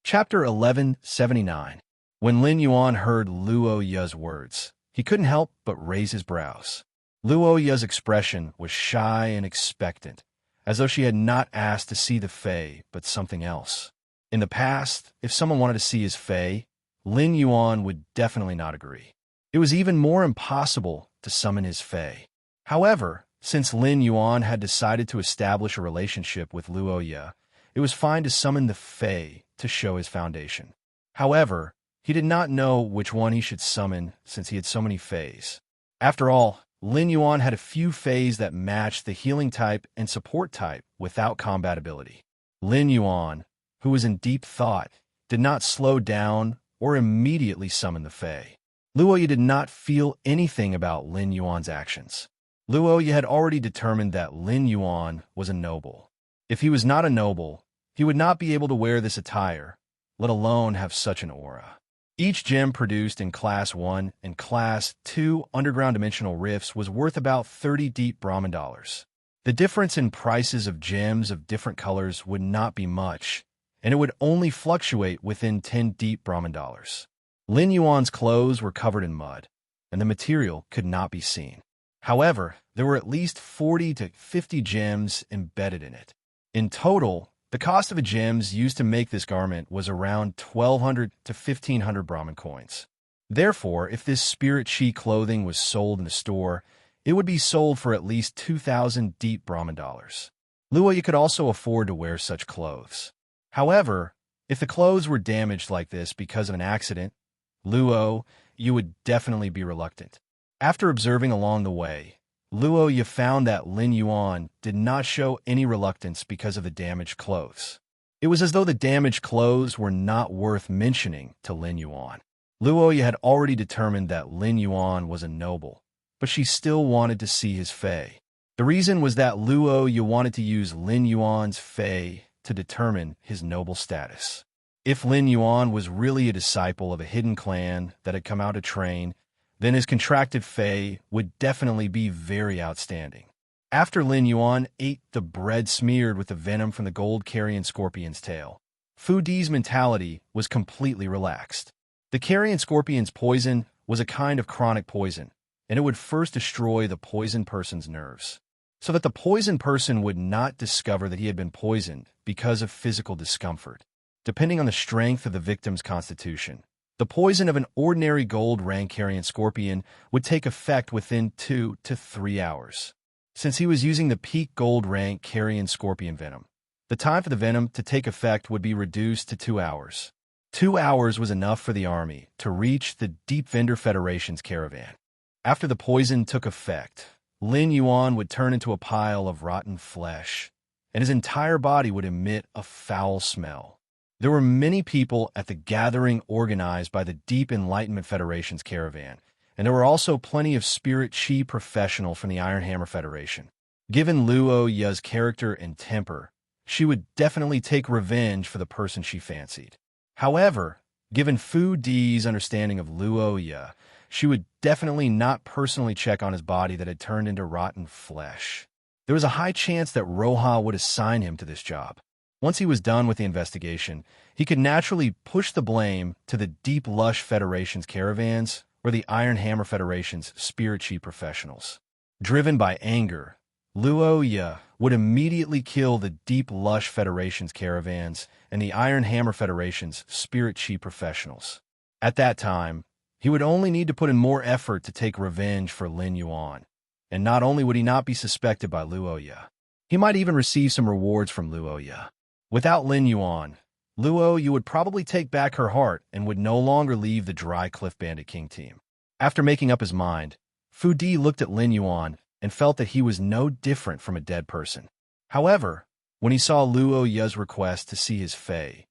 Chapter 1179. When Lin Yuan heard Luo Ye's words, he couldn't help but raise his brows. Luo Ye's expression was shy and expectant, as though she had not asked to see the Fae, but something else. In the past, if someone wanted to see his Fae, Lin Yuan would definitely not agree. It was even more impossible to summon his Fae. However, since Lin Yuan had decided to establish a relationship with Luo Ye, it was fine to summon the Fae to show his foundation. However, he did not know which one he should summon since he had so many Faes. After all, Lin Yuan had a few Faes that matched the healing type and support type without combat ability. Lin Yuan, who was in deep thought, did not slow down or immediately summon the Fae. Luo Ye did not feel anything about Lin Yuan's actions. Luo Ye had already determined that Lin Yuan was a noble. If he was not a noble, he would not be able to wear this attire, let alone have such an aura. Each gem produced in Class 1 and Class 2 underground dimensional rifts was worth about 30 deep Brahmin dollars. The difference in prices of gems of different colors would not be much, and it would only fluctuate within 10 deep Brahmin dollars. Lin Yuan's clothes were covered in mud, and the material could not be seen. However, there were at least 40 to 50 gems embedded in it. In total, the cost of the gems used to make this garment was around 1,200 to 1,500 Brahmin coins. Therefore, if this spirit chi clothing was sold in the store, it would be sold for at least 2,000 deep Brahmin dollars. Luo Ye could also afford to wear such clothes. However, if the clothes were damaged like this because of an accident, Luo Ye would definitely be reluctant. After observing along the way, Luo Ye found that Lin Yuan did not show any reluctance because of the damaged clothes. It was as though the damaged clothes were not worth mentioning to Lin Yuan. Luo Ye had already determined that Lin Yuan was a noble, but she still wanted to see his Fae. The reason was that Luo Ye wanted to use Lin Yuan's Fae to determine his noble status. If Lin Yuan was really a disciple of a hidden clan that had come out to train, then his contracted Fae would definitely be very outstanding. After Lin Yuan ate the bread smeared with the venom from the gold carrion scorpion's tail, Fu Di's mentality was completely relaxed. The carrion scorpion's poison was a kind of chronic poison, and it would first destroy the poisoned person's nerves, so that the poisoned person would not discover that he had been poisoned because of physical discomfort. Depending on the strength of the victim's constitution, the poison of an ordinary gold rank carrion scorpion would take effect within 2 to 3 hours. Since he was using the peak gold rank carrion scorpion venom, the time for the venom to take effect would be reduced to 2 hours. 2 hours was enough for the army to reach the Deep Vendor Federation's caravan. After the poison took effect, Lin Yuan would turn into a pile of rotten flesh, and his entire body would emit a foul smell. There were many people at the gathering organized by the Deep Enlightenment Federation's caravan, and there were also plenty of spirit chi professionals from the Iron Hammer Federation. Given Luo Ye's character and temper, she would definitely take revenge for the person she fancied. However, given Fu Di's understanding of Luo Ye, she would definitely not personally check on his body that had turned into rotten flesh. There was a high chance that Roha would assign him to this job. Once he was done with the investigation, he could naturally push the blame to the Deep Lush Federation's caravans or the Iron Hammer Federation's spirit chi professionals. Driven by anger, Luo Ye would immediately kill the Deep Lush Federation's caravans and the Iron Hammer Federation's spirit chi professionals. At that time, he would only need to put in more effort to take revenge for Lin Yuan, and not only would he not be suspected by Luo Ye, he might even receive some rewards from Luo Ye. Without Lin Yuan, Luo Ye would probably take back her heart and would no longer leave the Dry Cliff Bandit King team. After making up his mind, Fu Di looked at Lin Yuan and felt that he was no different from a dead person. However, when he saw Luo Ye's request to see his Fae,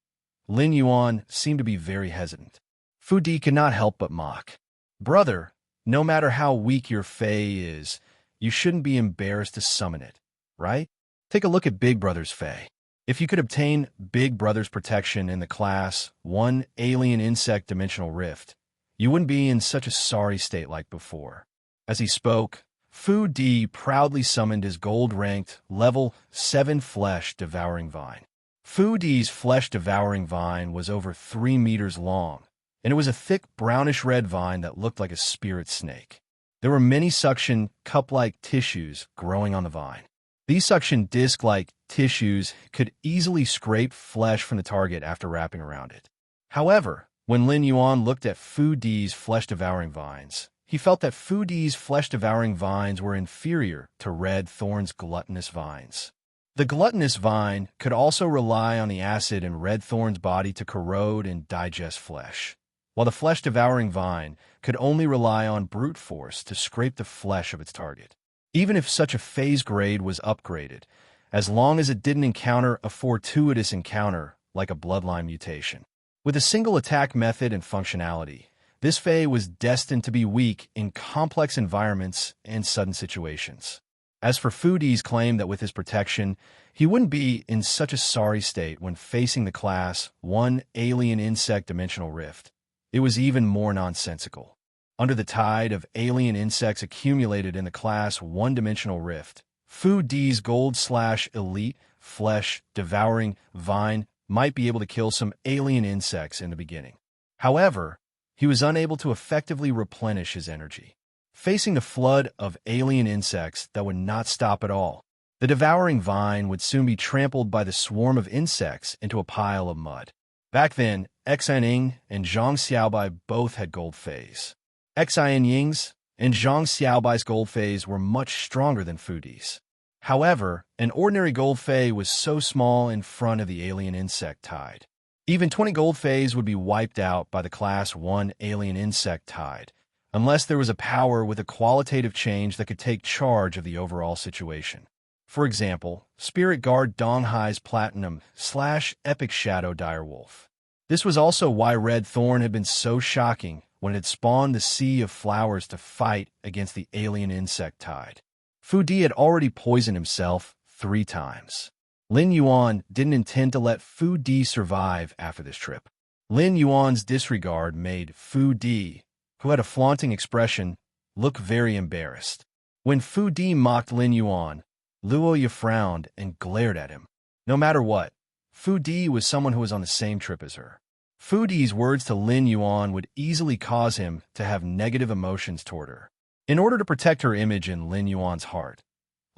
Lin Yuan seemed to be very hesitant. Fu Di could not help but mock. "Brother, no matter how weak your Fae is, you shouldn't be embarrassed to summon it, right? Take a look at Big Brother's Fae. If you could obtain Big Brother's protection in the Class 1 Alien Insect Dimensional Rift, you wouldn't be in such a sorry state like before." As he spoke, Fu Di proudly summoned his gold-ranked Level 7 Flesh Devouring Vine. Fu Di's flesh-devouring vine was over 3 meters long, and it was a thick brownish-red vine that looked like a spirit snake. There were many suction, cup-like tissues growing on the vine. These suction disc-like tissues could easily scrape flesh from the target after wrapping around it. However, when Lin Yuan looked at Fu Di's flesh-devouring vines, he felt that Fu Di's flesh-devouring vines were inferior to Red Thorn's gluttonous vines. The gluttonous vine could also rely on the acid in Red Thorn's body to corrode and digest flesh, while the flesh-devouring vine could only rely on brute force to scrape the flesh of its target. Even if such a phase grade was upgraded, as long as it didn't encounter a fortuitous encounter like a bloodline mutation. With a single attack method and functionality, this Fae was destined to be weak in complex environments and sudden situations. As for Fu Di's claim that with his protection, he wouldn't be in such a sorry state when facing the Class 1 alien insect dimensional rift, it was even more nonsensical. Under the tide of alien insects accumulated in the Class 1 dimensional rift, Fu Di's gold/elite flesh-devouring vine might be able to kill some alien insects in the beginning. However, he was unable to effectively replenish his energy. Facing the flood of alien insects that would not stop at all, the devouring vine would soon be trampled by the swarm of insects into a pile of mud. Back then, Xan Ying and Zhang Xiaobai both had gold phase. Xan Ying's and Zhang Xiaobai's gold phase were much stronger than Fu Di's. However, an ordinary gold phase was so small in front of the alien insect tide. Even 20 gold phase would be wiped out by the Class 1 alien insect tide, unless there was a power with a qualitative change that could take charge of the overall situation. For example, Spirit Guard Donghai's Platinum/Epic Shadow Direwolf. This was also why Red Thorn had been so shocking when it had spawned the Sea of Flowers to fight against the alien insect tide. Fu Di had already poisoned himself 3 times. Lin Yuan didn't intend to let Fu Di survive after this trip. Lin Yuan's disregard made Fu Di, who had a flaunting expression, look very embarrassed. When Fu Di mocked Lin Yuan, Luo Ye frowned and glared at him. No matter what, Fu Di was someone who was on the same trip as her. Fu Di's words to Lin Yuan would easily cause him to have negative emotions toward her. In order to protect her image in Lin Yuan's heart,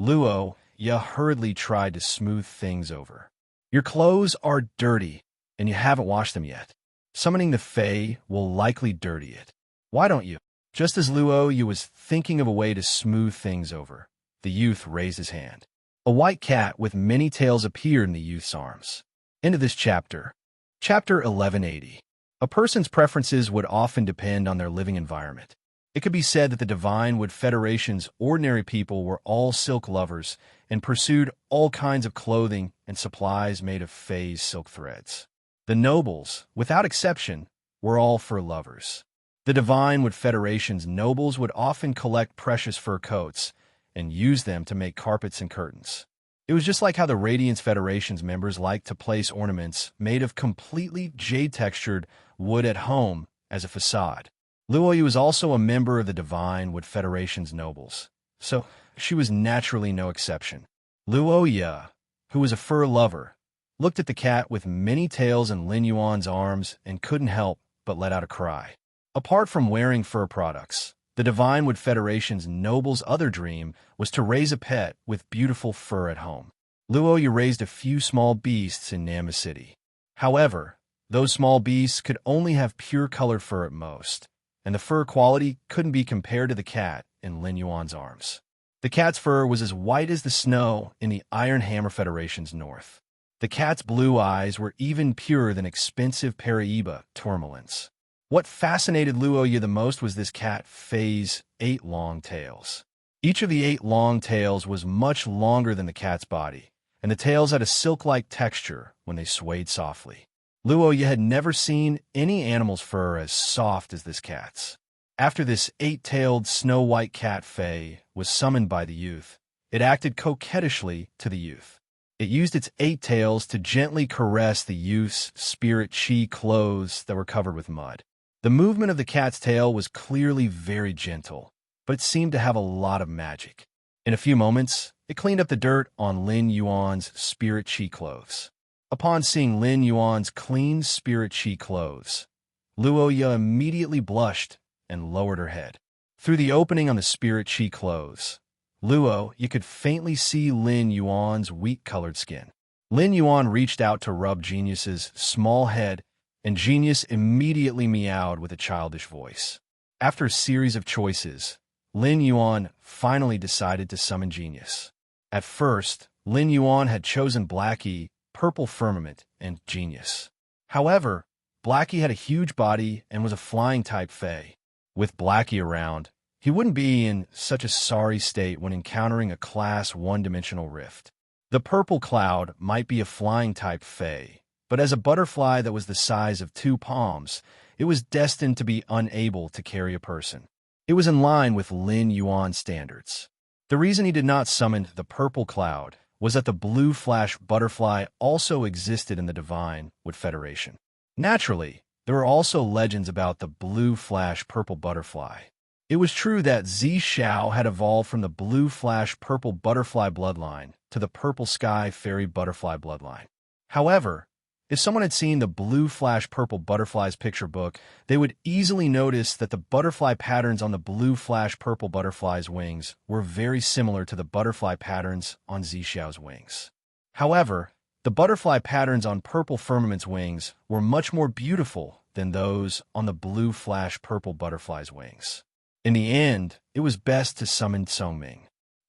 Luo Ye hurriedly tried to smooth things over. Your clothes are dirty, and you haven't washed them yet. Summoning the Fae will likely dirty it. Why don't you? Just as Luo Ye was thinking of a way to smooth things over, the youth raised his hand. A white cat with many tails appeared in the youth's arms. End of this chapter. Chapter 1180. A person's preferences would often depend on their living environment. It could be said that the Divine Wood Federation's ordinary people were all silk lovers and pursued all kinds of clothing and supplies made of Fae's silk threads. The nobles, without exception, were all fur lovers. The Divine Wood Federation's nobles would often collect precious fur coats and use them to make carpets and curtains. It was just like how the Radiance Federation's members liked to place ornaments made of completely jade-textured wood at home as a facade. Luo Ye was also a member of the Divine Wood Federation's nobles, so she was naturally no exception. Luo Ye, who was a fur lover, looked at the cat with many tails in Lin Yuan's arms and couldn't help but let out a cry. Apart from wearing fur products, the Divine Wood Federation's noble's other dream was to raise a pet with beautiful fur at home. Luo Ye raised a few small beasts in Nama City. However, those small beasts could only have pure-colored fur at most, and the fur quality couldn't be compared to the cat in Lin Yuan's arms. The cat's fur was as white as the snow in the Iron Hammer Federation's north. The cat's blue eyes were even purer than expensive Paraiba tourmalines. What fascinated Luo Ye the most was this cat Fae's 8 long tails. Each of the 8 long tails was much longer than the cat's body, and the tails had a silk-like texture when they swayed softly. Luo Ye had never seen any animal's fur as soft as this cat's. After this 8-tailed snow-white cat Fae was summoned by the youth, it acted coquettishly to the youth. It used its 8 tails to gently caress the youth's spirit chi clothes that were covered with mud. The movement of the cat's tail was clearly very gentle, but it seemed to have a lot of magic. In a few moments, it cleaned up the dirt on Lin Yuan's spirit chi clothes. Upon seeing Lin Yuan's clean spirit chi clothes, Luo Ye immediately blushed and lowered her head. Through the opening on the spirit chi clothes, Luo Ye could faintly see Lin Yuan's wheat-colored skin. Lin Yuan reached out to rub Genius's small head, and Genius immediately meowed with a childish voice. After a series of choices, Lin Yuan finally decided to summon Genius. At first, Lin Yuan had chosen Blackie, Purple Firmament, and Genius. However, Blackie had a huge body and was a flying-type fae. With Blackie around, he wouldn't be in such a sorry state when encountering a class one-dimensional rift. The Purple Cloud might be a flying-type fae, but as a butterfly that was the size of 2 palms, it was destined to be unable to carry a person. It was in line with Lin Yuan's standards. The reason he did not summon the Purple Cloud was that the Blue Flash Butterfly also existed in the Divine Wood Federation. Naturally, there were also legends about the Blue Flash Purple Butterfly. It was true that Zi Xiao had evolved from the Blue Flash Purple Butterfly bloodline to the Purple Sky Fairy Butterfly bloodline. However, if someone had seen the Blue Flash Purple Butterfly's picture book, they would easily notice that the butterfly patterns on the Blue Flash Purple Butterfly's wings were very similar to the butterfly patterns on Zi Xiao's wings. However, the butterfly patterns on Purple Firmament's wings were much more beautiful than those on the Blue Flash Purple Butterfly's wings. In the end, it was best to summon Songming.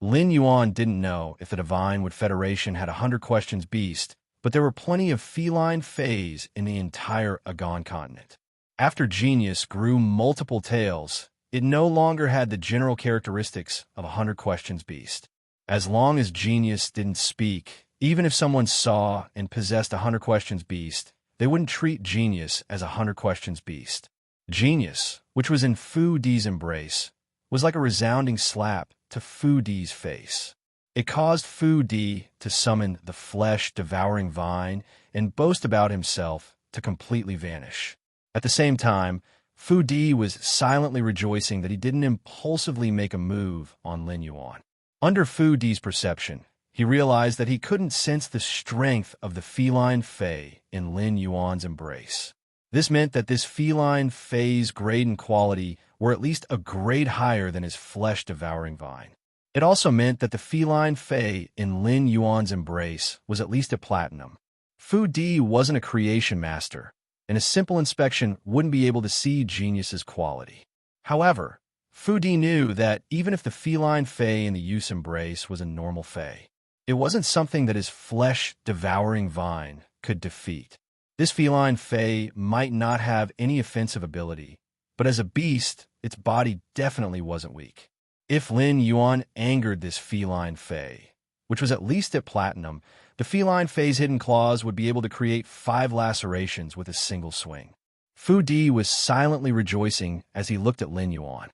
Lin Yuan didn't know if the Divine Wood Federation had 100 Questions Beast, but there were plenty of feline fays in the entire Agon continent. After Genius grew multiple tails, it no longer had the general characteristics of 100 Questions Beast. As long as Genius didn't speak, even if someone saw and possessed 100 Questions Beast, they wouldn't treat Genius as 100 Questions Beast. Genius, which was in Fu Di's embrace, was like a resounding slap to Fu Di's face. It caused Fu Di to summon the flesh-devouring vine and boast about himself to completely vanish. At the same time, Fu Di was silently rejoicing that he didn't impulsively make a move on Lin Yuan. Under Fu Di's perception, he realized that he couldn't sense the strength of the feline fae in Lin Yuan's embrace. This meant that this feline fae's grade and quality were at least a grade higher than his flesh-devouring vine. It also meant that the feline fae in Lin Yuan's embrace was at least a platinum. Fu Di wasn't a creation master, and a simple inspection wouldn't be able to see Genius's quality. However, Fu Di knew that even if the feline fae in the Youth's embrace was a normal fae, it wasn't something that his flesh-devouring vine could defeat. This feline fae might not have any offensive ability, but as a beast, its body definitely wasn't weak. If Lin Yuan angered this feline fae, which was at least at platinum, the feline fae's hidden claws would be able to create 5 lacerations with a single swing. Fu Di was silently rejoicing as he looked at Lin Yuan.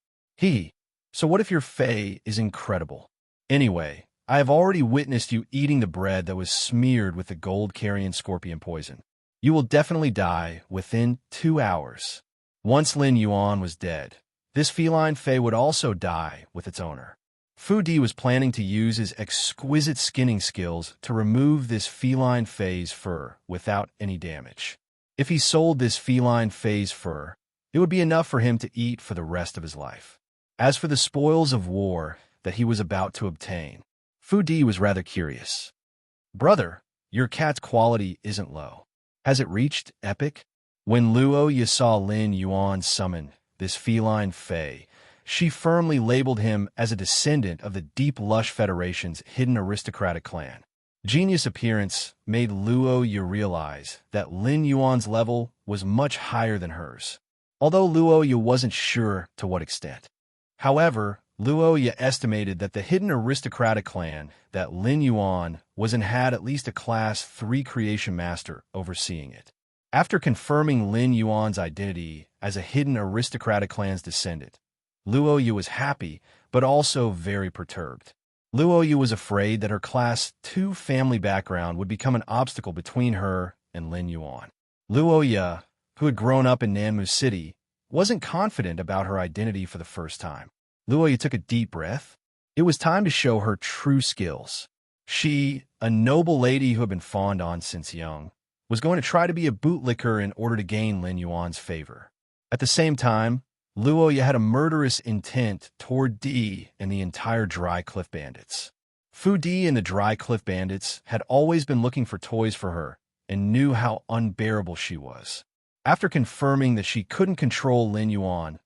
So what if your fae is incredible? Anyway, I have already witnessed you eating the bread that was smeared with the gold-carrion scorpion poison. You will definitely die within 2 hours. Once Lin Yuan was dead, this feline fae would also die with its owner. Fu Di was planning to use his exquisite skinning skills to remove this feline fae's fur without any damage. If he sold this feline fae's fur, it would be enough for him to eat for the rest of his life. As for the spoils of war that he was about to obtain, Fu Di was rather curious. Brother, your cat's quality isn't low. Has it reached epic? When Luo Ye saw Lin Yuan summon this feline fae, she firmly labeled him as a descendant of the Deep Lush Federation's hidden aristocratic clan. Genius appearance made Luo Ye realize that Lin Yuan's level was much higher than hers, although Luo Ye wasn't sure to what extent. However, Luo Ye estimated that the hidden aristocratic clan that Lin Yuan was in had at least a Class 3 creation master overseeing it. After confirming Lin Yuan's identity as a hidden aristocratic clan's descendant, Luo Ye was happy, but also very perturbed. Luo Ye was afraid that her Class 2 family background would become an obstacle between her and Lin Yuan. Luo Ye, who had grown up in Nanmu City, wasn't confident about her identity for the first time. Luo Ye took a deep breath. It was time to show her true skills. She, a noble lady who had been fawned on since young, was going to try to be a bootlicker in order to gain Lin Yuan's favor. At the same time, Luoya had a murderous intent toward Di and the entire Dry Cliff Bandits. Fu Di and the Dry Cliff Bandits had always been looking for toys for her and knew how unbearable she was. After confirming that she couldn't control Lin Yuan,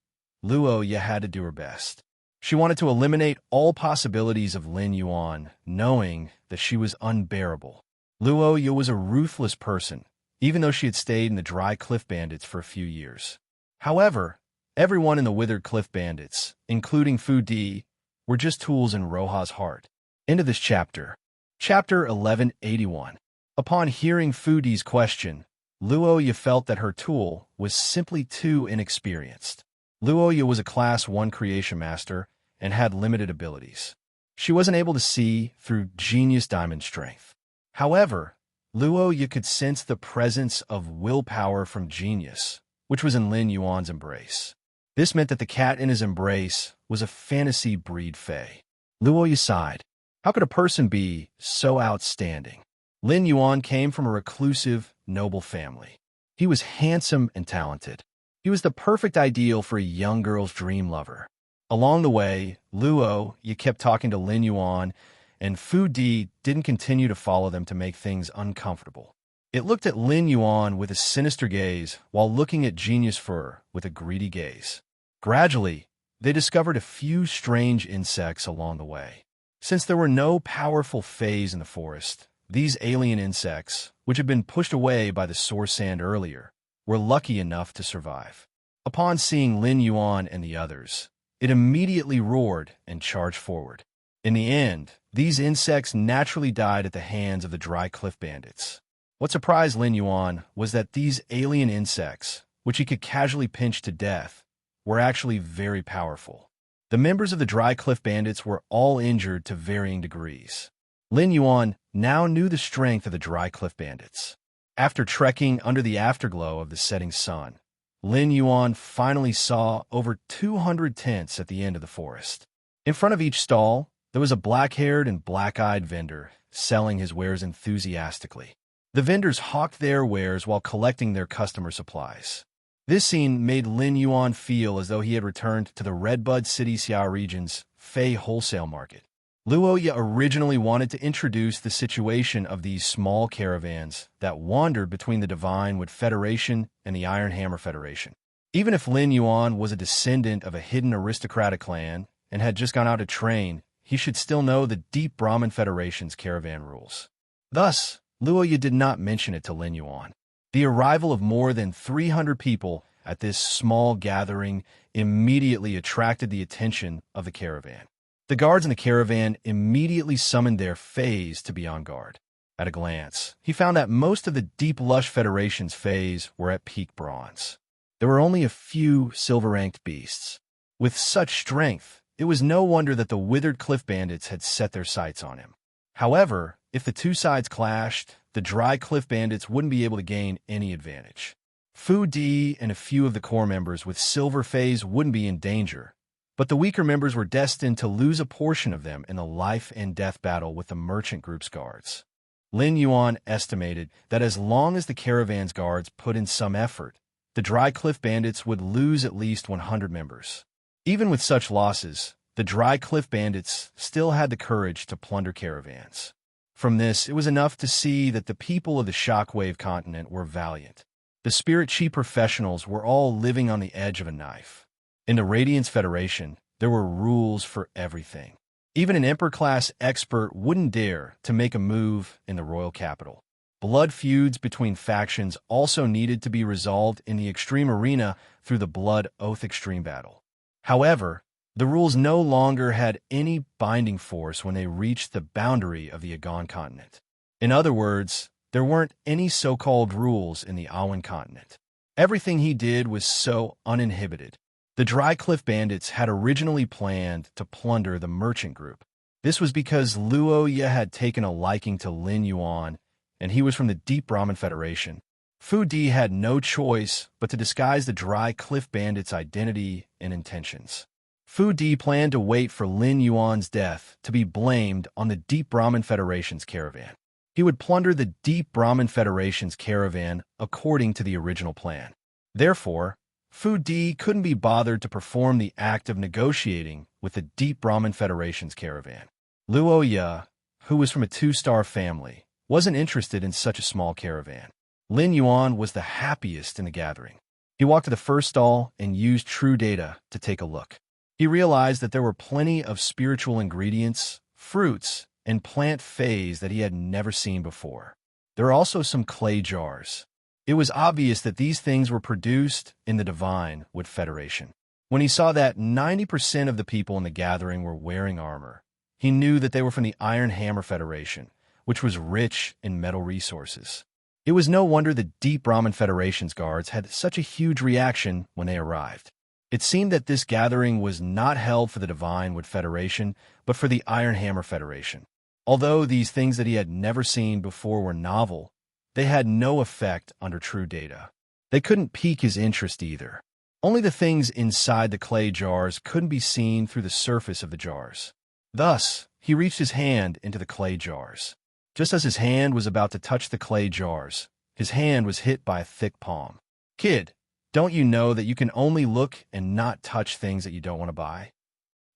Luoya had to do her best. She wanted to eliminate all possibilities of Lin Yuan, knowing that she was unbearable. Luoya was a ruthless person, even though she had stayed in the Dry Cliff Bandits for a few years. However, everyone in the Withered Cliff Bandits, including Fu Di, were just tools in Roha's heart. End of this chapter. Chapter 1181. Upon hearing Fu Di's question, Luoya felt that her tool was simply too inexperienced. Luoya was a Class 1 creation master and had limited abilities. She wasn't able to see through Genius Diamond Strength. However, Luoya could sense the presence of willpower from Genius, which was in Lin Yuan's embrace. This meant that the cat in his embrace was a fantasy breed fae. Luoya sighed. How could a person be so outstanding? Lin Yuan came from a reclusive, noble family. He was handsome and talented. He was the perfect ideal for a young girl's dream lover. Along the way, Luoya kept talking to Lin Yuan, and Fu Di didn't continue to follow them to make things uncomfortable. It looked at Lin Yuan with a sinister gaze while looking at Genius Fur with a greedy gaze. Gradually, they discovered a few strange insects along the way. Since there were no powerful faes in the forest, these alien insects, which had been pushed away by the source sand earlier, were lucky enough to survive. Upon seeing Lin Yuan and the others, it immediately roared and charged forward. In the end, these insects naturally died at the hands of the Dry Cliff Bandits. What surprised Lin Yuan was that these alien insects, which he could casually pinch to death, were actually very powerful. The members of the Dry Cliff Bandits were all injured to varying degrees. Lin Yuan now knew the strength of the Dry Cliff Bandits. After trekking under the afterglow of the setting sun, Lin Yuan finally saw over 200 tents at the end of the forest. In front of each stall, there was a black-haired and black-eyed vendor selling his wares enthusiastically. The vendors hawked their wares while collecting their customer supplies. This scene made Lin Yuan feel as though he had returned to the Redbud City Xiao region's Fei wholesale market. Luoya originally wanted to introduce the situation of these small caravans that wandered between the Divine Wood Federation and the Iron Hammer Federation. Even if Lin Yuan was a descendant of a hidden aristocratic clan and had just gone out to train, he should still know the Deep Brahmin Federation's caravan rules. Thus, Luoya did not mention it to Lin Yuan. The arrival of more than 300 people at this small gathering immediately attracted the attention of the caravan. The guards in the caravan immediately summoned their fays to be on guard. At a glance, he found that most of the Deep Lush Federation's fays were at peak bronze. There were only a few silver-ranked beasts. With such strength, it was no wonder that the Withered Cliff Bandits had set their sights on him. However, if the two sides clashed, the Dry Cliff Bandits wouldn't be able to gain any advantage. Fu Di and a few of the core members with silver fays wouldn't be in danger, but the weaker members were destined to lose a portion of them in the life and death battle with the merchant group's guards. Lin Yuan estimated that as long as the caravan's guards put in some effort, the Dry Cliff Bandits would lose at least 100 members. Even with such losses, the Dry Cliff Bandits still had the courage to plunder caravans. From this, it was enough to see that the people of the Shockwave continent were valiant. The Spirit Chi professionals were all living on the edge of a knife. In the Radiance Federation, there were rules for everything. Even an Emperor-class expert wouldn't dare to make a move in the royal capital. Blood feuds between factions also needed to be resolved in the Extreme Arena through the Blood Oath Extreme Battle. However, the rules no longer had any binding force when they reached the boundary of the Agon continent. In other words, there weren't any so-called rules in the Awen continent. Everything he did was so uninhibited. The Dry Cliff Bandits had originally planned to plunder the merchant group. This was because Luoya had taken a liking to Lin Yuan, and he was from the Deep Brahmin Federation. Fu Di had no choice but to disguise the Dry Cliff Bandits' identity and intentions. Fu Di planned to wait for Lin Yuan's death to be blamed on the Deep Brahmin Federation's caravan. He would plunder the Deep Brahmin Federation's caravan according to the original plan. Therefore, Fu Di couldn't be bothered to perform the act of negotiating with the Deep Brahmin Federation's caravan. Luo Ye, who was from a two-star family, wasn't interested in such a small caravan. Lin Yuan was the happiest in the gathering. He walked to the first stall and used true data to take a look. He realized that there were plenty of spiritual ingredients, fruits, and plant phase that he had never seen before. There were also some clay jars. It was obvious that these things were produced in the Divine Wood Federation. When he saw that 90% of the people in the gathering were wearing armor, he knew that they were from the Iron Hammer Federation, which was rich in metal resources. It was no wonder the Deep Brahmin Federation's guards had such a huge reaction when they arrived. It seemed that this gathering was not held for the Divine Wood Federation, but for the Iron Hammer Federation. Although these things that he had never seen before were novel, they had no effect under true data. They couldn't pique his interest either. Only the things inside the clay jars couldn't be seen through the surface of the jars. Thus, he reached his hand into the clay jars. Just as his hand was about to touch the clay jars, his hand was hit by a thick palm. "Kid, don't you know that you can only look and not touch things that you don't want to buy?"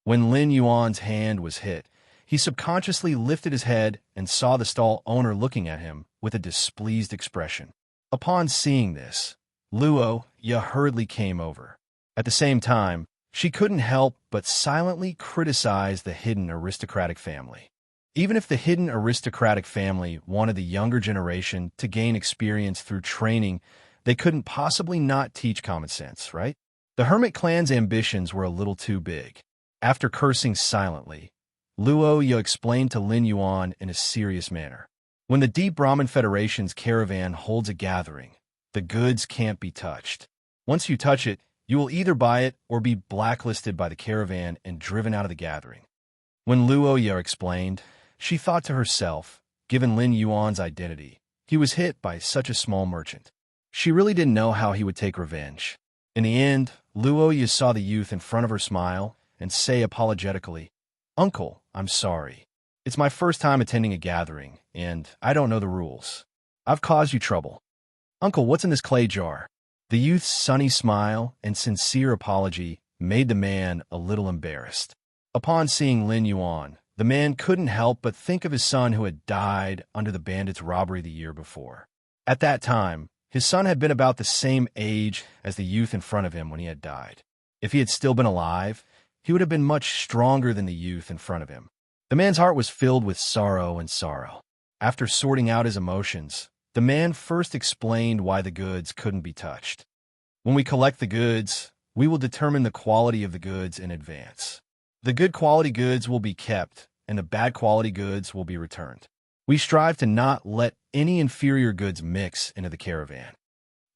When Lin Yuan's hand was hit, he subconsciously lifted his head and saw the stall owner looking at him with a displeased expression. Upon seeing this, Luo Ye hurriedly came over. At the same time, she couldn't help but silently criticize the hidden aristocratic family. Even if the hidden aristocratic family wanted the younger generation to gain experience through training, they couldn't possibly not teach common sense, right? The hermit clan's ambitions were a little too big. After cursing silently, Luo Ye explained to Lin Yuan in a serious manner. When the Deep Brahmin Federation's caravan holds a gathering, the goods can't be touched. Once you touch it, you will either buy it or be blacklisted by the caravan and driven out of the gathering. When Luo Ye explained, she thought to herself, given Lin Yuan's identity, he was hit by such a small merchant. She really didn't know how he would take revenge. In the end, Luo Ye saw the youth in front of her smile and say apologetically, "Uncle, I'm sorry. It's my first time attending a gathering, and I don't know the rules. I've caused you trouble. Uncle, what's in this clay jar?" The youth's sunny smile and sincere apology made the man a little embarrassed. Upon seeing Lin Yuan, the man couldn't help but think of his son who had died under the bandits' robbery the year before. At that time, his son had been about the same age as the youth in front of him when he had died. If he had still been alive, he would have been much stronger than the youth in front of him. The man's heart was filled with sorrow and sorrow. After sorting out his emotions, the man first explained why the goods couldn't be touched. "When we collect the goods, we will determine the quality of the goods in advance. The good quality goods will be kept, and the bad quality goods will be returned. We strive to not let any inferior goods mix into the caravan."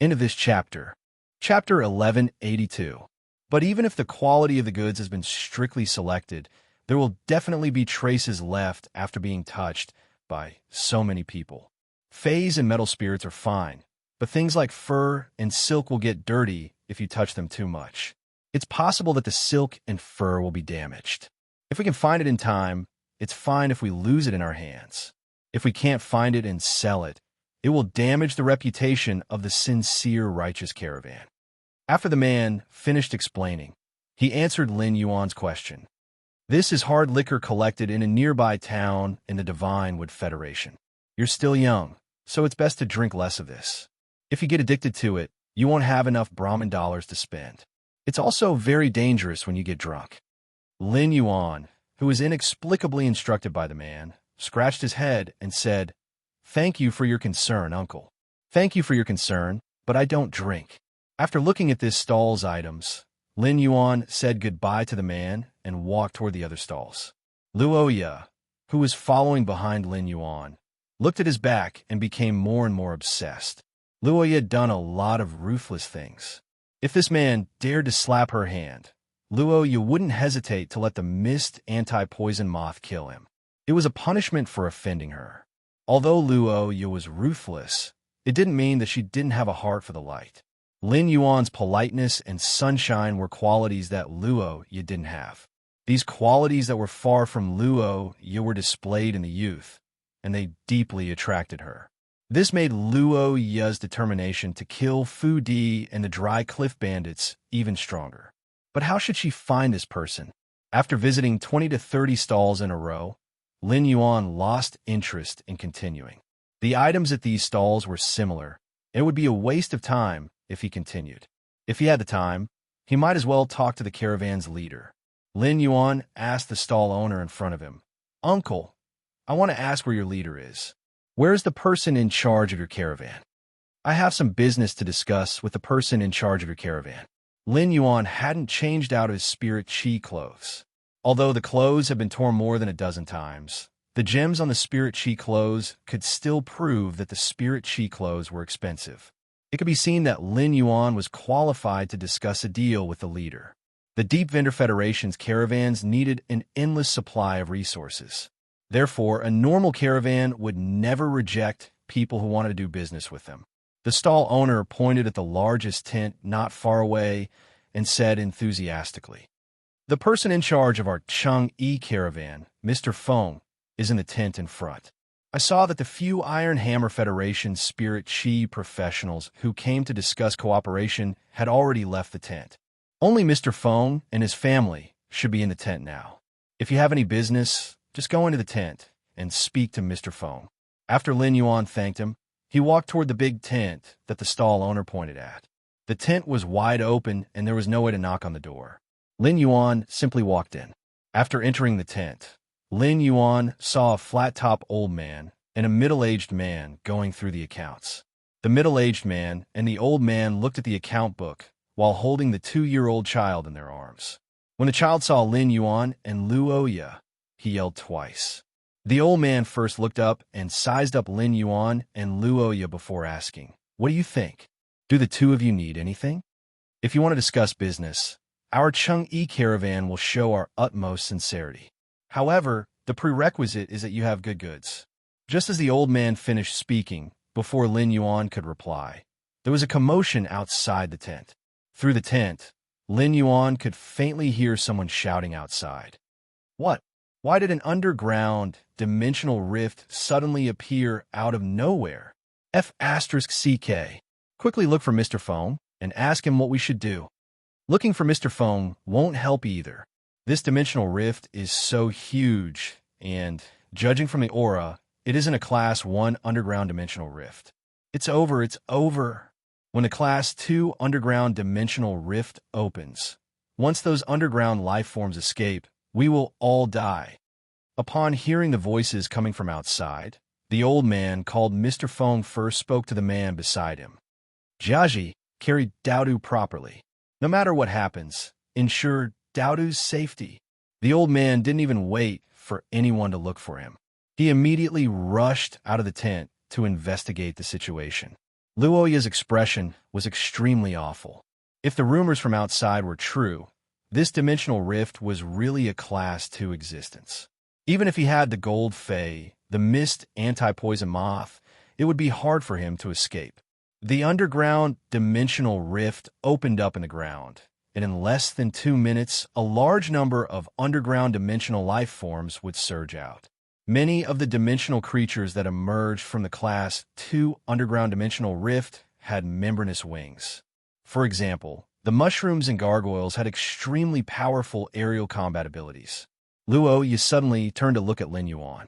End of this chapter. Chapter 1182. But even if the quality of the goods has been strictly selected, there will definitely be traces left after being touched by so many people. Phase and metal spirits are fine, but things like fur and silk will get dirty if you touch them too much. It's possible that the silk and fur will be damaged. If we can find it in time, it's fine if we lose it in our hands. If we can't find it and sell it, it will damage the reputation of the sincere righteous caravan. After the man finished explaining, he answered Lin Yuan's question. "This is hard liquor collected in a nearby town in the Divine Wood Federation. You're still young, so it's best to drink less of this. If you get addicted to it, you won't have enough Brahmin dollars to spend. It's also very dangerous when you get drunk." Lin Yuan, who was inexplicably instructed by the man, scratched his head and said, "Thank you for your concern, uncle. Thank you for your concern, but I don't drink." After looking at this stall's items, Lin Yuan said goodbye to the man and walked toward the other stalls. Luo Ye, who was following behind Lin Yuan, looked at his back and became more and more obsessed. Luo Ye had done a lot of ruthless things. If this man dared to slap her hand, Luo Ye wouldn't hesitate to let the mist anti-poison moth kill him. It was a punishment for offending her. Although Luo Ye was ruthless, it didn't mean that she didn't have a heart for the light. Lin Yuan's politeness and sunshine were qualities that Luo Ye didn't have. These qualities that were far from Luo Ye were displayed in the youth, and they deeply attracted her. This made Luo Ya's determination to kill Fu Di and the Dry Cliff Bandits even stronger. But how should she find this person? After visiting 20 to 30 stalls in a row, Lin Yuan lost interest in continuing. The items at these stalls were similar, and it would be a waste of time if he continued. If he had the time, he might as well talk to the caravan's leader. Lin Yuan asked the stall owner in front of him, "Uncle, I want to ask where your leader is. Where is the person in charge of your caravan? I have some business to discuss with the person in charge of your caravan." Lin Yuan hadn't changed out of his spirit chi clothes. Although the clothes had been torn more than a dozen times, the gems on the spirit chi clothes could still prove that the spirit chi clothes were expensive. It could be seen that Lin Yuan was qualified to discuss a deal with the leader. The Deep Vendor Federation's caravans needed an endless supply of resources. Therefore, a normal caravan would never reject people who wanted to do business with them. The stall owner pointed at the largest tent not far away and said enthusiastically, "The person in charge of our Chang'e caravan, Mr. Feng, is in the tent in front." I saw that the few Iron Hammer Federation Spirit Chi professionals who came to discuss cooperation had already left the tent. Only Mr. Feng and his family should be in the tent now. If you have any business, just go into the tent and speak to Mr. Feng. After Lin Yuan thanked him, he walked toward the big tent that the stall owner pointed at. The tent was wide open and there was no way to knock on the door. Lin Yuan simply walked in. After entering the tent, Lin Yuan saw a flat-top old man and a middle-aged man going through the accounts. The middle-aged man and the old man looked at the account book while holding the 2-year-old child in their arms. When the child saw Lin Yuan and Luo Ya, he yelled twice. The old man first looked up and sized up Lin Yuan and Luo Ya before asking, "What do you think? Do the two of you need anything? If you want to discuss business, our Chang'e caravan will show our utmost sincerity. However, the prerequisite is that you have good goods." Just as the old man finished speaking, before Lin Yuan could reply, there was a commotion outside the tent. Through the tent, Lin Yuan could faintly hear someone shouting outside. "What? Why did an underground dimensional rift suddenly appear out of nowhere? F***CK. Quickly look for Mr. Feng and ask him what we should do." Looking for Mr. Feng won't help either. This dimensional rift is so huge, and, judging from the aura, it isn't a Class 1 underground dimensional rift. It's over. When a Class 2 underground dimensional rift opens, once those underground life forms escape, we will all die. Upon hearing the voices coming from outside, the old man called Mr. Feng first spoke to the man beside him. "Jiaji, carry Daodu properly. No matter what happens, ensure Daodu's safety." The old man didn't even wait for anyone to look for him. He immediately rushed out of the tent to investigate the situation. Luo Ya's expression was extremely awful. If the rumors from outside were true, this dimensional rift was really a Class 2 existence. Even if he had the gold fey, the mist anti-poison moth, it would be hard for him to escape. The underground dimensional rift opened up in the ground, and in less than 2 minutes, a large number of underground dimensional life forms would surge out. Many of the dimensional creatures that emerged from the Class 2 underground dimensional rift had membranous wings. For example, the mushrooms and gargoyles had extremely powerful aerial combat abilities. Luo Ya suddenly turned to look at Lin Yuan.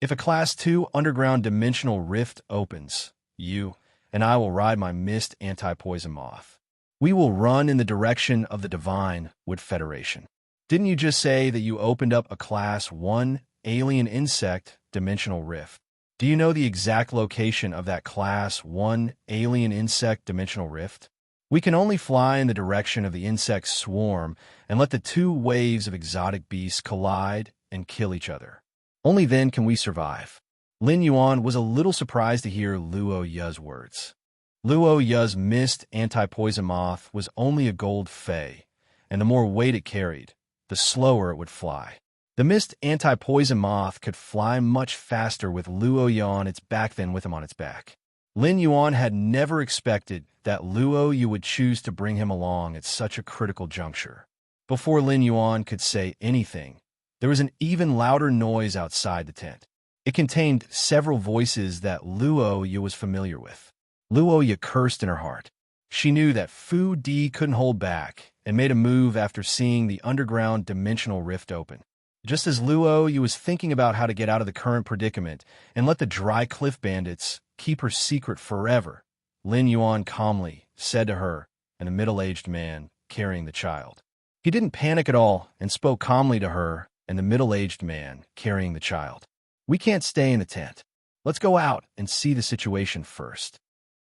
"If a Class 2 underground dimensional rift opens, you and I will ride my mist anti-poison moth. We will run in the direction of the Divine Wood Federation." Didn't you just say that you opened up a Class 1 alien insect dimensional rift? Do you know the exact location of that Class 1 alien insect dimensional rift? We can only fly in the direction of the insect swarm and let the 2 waves of exotic beasts collide and kill each other. Only then can we survive. Lin Yuan was a little surprised to hear Luo Ya's words. Luo Ya's mist anti-poison moth was only a gold fey, and the more weight it carried, the slower it would fly. The mist anti-poison moth could fly much faster with Luo Ya on its back than with him on its back. Lin Yuan had never expected that Luo Ya would choose to bring him along at such a critical juncture. Before Lin Yuan could say anything, there was an even louder noise outside the tent. It contained several voices that Luoya was familiar with. Luoya cursed in her heart. She knew that Fu Di couldn't hold back and made a move after seeing the underground dimensional rift open. Just as Luoya was thinking about how to get out of the current predicament and let the dry cliff bandits keep her secret forever, Lin Yuan calmly said to her and the middle-aged man carrying the child. He didn't panic at all and spoke calmly to her and the middle-aged man carrying the child. "We can't stay in the tent. Let's go out and see the situation first."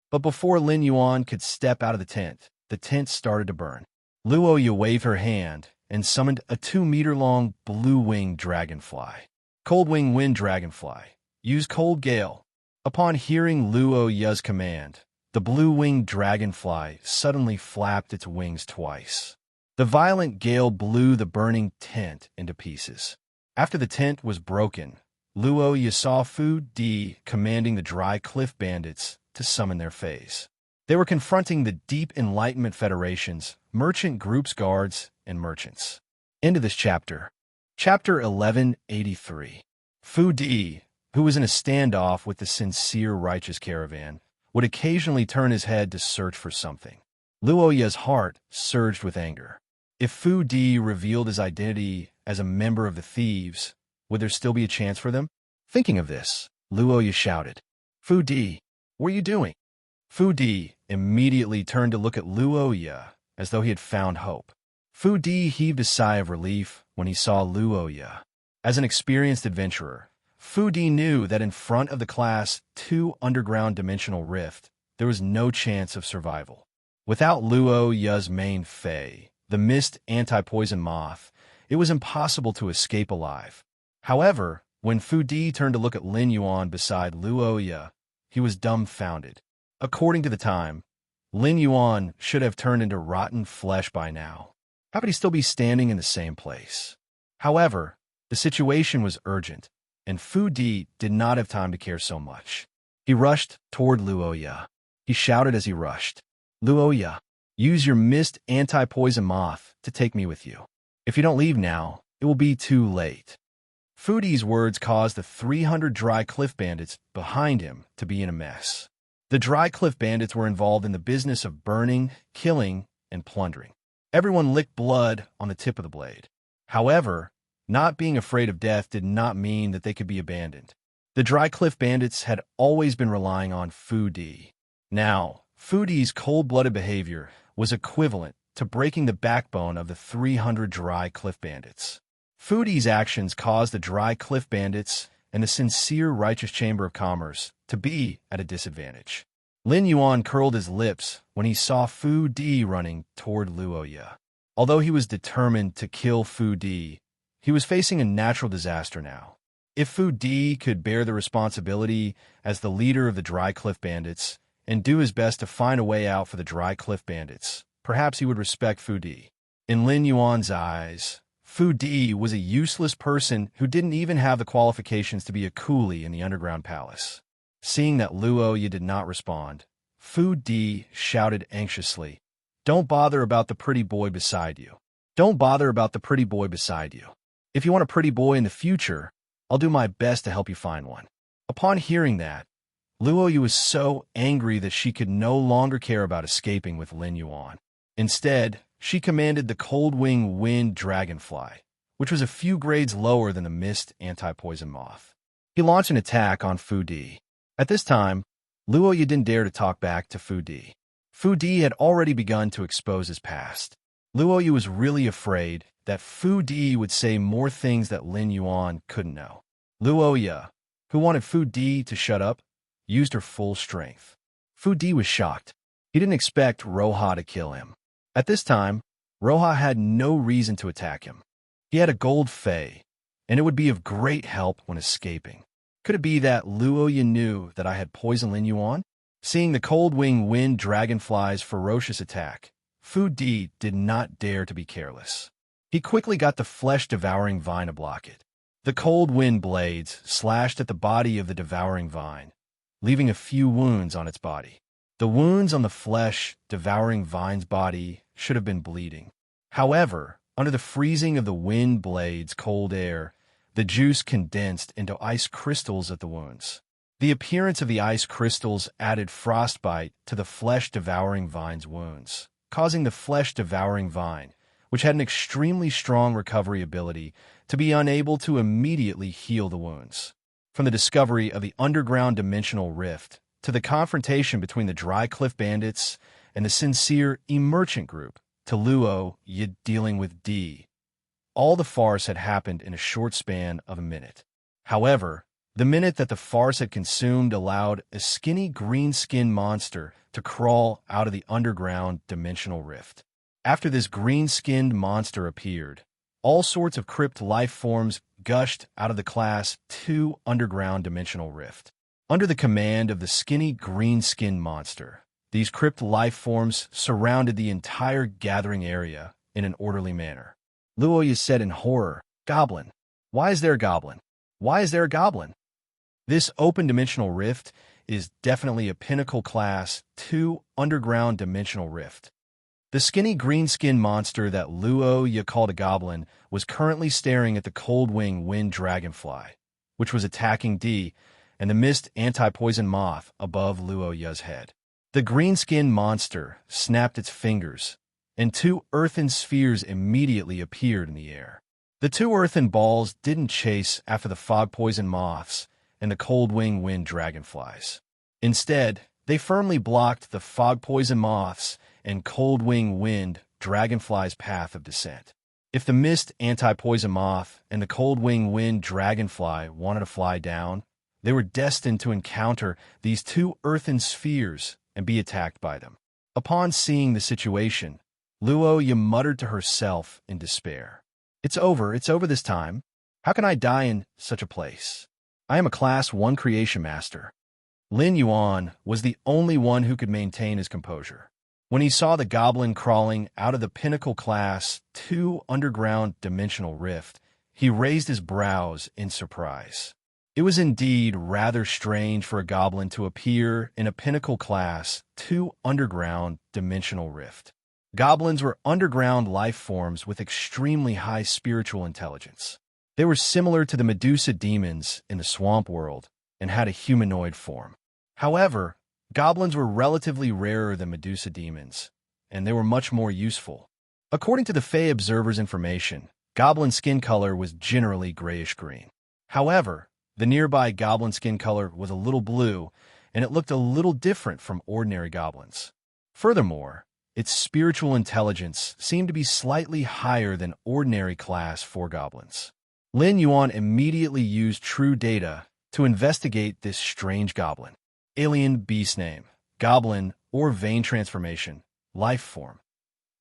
But before Lin Yuan could step out of the tent started to burn. Luoya waved her hand and summoned a 2-meter-long blue-winged dragonfly. Cold-wing wind dragonfly. Use cold gale. Upon hearing Luoya's command, the blue-winged dragonfly suddenly flapped its wings twice. The violent gale blew the burning tent into pieces. After the tent was broken, Luoya saw Fu Di commanding the dry cliff bandits to summon their phase. They were confronting the Deep Enlightenment Federation's merchant group's guards and merchants. End of this chapter. Chapter 1183. Fu Di, who was in a standoff with the sincere righteous caravan, would occasionally turn his head to search for something. Luoya's heart surged with anger. If Fu Di revealed his identity as a member of the thieves, would there still be a chance for them? Thinking of this, Luoya shouted, "Fu Di, what are you doing?" Fu Di immediately turned to look at Luoya as though he had found hope. Fu Di heaved a sigh of relief when he saw Luoya. As an experienced adventurer, Fu Di knew that in front of the Class 2 underground dimensional rift, there was no chance of survival. Without Luoya's main Fey, the mist anti-poison moth, it was impossible to escape alive. However, when Fu Di turned to look at Lin Yuan beside Luoya, he was dumbfounded. According to the time, Lin Yuan should have turned into rotten flesh by now. How could he still be standing in the same place? However, the situation was urgent, and Fu Di did not have time to care so much. He rushed toward Luoya. He shouted as he rushed, "Luoya, use your mist anti-poison moth to take me with you. If you don't leave now, it will be too late." Fu Di's words caused the 300 dry cliff bandits behind him to be in a mess. The dry cliff bandits were involved in the business of burning, killing, and plundering. Everyone licked blood on the tip of the blade. However, not being afraid of death did not mean that they could be abandoned. The dry cliff bandits had always been relying on Fu Di. Now, Fu Di's cold-blooded behavior was equivalent to breaking the backbone of the 300 dry cliff bandits. Fu Di's actions caused the dry cliff bandits and the sincere righteous chamber of commerce to be at a disadvantage. Lin Yuan curled his lips when he saw Fu Di running toward Luoya. Although he was determined to kill Fu Di, he was facing a natural disaster now. If Fu Di could bear the responsibility as the leader of the dry cliff bandits and do his best to find a way out for the dry cliff bandits, perhaps he would respect Fu Di. In Lin Yuan's eyes, Fu Di was a useless person who didn't even have the qualifications to be a coolie in the underground palace. Seeing that Luoya did not respond, Fu Di shouted anxiously, "Don't bother about the pretty boy beside you. Don't bother about the pretty boy beside you. If you want a pretty boy in the future, I'll do my best to help you find one." Upon hearing that, Luoya was so angry that she could no longer care about escaping with Lin Yuan. Instead, she commanded the cold-wing wind dragonfly, which was a few grades lower than the mist anti-poison moth. He launched an attack on Fu Di. At this time, Luoya didn't dare to talk back to Fu Di. Fu Di had already begun to expose his past. Luoya was really afraid that Fu Di would say more things that Lin Yuan couldn't know. Luoya, who wanted Fu Di to shut up, used her full strength. Fu Di was shocked. He didn't expect Roha to kill him. At this time, Roha had no reason to attack him. He had a gold fey, and it would be of great help when escaping. Could it be that Luoya knew that I had poisoned Lin Yuan? Seeing the cold-wing wind dragonfly's ferocious attack, Fu Di did not dare to be careless. He quickly got the flesh-devouring vine to block it. The cold wind blades slashed at the body of the devouring vine, leaving a few wounds on its body. The wounds on the flesh-devouring vine's body should have been bleeding. However, under the freezing of the wind blade's cold air, the juice condensed into ice crystals at the wounds. The appearance of the ice crystals added frostbite to the flesh-devouring vine's wounds, causing the flesh-devouring vine, which had an extremely strong recovery ability, to be unable to immediately heal the wounds. From the discovery of the underground dimensional rift to the confrontation between the Dry Cliff Bandits and the sincere E-Merchant group, to Luo Yi dealing with D, all the farce had happened in a short span of a minute. However, the minute that the farce had consumed allowed a skinny green-skinned monster to crawl out of the underground dimensional rift. After this green-skinned monster appeared, all sorts of crypt life forms gushed out of the Class 2 underground dimensional rift. Under the command of the skinny green-skinned monster, these crypt life forms surrounded the entire gathering area in an orderly manner. Luo Yi said in horror, "Goblin? Why is there a goblin? Why is there a goblin?" This open dimensional rift is definitely a pinnacle Class 2 underground dimensional rift. The skinny green-skinned monster that Luo Yi called a goblin was currently staring at the cold-wing wind dragonfly, which was attacking D and the mist anti-poison moth above Luo Yi's head. The green-skinned monster snapped its fingers, and two earthen spheres immediately appeared in the air. The two earthen balls didn't chase after the fog-poison moths and the cold-wing wind dragonflies. Instead, they firmly blocked the fog-poison moths and cold-wing wind dragonfly's path of descent. If the mist anti-poison moth and the cold-wing wind dragonfly wanted to fly down, they were destined to encounter these two earthen spheres and be attacked by them. Upon seeing the situation, Luo Yi muttered to herself in despair. It's over this time. How can I die in such a place? I am a Class 1 creation master." Lin Yuan was the only one who could maintain his composure. When he saw the goblin crawling out of the pinnacle Class 2 underground dimensional rift, he raised his brows in surprise. It was indeed rather strange for a goblin to appear in a pinnacle Class 2 underground dimensional rift. Goblins were underground life forms with extremely high spiritual intelligence. They were similar to the Medusa demons in the swamp world and had a humanoid form. However, goblins were relatively rarer than Medusa demons, and they were much more useful. According to the Fey Observer's information, goblin skin color was generally grayish-green. However, the nearby goblin skin color was a little blue, and it looked a little different from ordinary goblins. Furthermore, its spiritual intelligence seemed to be slightly higher than ordinary Class 4 goblins. Lin Yuan immediately used true data to investigate this strange goblin. Alien beast name, goblin or vein transformation, life form.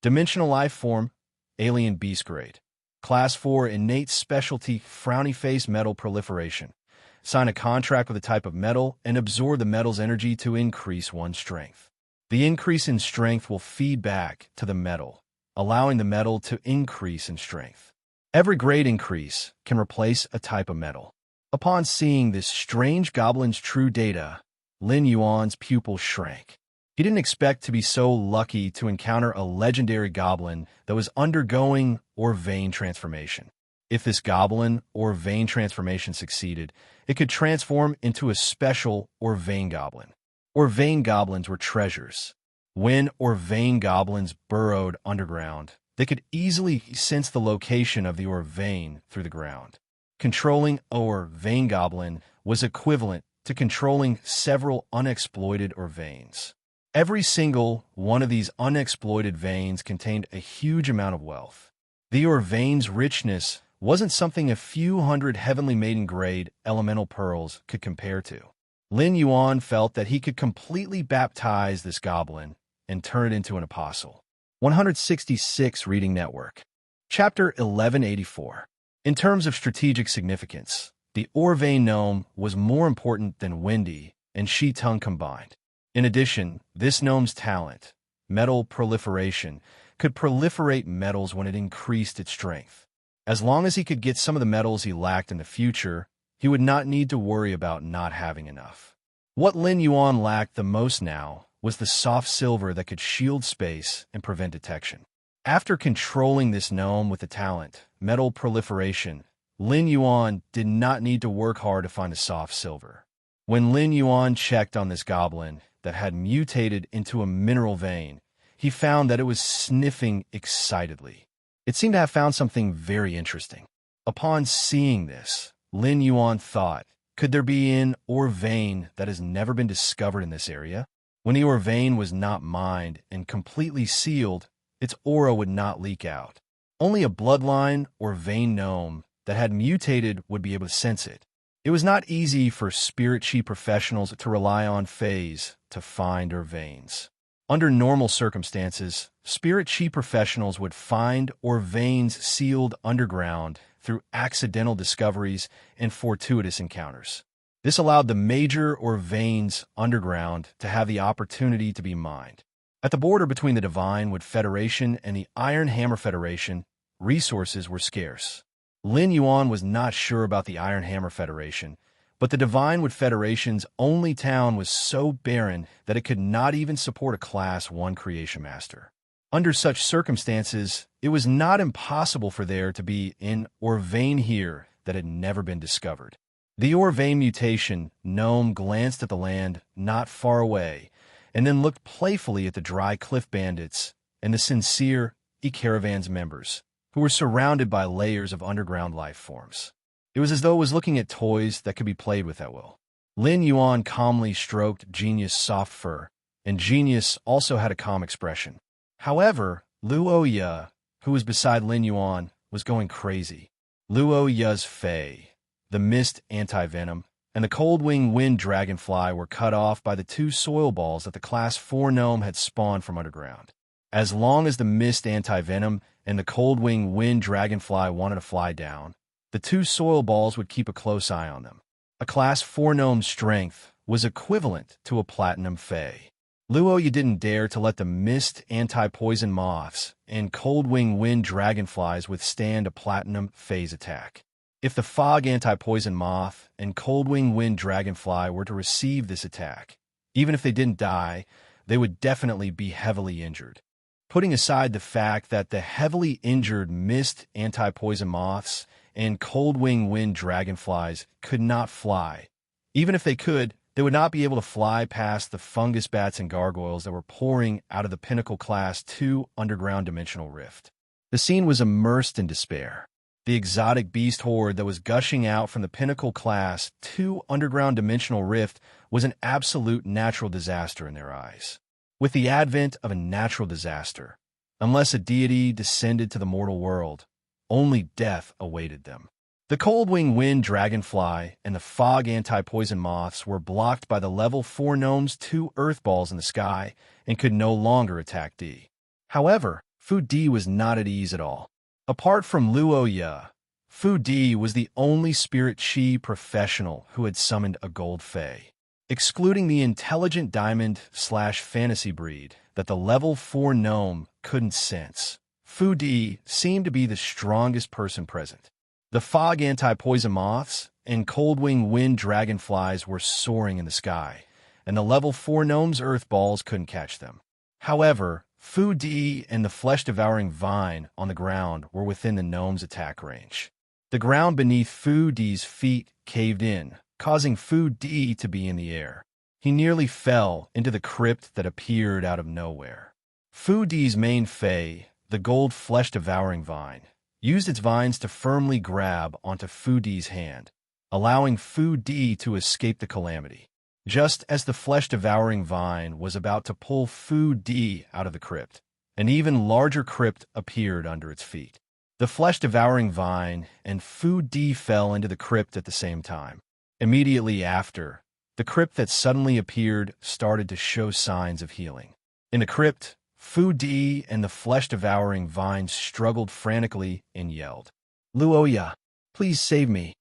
Dimensional life form, alien beast grade. Class 4 innate specialty, frowny face metal proliferation. Sign a contract with a type of metal and absorb the metal's energy to increase one's strength. The increase in strength will feed back to the metal, allowing the metal to increase in strength. Every grade increase can replace a type of metal. Upon seeing this strange goblin's true data, Lin Yuan's pupil shrank. He didn't expect to be so lucky to encounter a legendary goblin that was undergoing or vein transformation. If this goblin or vein transformation succeeded, it could transform into a special or vein goblin. Or vein goblins were treasures. When or vein goblins burrowed underground, they could easily sense the location of the or vein through the ground. Controlling or vein goblin was equivalent to controlling several unexploited or veins. Every single one of these unexploited veins contained a huge amount of wealth. The or vein's richness wasn't something a few hundred heavenly maiden grade elemental pearls could compare to. Lin Yuan felt that he could completely baptize this goblin and turn it into an apostle. 166 Reading Network. Chapter 1184. In terms of strategic significance, the Orvane gnome was more important than Wendy and Shi-Tung combined. In addition, this gnome's talent, metal proliferation, could proliferate metals when it increased its strength. As long as he could get some of the metals he lacked in the future, he would not need to worry about not having enough. What Lin Yuan lacked the most now was the soft silver that could shield space and prevent detection. After controlling this gnome with the talent, metal proliferation, Lin Yuan did not need to work hard to find a soft silver. When Lin Yuan checked on this goblin that had mutated into a mineral vein, he found that it was sniffing excitedly. It seemed to have found something very interesting. Upon seeing this, Lin Yuan thought, could there be an ore vein that has never been discovered in this area? When the ore vein was not mined and completely sealed, its aura would not leak out. Only a bloodline or vein gnome that had mutated would be able to sense it. It was not easy for spirit chi professionals to rely on phase to find ore veins. Under normal circumstances, spirit chi professionals would find ore veins sealed underground through accidental discoveries and fortuitous encounters. This allowed the major ore veins underground to have the opportunity to be mined. At the border between the Divine Wood Federation and the Iron Hammer Federation, resources were scarce. Lin Yuan was not sure about the Iron Hammer Federation, but the Divine Wood Federation's only town was so barren that it could not even support a Class 1 Creation Master. Under such circumstances, it was not impossible for there to be an ore vein here that had never been discovered. The ore vein mutation gnome glanced at the land not far away, and then looked playfully at the dry cliff bandits and the sincere E-Caravan's members, who were surrounded by layers of underground life forms. It was as though it was looking at toys that could be played with at will. Lin Yuan calmly stroked Genius' soft fur, and Genius also had a calm expression. However, Luo Ye, who was beside Lin Yuan, was going crazy. Luo Ye's Fei, the mist anti-venom, and the cold-wing wind dragonfly were cut off by the 2 soil balls that the Class 4 gnome had spawned from underground. As long as the mist anti-venom and the cold-wing wind dragonfly wanted to fly down, the 2 soil balls would keep a close eye on them. A Class 4 gnome's strength was equivalent to a platinum Fei. Luo Ye didn't dare to let the mist anti-poison moths and cold-wing wind dragonflies withstand a platinum phase attack. If the fog anti-poison moth and cold-wing wind dragonfly were to receive this attack, even if they didn't die, they would definitely be heavily injured. Putting aside the fact that the heavily injured mist anti-poison moths and cold-wing wind dragonflies could not fly, even if they could, they would not be able to fly past the fungus bats and gargoyles that were pouring out of the Pinnacle Class 2 underground dimensional rift. The scene was immersed in despair. The exotic beast horde that was gushing out from the Pinnacle Class 2 underground dimensional rift was an absolute natural disaster in their eyes. With the advent of a natural disaster, unless a deity descended to the mortal world, only death awaited them. The cold-wing wind dragonfly and the fog anti-poison moths were blocked by the level 4 gnome's 2 earth balls in the sky and could no longer attack D. However, Fu Di was not at ease at all. Apart from Luo Ye, Fu Di was the only spirit chi professional who had summoned a gold Fei. Excluding the intelligent diamond/fantasy breed that the level 4 gnome couldn't sense, Fu Di seemed to be the strongest person present. The fog anti-poison moths and cold-wing wind dragonflies were soaring in the sky, and the level 4 gnome's earth balls couldn't catch them. However, Fu Di and the flesh-devouring vine on the ground were within the gnome's attack range. The ground beneath Fu Di's feet caved in, causing Fu Di to be in the air. He nearly fell into the crypt that appeared out of nowhere. Fu Di's main Fei, the gold flesh-devouring vine, used its vines to firmly grab onto Fu Di's hand, allowing Fu Di to escape the calamity. Just as the flesh-devouring vine was about to pull Fu Di out of the crypt, an even larger crypt appeared under its feet. The flesh-devouring vine and Fu Di fell into the crypt at the same time. Immediately after, the crypt that suddenly appeared started to show signs of healing. In the crypt, Fu Di and the flesh-devouring vine struggled frantically and yelled, "Luo Ye, please save me.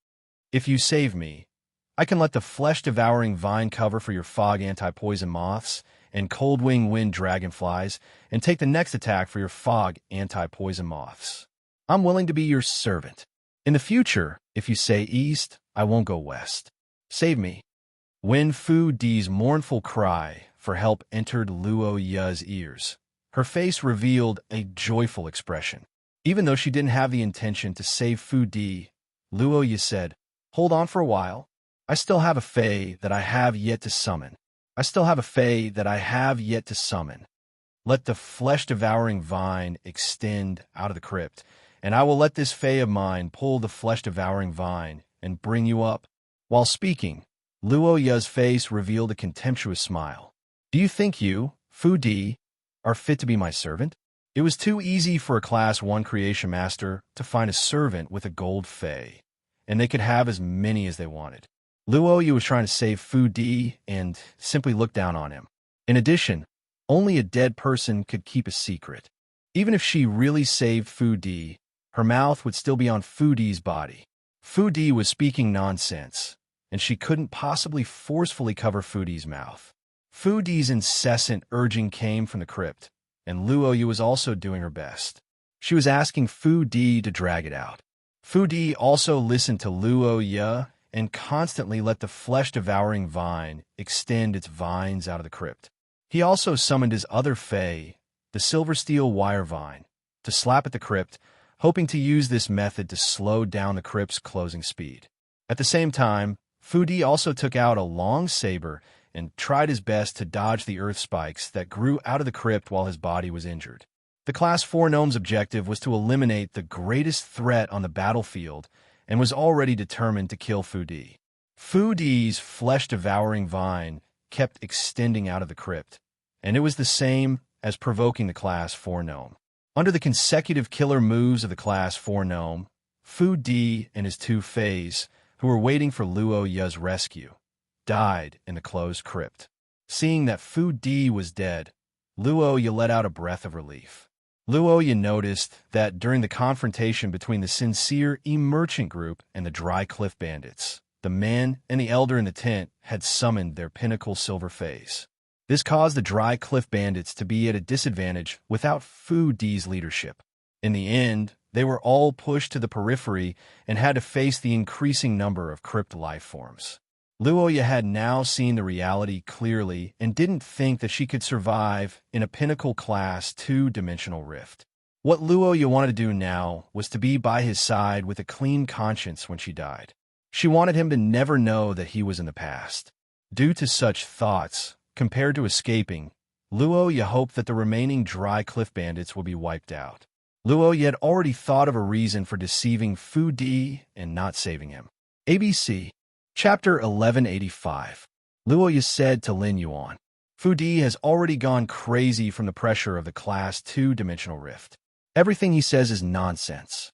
If you save me, I can let the flesh-devouring vine cover for your fog anti-poison moths and cold-wing wind dragonflies and take the next attack for your fog anti-poison moths. I'm willing to be your servant. In the future, if you say east, I won't go west. Save me." When Fu Di's mournful cry for help entered Luo Ye's ears, her face revealed a joyful expression. Even though she didn't have the intention to save Fu Di, Luo Yi said, "Hold on for a while. I still have a fae that I have yet to summon. I still have a fae that I have yet to summon. Let the flesh-devouring vine extend out of the crypt, and I will let this fae of mine pull the flesh-devouring vine and bring you up." While speaking, Luo Yi's face revealed a contemptuous smile. "Do you think you, Fu Di, are fit to be my servant?" It was too easy for a Class 1 creation master to find a servant with a gold fae, and they could have as many as they wanted. Luo Yi was trying to save Fu Di and simply looked down on him. In addition, only a dead person could keep a secret. Even if she really saved Fu Di, her mouth would still be on Fu Di's body. Fu Di was speaking nonsense, and she couldn't possibly forcefully cover Fu Di's mouth. Fu Di's incessant urging came from the crypt, and Luo Yi was also doing her best. She was asking Fu Di to drag it out. Fu Di also listened to Luo Yi and constantly let the flesh-devouring vine extend its vines out of the crypt. He also summoned his other fae, the silver steel wire vine, to slap at the crypt, hoping to use this method to slow down the crypt's closing speed. At the same time, Fu Di also took out a long saber and tried his best to dodge the earth spikes that grew out of the crypt while his body was injured. The Class 4 gnome's objective was to eliminate the greatest threat on the battlefield and was already determined to kill Fu Di. Fu Di's flesh-devouring vine kept extending out of the crypt, and it was the same as provoking the Class 4 gnome. Under the consecutive killer moves of the Class 4 gnome, Fu Di and his two faes, who were waiting for Luo Yi's rescue, died in the closed crypt. Seeing that Fu Di was dead, Luo Yi let out a breath of relief. Luo Yi noticed that during the confrontation between the sincere merchant group and the Dry Cliff bandits, the man and the elder in the tent had summoned their pinnacle silver faes. This caused the Dry Cliff bandits to be at a disadvantage without Fu Di's leadership. In the end, they were all pushed to the periphery and had to face the increasing number of crypt life forms. Luo Yi had now seen the reality clearly and didn't think that she could survive in a pinnacle Class 2-dimensional rift. What Luo Yi wanted to do now was to be by his side with a clean conscience when she died. She wanted him to never know that he was in the past. Due to such thoughts, compared to escaping, Luo Yi hoped that the remaining Dry Cliff bandits would be wiped out. Luo Yi had already thought of a reason for deceiving Fu Di and not saving him. ABC Chapter 1185. Luo Yi said to Lin Yuan, "Fu Di has already gone crazy from the pressure of the Class 2-dimensional rift. Everything he says is nonsense.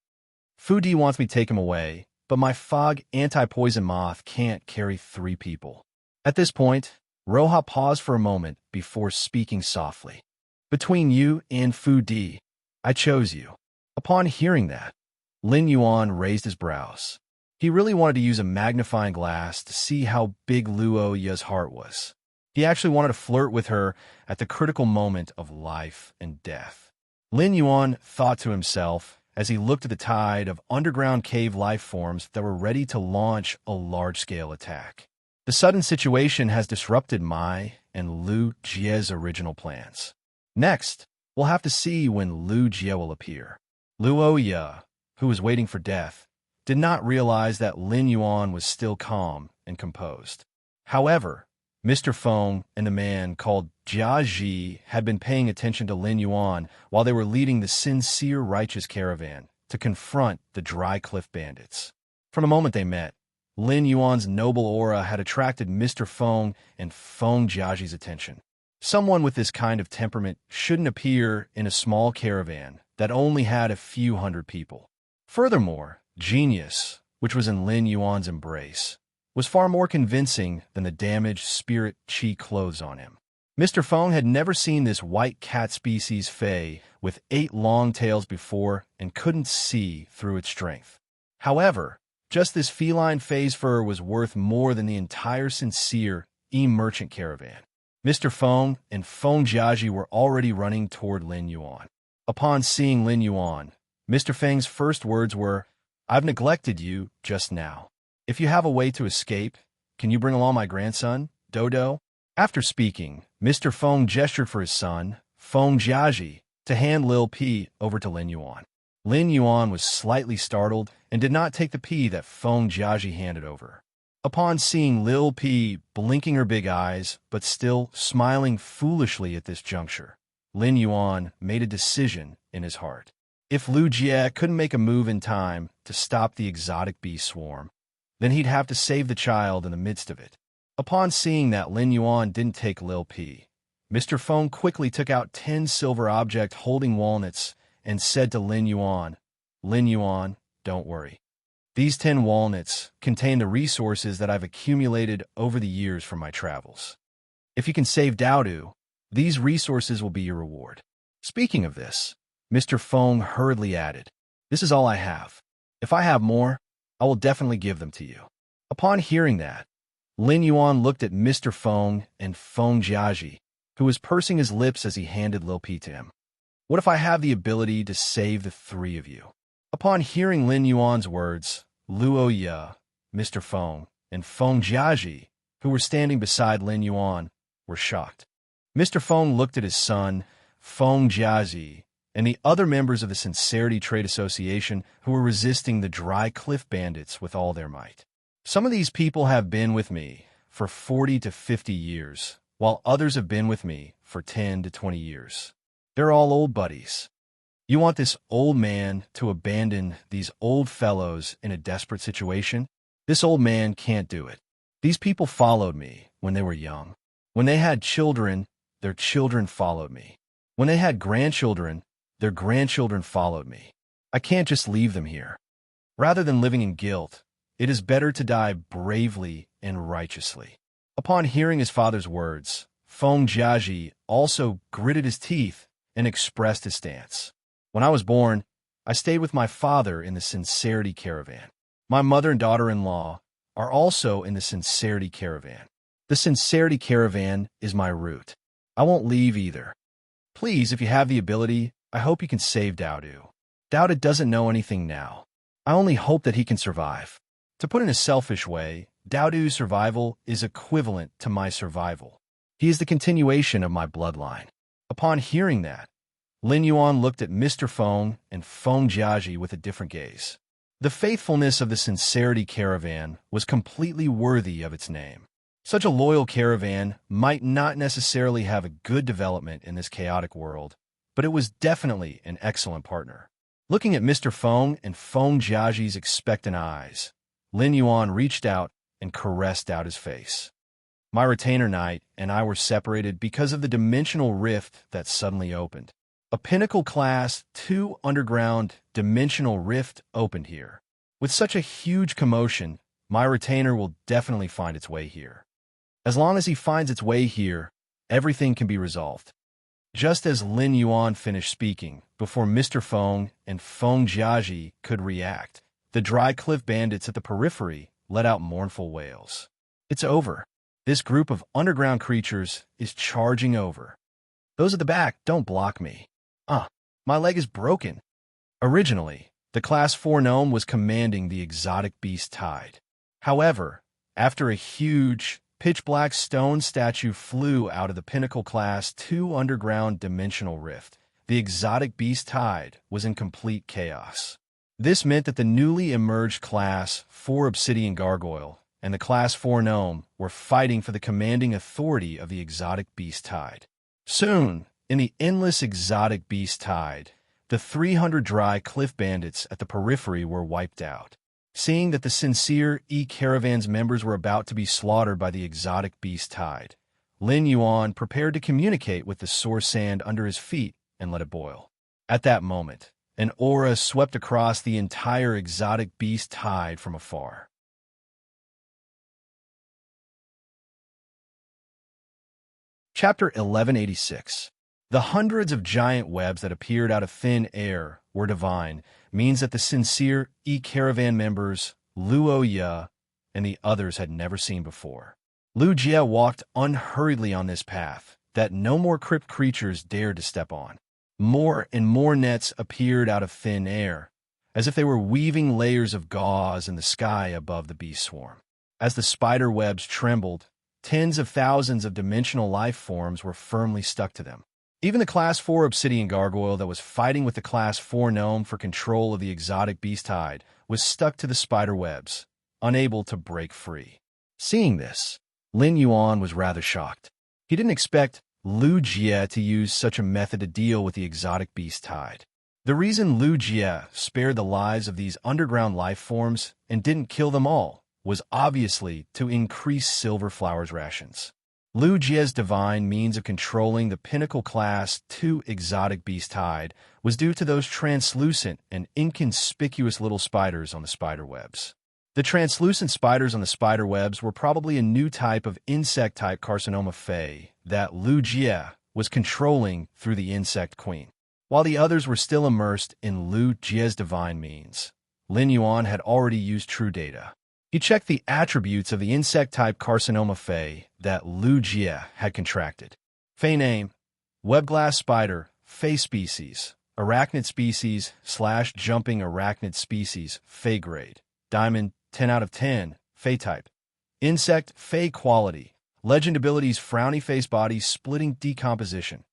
Fu Di wants me to take him away, but my fog anti-poison moth can't carry 3 people." At this point, Roha paused for a moment before speaking softly. "Between you and Fu Di, I chose you." Upon hearing that, Lin Yuan raised his brows. He really wanted to use a magnifying glass to see how big Luo Yi's heart was. He actually wanted to flirt with her at the critical moment of life and death. Lin Yuan thought to himself as he looked at the tide of underground cave life forms that were ready to launch a large-scale attack. The sudden situation has disrupted Mai and Lu Jie's original plans. Next, we'll have to see when Lu Jie will appear. Luo Yi, who was waiting for death, did not realize that Lin Yuan was still calm and composed. However, Mr. Feng and the man called Jia Ji had been paying attention to Lin Yuan while they were leading the sincere righteous caravan to confront the Dry Cliff bandits. From the moment they met, Lin Yuan's noble aura had attracted Mr. Feng and Feng Jiaji's attention. Someone with this kind of temperament shouldn't appear in a small caravan that only had a few hundred people. Furthermore, genius, which was in Lin Yuan's embrace, was far more convincing than the damaged spirit chi clothes on him. Mr. Feng had never seen this white cat species fae with 8 long tails before and couldn't see through its strength. However, just this feline fae's fur was worth more than the entire sincere merchant caravan. Mr. Feng and Feng Jiaji were already running toward Lin Yuan. Upon seeing Lin Yuan, Mr. Feng's first words were, "I've neglected you just now. If you have a way to escape, can you bring along my grandson, Dodo?" After speaking, Mr. Feng gestured for his son, Feng Jiaji, to hand Lil P over to Lin Yuan. Lin Yuan was slightly startled and did not take the pea that Feng Jiaji handed over. Upon seeing Lil P blinking her big eyes, but still smiling foolishly at this juncture, Lin Yuan made a decision in his heart. If Lu Jie couldn't make a move in time to stop the exotic bee swarm, then he'd have to save the child in the midst of it. Upon seeing that Lin Yuan didn't take Lil P, Mr. Feng quickly took out 10 silver object holding walnuts and said to Lin Yuan, don't worry. These 10 walnuts contain the resources that I've accumulated over the years from my travels. If you can save Daodu, these resources will be your reward. Speaking of this, Mr. Feng hurriedly added, this is all I have. If I have more, I will definitely give them to you. Upon hearing that, Lin Yuan looked at Mr. Feng and Feng Jiaji, who was pursing his lips as he handed Lil P to him. What if I have the ability to save the 3 of you? Upon hearing Lin Yuan's words, Luo Ye, Mr. Feng, and Feng Jiaji, who were standing beside Lin Yuan, were shocked. Mr. Feng looked at his son, Feng Jiaji, and the other members of the Sincerity Trade Association who were resisting the Dry Cliff Bandits with all their might. Some of these people have been with me for 40 to 50 years, while others have been with me for 10 to 20 years. They're all old buddies. You want this old man to abandon these old fellows in a desperate situation? This old man can't do it. These people followed me when they were young. When they had children, their children followed me. When they had grandchildren, their grandchildren followed me. I can't just leave them here. Rather than living in guilt, it is better to die bravely and righteously. Upon hearing his father's words, Feng Jiaji also gritted his teeth and expressed his stance. When I was born, I stayed with my father in the Sincerity Caravan. My mother and daughter-in-law are also in the Sincerity Caravan. The Sincerity Caravan is my route. I won't leave either. Please, if you have the ability, I hope you can save Daodu. Daodu doesn't know anything now. I only hope that he can survive. To put in a selfish way, Daodu's survival is equivalent to my survival. He is the continuation of my bloodline. Upon hearing that, Lin Yuan looked at Mr. Feng and Feng Jiaji with a different gaze. The faithfulness of the Sincerity Caravan was completely worthy of its name. Such a loyal caravan might not necessarily have a good development in this chaotic world, but it was definitely an excellent partner. Looking at Mr. Feng and Feng Jiaji's expectant eyes, Lin Yuan reached out and caressed out his face. My retainer knight and I were separated because of the dimensional rift that suddenly opened. A Pinnacle Class 2 underground dimensional rift opened here. With such a huge commotion, my retainer will definitely find its way here. As long as he finds its way here, everything can be resolved. Just as Lin Yuan finished speaking, before Mr. Feng and Feng Jiaji could react, the Dry Cliff Bandits at the periphery let out mournful wails. It's over. This group of underground creatures is charging over. Those at the back, don't block me. My leg is broken. Originally, the Class 4 gnome was commanding the exotic beast tide. However, after a huge, pitch-black stone statue flew out of the Pinnacle Class 2 underground dimensional rift, the exotic beast tide was in complete chaos. This meant that the newly emerged Class 4 Obsidian Gargoyle and the Class 4 gnome were fighting for the commanding authority of the exotic beast tide. Soon, in the endless exotic beast tide, the 300 Dry Cliff Bandits at the periphery were wiped out. Seeing that the Sincere E-Caravan's members were about to be slaughtered by the exotic beast tide, Lin Yuan prepared to communicate with the sore sand under his feet and let it boil. At that moment, an aura swept across the entire exotic beast tide from afar. Chapter 1186. The hundreds of giant webs that appeared out of thin air were divine, means that the Sincere E-Caravan members, Luo Ye, and the others had never seen before. Lu Jie walked unhurriedly on this path that no more crypt creatures dared to step on. More and more nets appeared out of thin air, as if they were weaving layers of gauze in the sky above the beast swarm. As the spider webs trembled, tens of thousands of dimensional life forms were firmly stuck to them. Even the Class 4 obsidian gargoyle that was fighting with the Class 4 gnome for control of the exotic beast hide was stuck to the spider webs, unable to break free. Seeing this, Lin Yuan was rather shocked. He didn't expect Lu Jie to use such a method to deal with the exotic beast hide. The reason Lu Jie spared the lives of these underground life forms and didn't kill them all was obviously to increase Silver Flower's rations. Lu Jie's divine means of controlling the Pinnacle Class 2 exotic beast hide was due to those translucent and inconspicuous little spiders on the spider webs. The translucent spiders on the spider webs were probably a new type of insect-type carcinoma Fey that Lu Jie was controlling through the Insect Queen. While the others were still immersed in Lu Jie's divine means, Lin Yuan had already used true data. He checked the attributes of the insect-type carcinoma Fey that Lu Jie had contracted. Fey name: Webglass Spider, Fey species, Arachnid species / Jumping Arachnid species, Fey grade, Diamond 10 out of 10, Fey type. Insect, Fey quality, legend abilities: Frowny face body, splitting decomposition.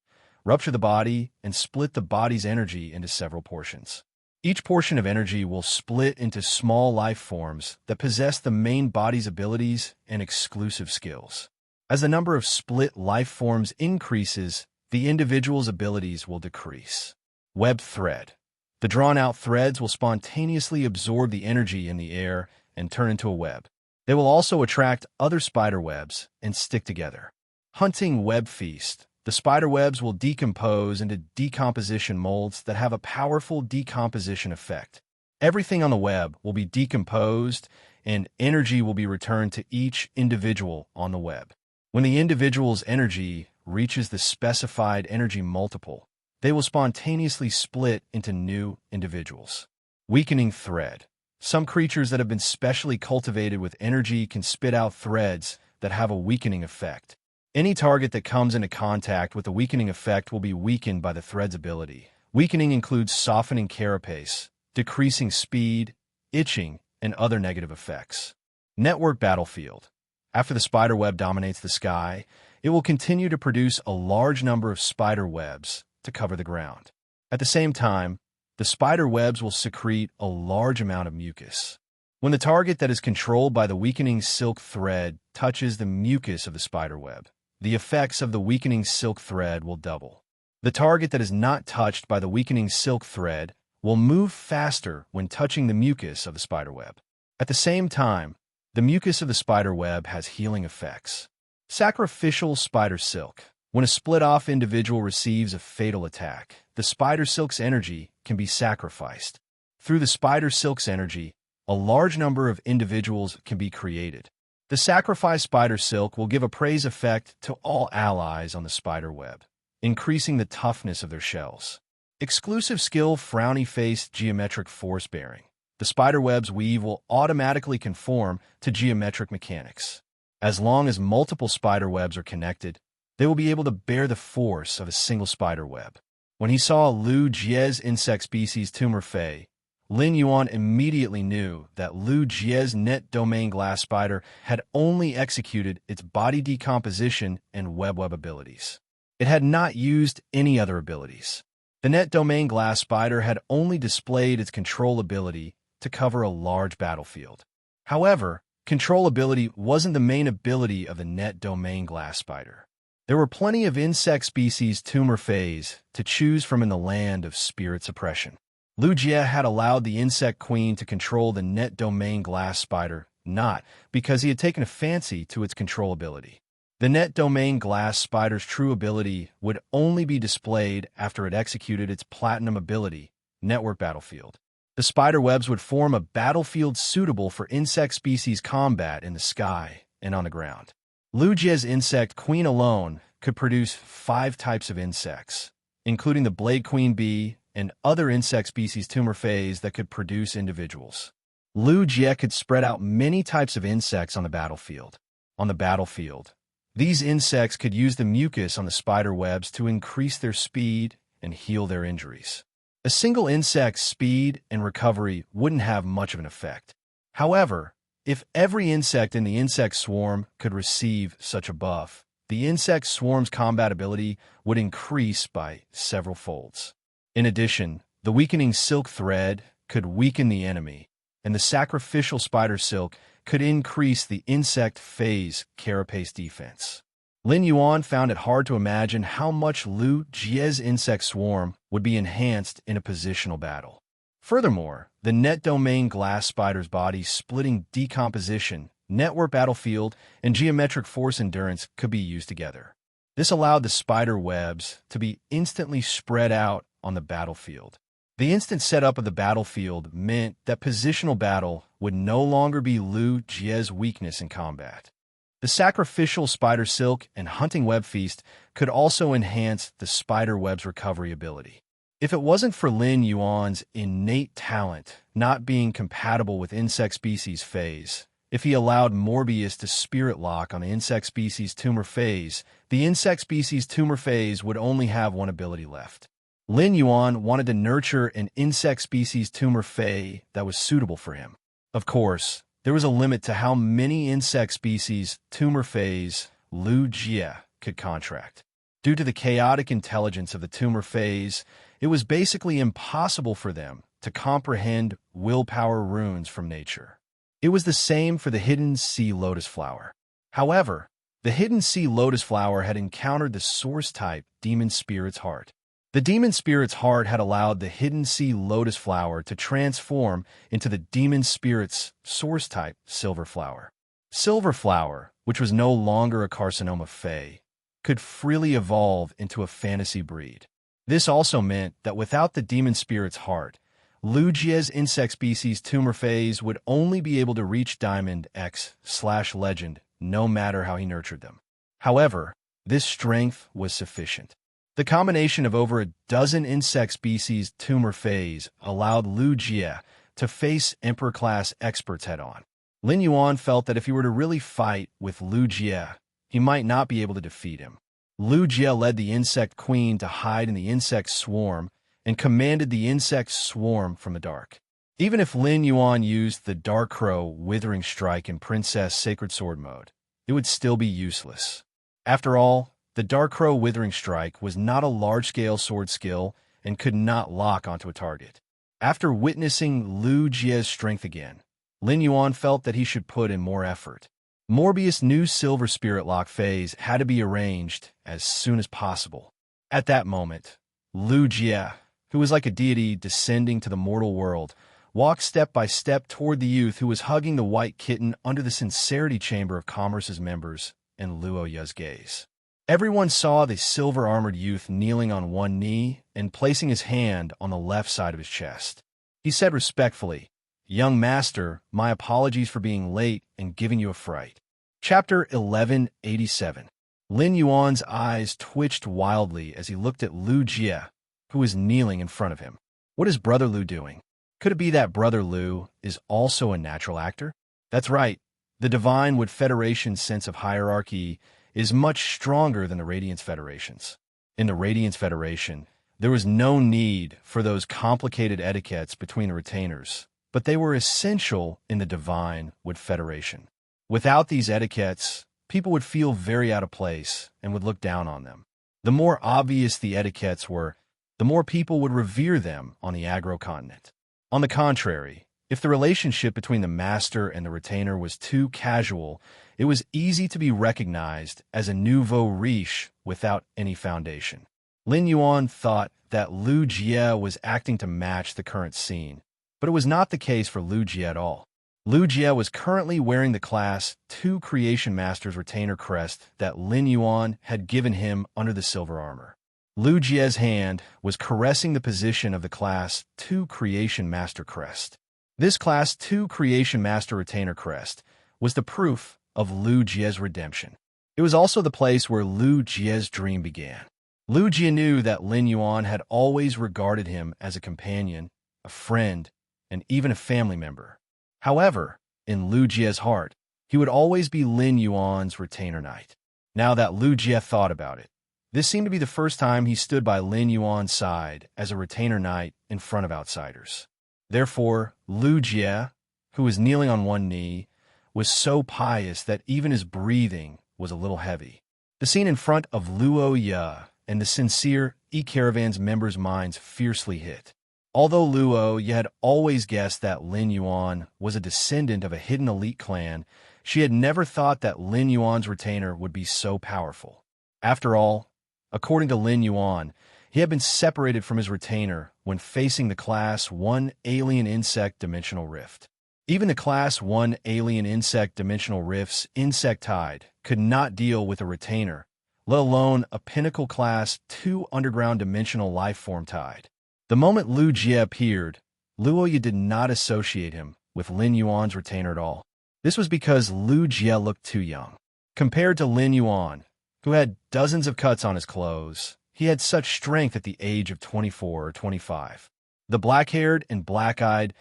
Rupture the body and split the body's energy into several portions. Each portion of energy will split into small life forms that possess the main body's abilities and exclusive skills. As the number of split life forms increases, the individual's abilities will decrease. Web thread. The drawn-out threads will spontaneously absorb the energy in the air and turn into a web. They will also attract other spider webs and stick together. Hunting web feast. The spider webs will decompose into decomposition molds that have a powerful decomposition effect. Everything on the web will be decomposed, and energy will be returned to each individual on the web. When the individual's energy reaches the specified energy multiple, they will spontaneously split into new individuals. Weakening thread. Some creatures that have been specially cultivated with energy can spit out threads that have a weakening effect. Any target that comes into contact with the weakening effect will be weakened by the thread's ability. Weakening includes softening carapace, decreasing speed, itching, and other negative effects. Network battlefield. After the spider web dominates the sky, it will continue to produce a large number of spider webs to cover the ground. At the same time, the spider webs will secrete a large amount of mucus. When the target that is controlled by the weakening silk thread touches the mucus of the spider web, the effects of the weakening silk thread will double. The target that is not touched by the weakening silk thread will move faster when touching the mucus of the spider web. At the same time, the mucus of the spider web has healing effects. Sacrificial spider silk. When a split-off individual receives a fatal attack, the spider silk's energy can be sacrificed. Through the spider silk's energy, a large number of individuals can be created. The sacrificed spider silk will give a praise effect to all allies on the spider web, increasing the toughness of their shells. Exclusive skill: Frowny face geometric force bearing. The spider web's weave will automatically conform to geometric mechanics. As long as multiple spider webs are connected, they will be able to bear the force of a single spider web. When he saw Lu Jie's insect species Tumor Fey, Lin Yuan immediately knew that Lu Jie's net domain glass spider had only executed its body decomposition and web abilities. It had not used any other abilities. The net domain glass spider had only displayed its control ability to cover a large battlefield. However, control ability wasn't the main ability of the net domain glass spider. There were plenty of insect species Tumor Feys to choose from in the land of spirit suppression. Lu Jie had allowed the Insect Queen to control the net domain glass spider, not because he had taken a fancy to its control ability. The net domain glass spider's true ability would only be displayed after it executed its platinum ability, Network Battlefield. The spider webs would form a battlefield suitable for insect species combat in the sky and on the ground. Lu Jie's Insect Queen alone could produce 5 types of insects, including the Blade Queen bee and other insect species Tumor Feys that could produce individuals. Lu Jie could spread out many types of insects on the battlefield. These insects could use the mucus on the spider webs to increase their speed and heal their injuries. A single insect's speed and recovery wouldn't have much of an effect. However, if every insect in the insect swarm could receive such a buff, the insect swarm's combat ability would increase by several folds. In addition, the weakening silk thread could weaken the enemy, and the sacrificial spider silk could increase the insect phase carapace defense. Lin Yuan found it hard to imagine how much Lu Jie's insect swarm would be enhanced in a positional battle. Furthermore, the net domain glass spider's body splitting decomposition, network battlefield, and geometric force endurance could be used together. This allowed the spider webs to be instantly spread out on the battlefield. The instant setup of the battlefield meant that positional battle would no longer be Lu Jie's weakness in combat. The sacrificial spider silk and hunting web feast could also enhance the spider web's recovery ability. If it wasn't for Lin Yuan's innate talent not being compatible with insect species phase, if he allowed Morbius to spirit lock on the insect species tumor phase, the insect species tumor phase would only have one ability left. Lin Yuan wanted to nurture an insect species tumor phase that was suitable for him. Of course, there was a limit to how many insect species tumor phase Lu Jie could contract. Due to the chaotic intelligence of the tumor phase, it was basically impossible for them to comprehend willpower runes from nature. It was the same for the hidden sea lotus flower. However, the hidden sea lotus flower had encountered the source type demon spirit's heart. The demon spirit's heart had allowed the hidden sea lotus flower to transform into the demon spirit's source type silver flower. Silver flower, which was no longer a carcinoma fae, could freely evolve into a fantasy breed. This also meant that without the demon spirit's heart, Lu Jie's insect species tumor phase would only be able to reach Diamond X/Legend no matter how he nurtured them. However, this strength was sufficient. The combination of over a dozen insect species tumor phase allowed Lu Jie to face Emperor-class experts head-on. Lin Yuan felt that if he were to really fight with Lu Jie, he might not be able to defeat him. Lu Jie led the insect queen to hide in the insect swarm and commanded the insect swarm from the dark. Even if Lin Yuan used the Dark Crow Withering Strike in Princess Sacred Sword mode, it would still be useless. After all, the Dark Crow Withering Strike was not a large-scale sword skill and could not lock onto a target. After witnessing Lu Jie's strength again, Lin Yuan felt that he should put in more effort. Morbius' new Silver Spirit Lock phase had to be arranged as soon as possible. At that moment, Lu Jie, who was like a deity descending to the mortal world, walked step by step toward the youth who was hugging the white kitten under the Sincerity Chamber of Commerce's members and Luo Ye's gaze. Everyone saw the silver-armored youth kneeling on one knee and placing his hand on the left side of his chest. He said respectfully, "Young master, my apologies for being late and giving you a fright." Chapter 1187. Lin Yuan's eyes twitched wildly as he looked at Lu Jie, who was kneeling in front of him. What is Brother Lu doing? Could it be that Brother Lu is also a natural actor? That's right. The Divine Wood Federation's sense of hierarchy is much stronger than the Radiance Federation's. In the Radiance Federation, there was no need for those complicated etiquettes between the retainers, but they were essential in the Divine Wood Federation. Without these etiquettes, people would feel very out of place and would look down on them. The more obvious the etiquettes were, the more people would revere them on the Agro continent. On the contrary, if the relationship between the master and the retainer was too casual, it was easy to be recognized as a nouveau riche without any foundation. Lin Yuan thought that Lu Jie was acting to match the current scene, but it was not the case for Lu Jie at all. Lu Jie was currently wearing the Class 2 Creation Master's retainer crest that Lin Yuan had given him under the silver armor. Lu Jie's hand was caressing the position of the Class 2 Creation Master crest. This Class 2 Creation Master retainer crest was the proof of Lu Jie's redemption. It was also the place where Lu Jie's dream began. Lu Jie knew that Lin Yuan had always regarded him as a companion, a friend, and even a family member. However, in Lu Jie's heart, he would always be Lin Yuan's retainer knight. Now that Lu Jie thought about it, this seemed to be the first time he stood by Lin Yuan's side as a retainer knight in front of outsiders. Therefore, Lu Jie, who was kneeling on one knee, was so pious that even his breathing was a little heavy. The scene in front of Luo Ye and the sincere E-Caravan's members' minds fiercely hit. Although Luo Ye had always guessed that Lin Yuan was a descendant of a hidden elite clan, she had never thought that Lin Yuan's retainer would be so powerful. After all, according to Lin Yuan, he had been separated from his retainer when facing the Class 1 alien insect dimensional rift. Even the Class 1 alien insect dimensional rift's insect tide could not deal with a retainer, let alone a pinnacle Class 2 underground dimensional lifeform tide. The moment Lu Jie appeared, Luo Ye did not associate him with Lin Yuan's retainer at all. This was because Lu Jie looked too young. Compared to Lin Yuan, who had dozens of cuts on his clothes, he had such strength at the age of 24 or 25. The black-haired and black-eyed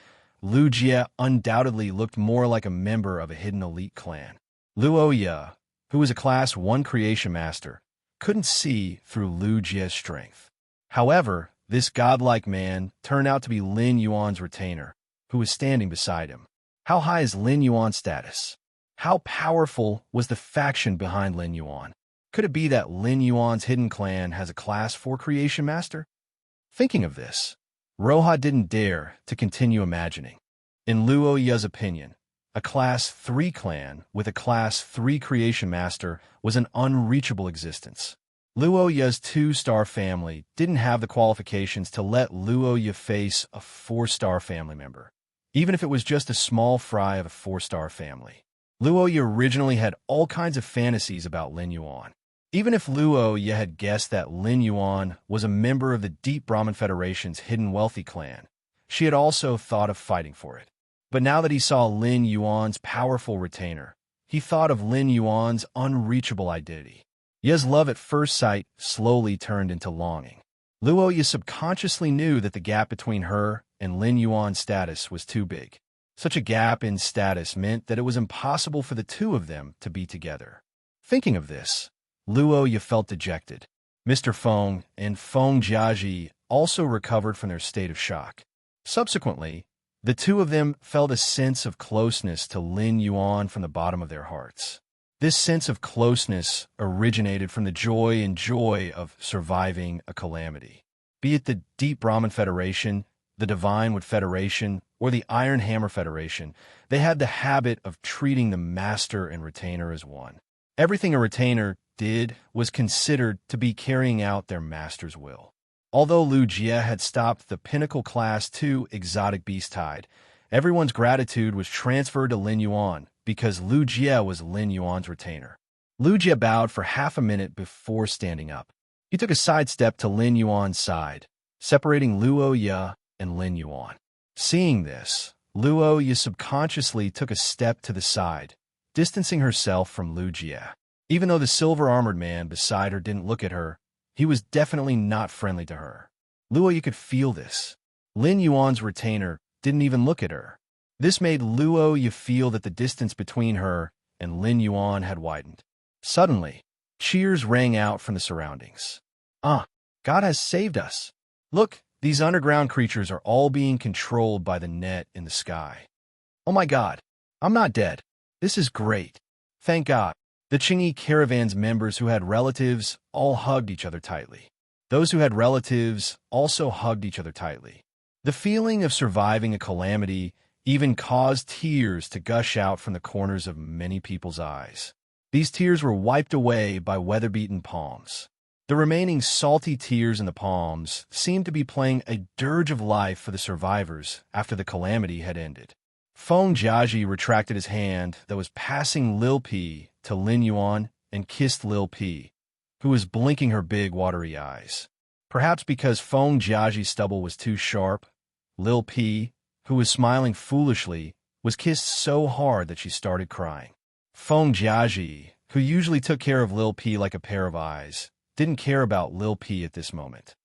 Lu Jie undoubtedly looked more like a member of a hidden elite clan. Luo Ye, who was a Class 1 creation master, couldn't see through Lu Jie's strength. However, this godlike man turned out to be Lin Yuan's retainer, who was standing beside him. How high is Lin Yuan's status? How powerful was the faction behind Lin Yuan? Could it be that Lin Yuan's hidden clan has a Class 4 creation master? Thinking of this, Roha didn't dare to continue imagining. In Luo Ye's opinion, a Class 3 clan with a Class 3 creation master was an unreachable existence. Luo Ye's 2-star family didn't have the qualifications to let Luo Ye face a 4-star family member, even if it was just a small fry of a 4-star family. Luo Ye originally had all kinds of fantasies about Lin Yuan. Even if Luo Ye had guessed that Lin Yuan was a member of the Deep Brahmin Federation's hidden wealthy clan, she had also thought of fighting for it. But now that he saw Lin Yuan's powerful retainer, he thought of Lin Yuan's unreachable identity. Ye's love at first sight slowly turned into longing. Luo Ye subconsciously knew that the gap between her and Lin Yuan's status was too big. Such a gap in status meant that it was impossible for the two of them to be together. Thinking of this, Luo Ye felt dejected. Mr. Feng and Feng Jiaji also recovered from their state of shock. Subsequently, the two of them felt a sense of closeness to Lin Yuan from the bottom of their hearts. This sense of closeness originated from the joy of surviving a calamity. Be it the Deep Brahmin Federation, the Divine Wood Federation, or the Iron Hammer Federation, they had the habit of treating the master and retainer as one. Everything a retainer did was considered to be carrying out their master's will. Although Lu Jie had stopped the Pinnacle Class 2 exotic beast tide, everyone's gratitude was transferred to Lin Yuan because Lu Jie was Lin Yuan's retainer. Lu Jie bowed for half a minute before standing up. He took a sidestep to Lin Yuan's side, separating Luo Ye and Lin Yuan. Seeing this, Luo Ye subconsciously took a step to the side, distancing herself from Lu Jie. Even though the silver-armored man beside her didn't look at her, he was definitely not friendly to her. Luo Ye could feel this. Lin Yuan's retainer didn't even look at her. This made Luo Ye feel that the distance between her and Lin Yuan had widened. Suddenly, cheers rang out from the surroundings. God has saved us. Look, these underground creatures are all being controlled by the net in the sky. Oh my God, I'm not dead. This is great. Thank God. The Qingyi Caravan's members who had relatives all hugged each other tightly. Those who had relatives also hugged each other tightly. The feeling of surviving a calamity even caused tears to gush out from the corners of many people's eyes. These tears were wiped away by weather-beaten palms. The remaining salty tears in the palms seemed to be playing a dirge of life for the survivors after the calamity had ended. Feng Jiaji retracted his hand that was passing Lil Pi to Lin Yuan and kissed Lil Pi, who was blinking her big watery eyes. Perhaps because Feng Jiaji's stubble was too sharp, Lil Pi, who was smiling foolishly, was kissed so hard that she started crying. Feng Jiaji, who usually took care of Lil Pi like a pair of eyes, didn't care about Lil Pi at this moment.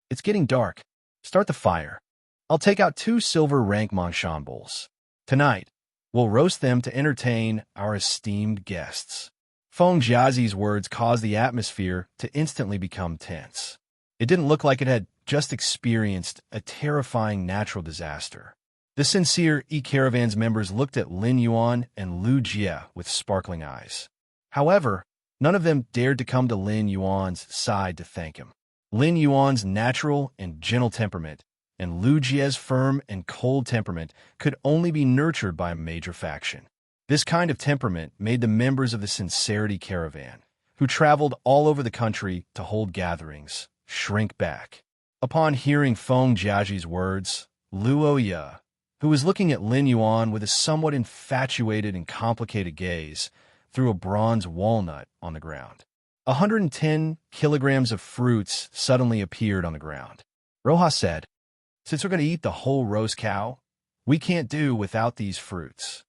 It's getting dark. Start the fire. I'll take out 2 silver rank Mongshan bowls. Tonight, we'll roast them to entertain our esteemed guests. Feng Jiazi's words caused the atmosphere to instantly become tense. It didn't look like it had just experienced a terrifying natural disaster. The sincere E-Caravan's members looked at Lin Yuan and Lu Jie with sparkling eyes. However, None of them dared to come to Lin Yuan's side to thank him. Lin Yuan's natural and gentle temperament and Lu Jie's firm and cold temperament could only be nurtured by a major faction. This kind of temperament made the members of the Sincerity Caravan, who traveled all over the country to hold gatherings, shrink back. Upon hearing Feng Jiaji's words, Luo Ye, who was looking at Lin Yuan with a somewhat infatuated and complicated gaze, threw a bronze walnut on the ground. 110 kilograms of fruits suddenly appeared on the ground. Roja said, "Since we're going to eat the whole roast cow, we can't do without these fruits.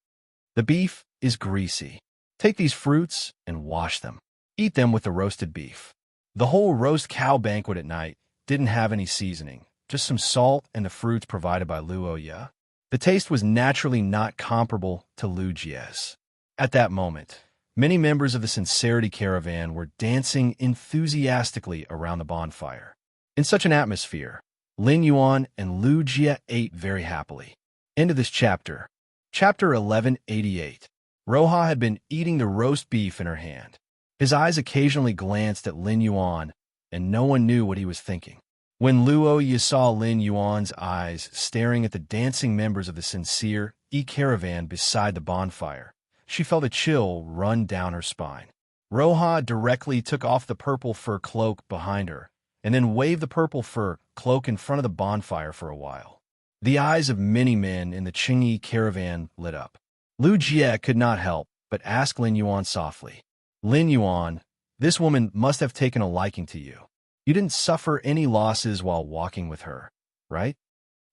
The beef is greasy. Take these fruits and wash them. Eat them with the roasted beef." The whole roast cow banquet at night didn't have any seasoning, just some salt and the fruits provided by Luo Ye. The taste was naturally not comparable to Lu Jie's. At that moment, many members of the Sincerity Caravan were dancing enthusiastically around the bonfire. In such an atmosphere, Lin Yuan and Lu Jie ate very happily. End of this chapter. Chapter 1188. Roja had been eating the roast beef in her hand. His eyes occasionally glanced at Lin Yuan, and no one knew what he was thinking. When Luo Ye saw Lin Yuan's eyes staring at the dancing members of the Sincere Caravan beside the bonfire, she felt a chill run down her spine. Roja directly took off the purple fur cloak behind her, and then waved the purple fur cloak in front of the bonfire for a while. The eyes of many men in the Qingyi caravan lit up. Lu Jie could not help but ask Lin Yuan softly, "Lin Yuan, this woman must have taken a liking to you. You didn't suffer any losses while walking with her, right?"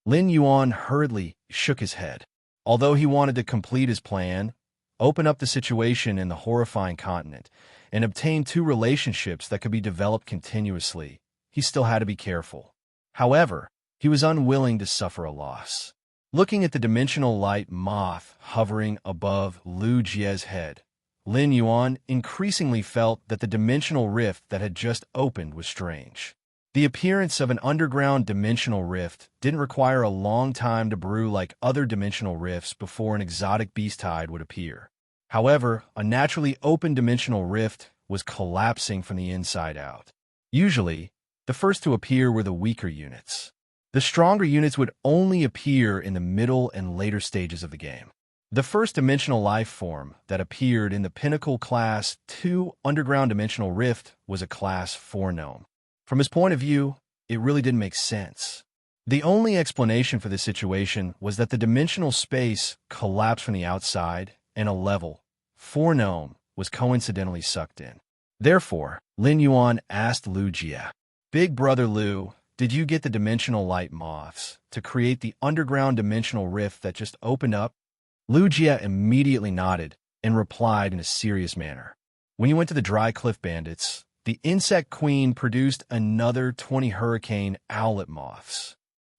Lin Yuan hurriedly shook his head. Although he wanted to complete his plan, open up the situation in the horrifying continent, and obtain two relationships that could be developed continuously, he still had to be careful. However, he was unwilling to suffer a loss. Looking at the dimensional light moth hovering above Lu Jie's head, Lin Yuan increasingly felt that the dimensional rift that had just opened was strange. The appearance of an underground dimensional rift didn't require a long time to brew like other dimensional rifts before an exotic beast tide would appear. However, a naturally open dimensional rift was collapsing from the inside out. Usually, the first to appear were the weaker units. The stronger units would only appear in the middle and later stages of the game. The first dimensional life form that appeared in the Pinnacle Class 2 Underground Dimensional Rift was a Class 4 gnome. From his point of view, it really didn't make sense. The only explanation for this situation was that the dimensional space collapsed from the outside and a level 4 gnome was coincidentally sucked in. Therefore, Lin Yuan asked Lu Jie, "Big brother Lu, did you get the dimensional light moths to create the underground dimensional rift that just opened up?" Lu Jie immediately nodded and replied in a serious manner. "When you went to the Dry Cliff Bandits, the Insect Queen produced another 20 hurricane owlet moths.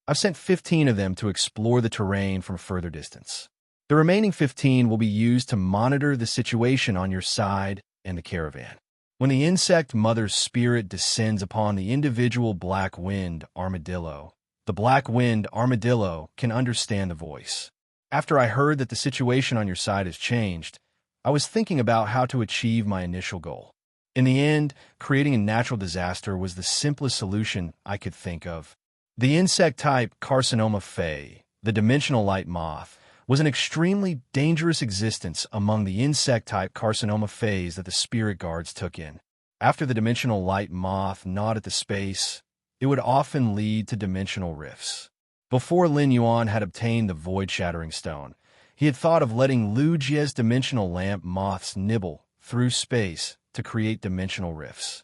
I've sent 15 of them to explore the terrain from a further distance. The remaining 15 will be used to monitor the situation on your side and the caravan. When the insect mother's spirit descends upon the individual black wind armadillo, the black wind armadillo can understand the voice. After I heard that the situation on your side has changed, I was thinking about how to achieve my initial goal. In the end, creating a natural disaster was the simplest solution I could think of. The insect-type Carcinoma Fae, the dimensional light moth, was an extremely dangerous existence among the insect-type Carcinoma Faes that the spirit guards took in. After the dimensional light moth gnawed at the space, it would often lead to dimensional rifts. Before Lin Yuan had obtained the void-shattering stone, he had thought of letting Lu Jie's dimensional lamp moths nibble through space to create dimensional rifts.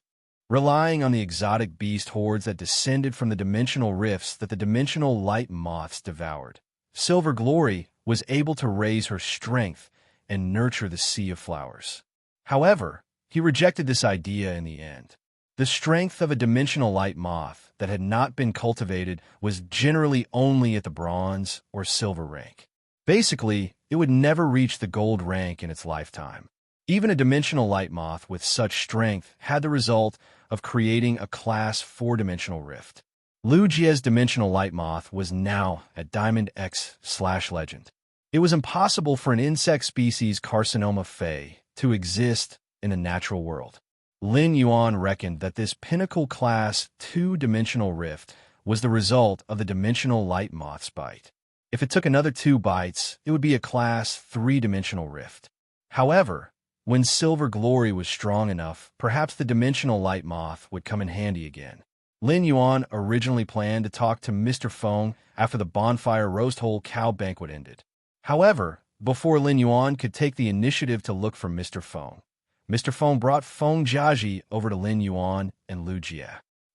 Relying on the exotic beast hordes that descended from the dimensional rifts that the dimensional light moths devoured, Silver Glory was able to raise her strength and nurture the sea of flowers. However, he rejected this idea in the end. The strength of a dimensional light moth that had not been cultivated was generally only at the bronze or silver rank. Basically, it would never reach the gold rank in its lifetime. Even a dimensional light moth with such strength had the result of creating a Class 4-dimensional rift. Lu Jie's dimensional light moth was now at Diamond X/Legend. It was impossible for an insect species Carcinoma Fae to exist in the natural world. Lin Yuan reckoned that this pinnacle-class two-dimensional rift was the result of the dimensional light moth's bite. If it took another 2 bites, it would be a class 3-dimensional rift. However, when Silver Glory was strong enough, perhaps the dimensional light moth would come in handy again. Lin Yuan originally planned to talk to Mr. Feng after the bonfire roast whole cow banquet ended. However, before Lin Yuan could take the initiative to look for Mr. Feng brought Feng Jiaji over to Lin Yuan and Lu Jie.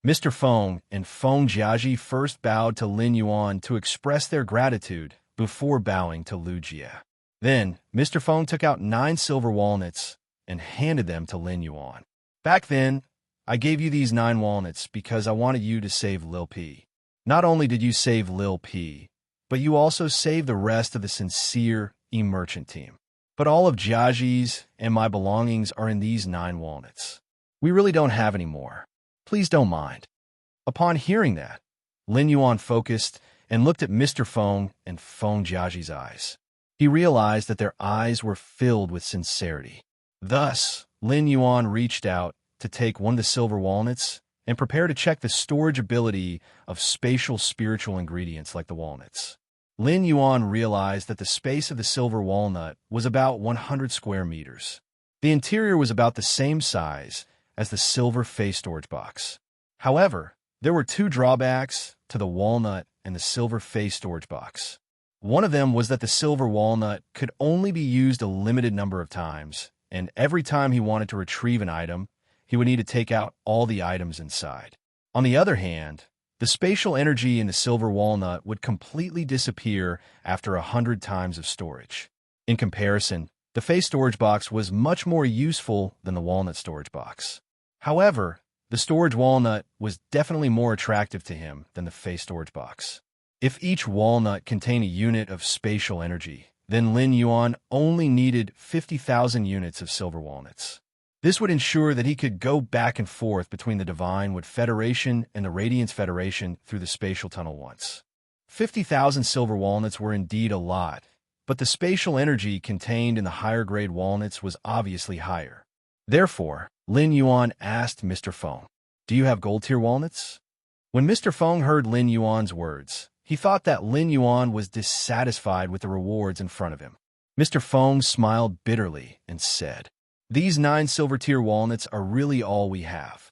Mr. Feng and Feng Jiaji first bowed to Lin Yuan to express their gratitude before bowing to Lu Jie. Then, Mr. Feng took out 9 silver walnuts and handed them to Lin Yuan. Back then, I gave you these 9 walnuts because I wanted you to save Lil P. Not only did you save Lil P, but you also saved the rest of the sincere e-merchant team. But all of Jiaji's and my belongings are in these 9 walnuts. We really don't have any more. Please don't mind. Upon hearing that, Lin Yuan focused and looked at Mr. Feng and Feng Jiaji's eyes. He realized that their eyes were filled with sincerity. Thus, Lin Yuan reached out to take one of the silver walnuts and prepare to check the storage ability of spatial spiritual ingredients like the walnuts. Lin Yuan realized that the space of the silver walnut was about 100 square meters. The interior was about the same size as the silver face storage box. However, there were 2 drawbacks to the walnut and the silver face storage box. One of them was that the silver walnut could only be used a limited number of times, and every time he wanted to retrieve an item, he would need to take out all the items inside. On the other hand, the spatial energy in the silver walnut would completely disappear after 100 times of storage. In comparison, the face storage box was much more useful than the walnut storage box. However, the storage walnut was definitely more attractive to him than the face storage box. If each walnut contained a unit of spatial energy, then Lin Yuan only needed 50,000 units of silver walnuts. This would ensure that he could go back and forth between the Divine Wood Federation and the Radiance Federation through the spatial tunnel once. 50,000 silver walnuts were indeed a lot, but the spatial energy contained in the higher-grade walnuts was obviously higher. Therefore, Lin Yuan asked Mr. Feng, "Do you have gold-tier walnuts?" When Mr. Feng heard Lin Yuan's words, he thought that Lin Yuan was dissatisfied with the rewards in front of him. Mr. Feng smiled bitterly and said, "These 9 silver-tier walnuts are really all we have.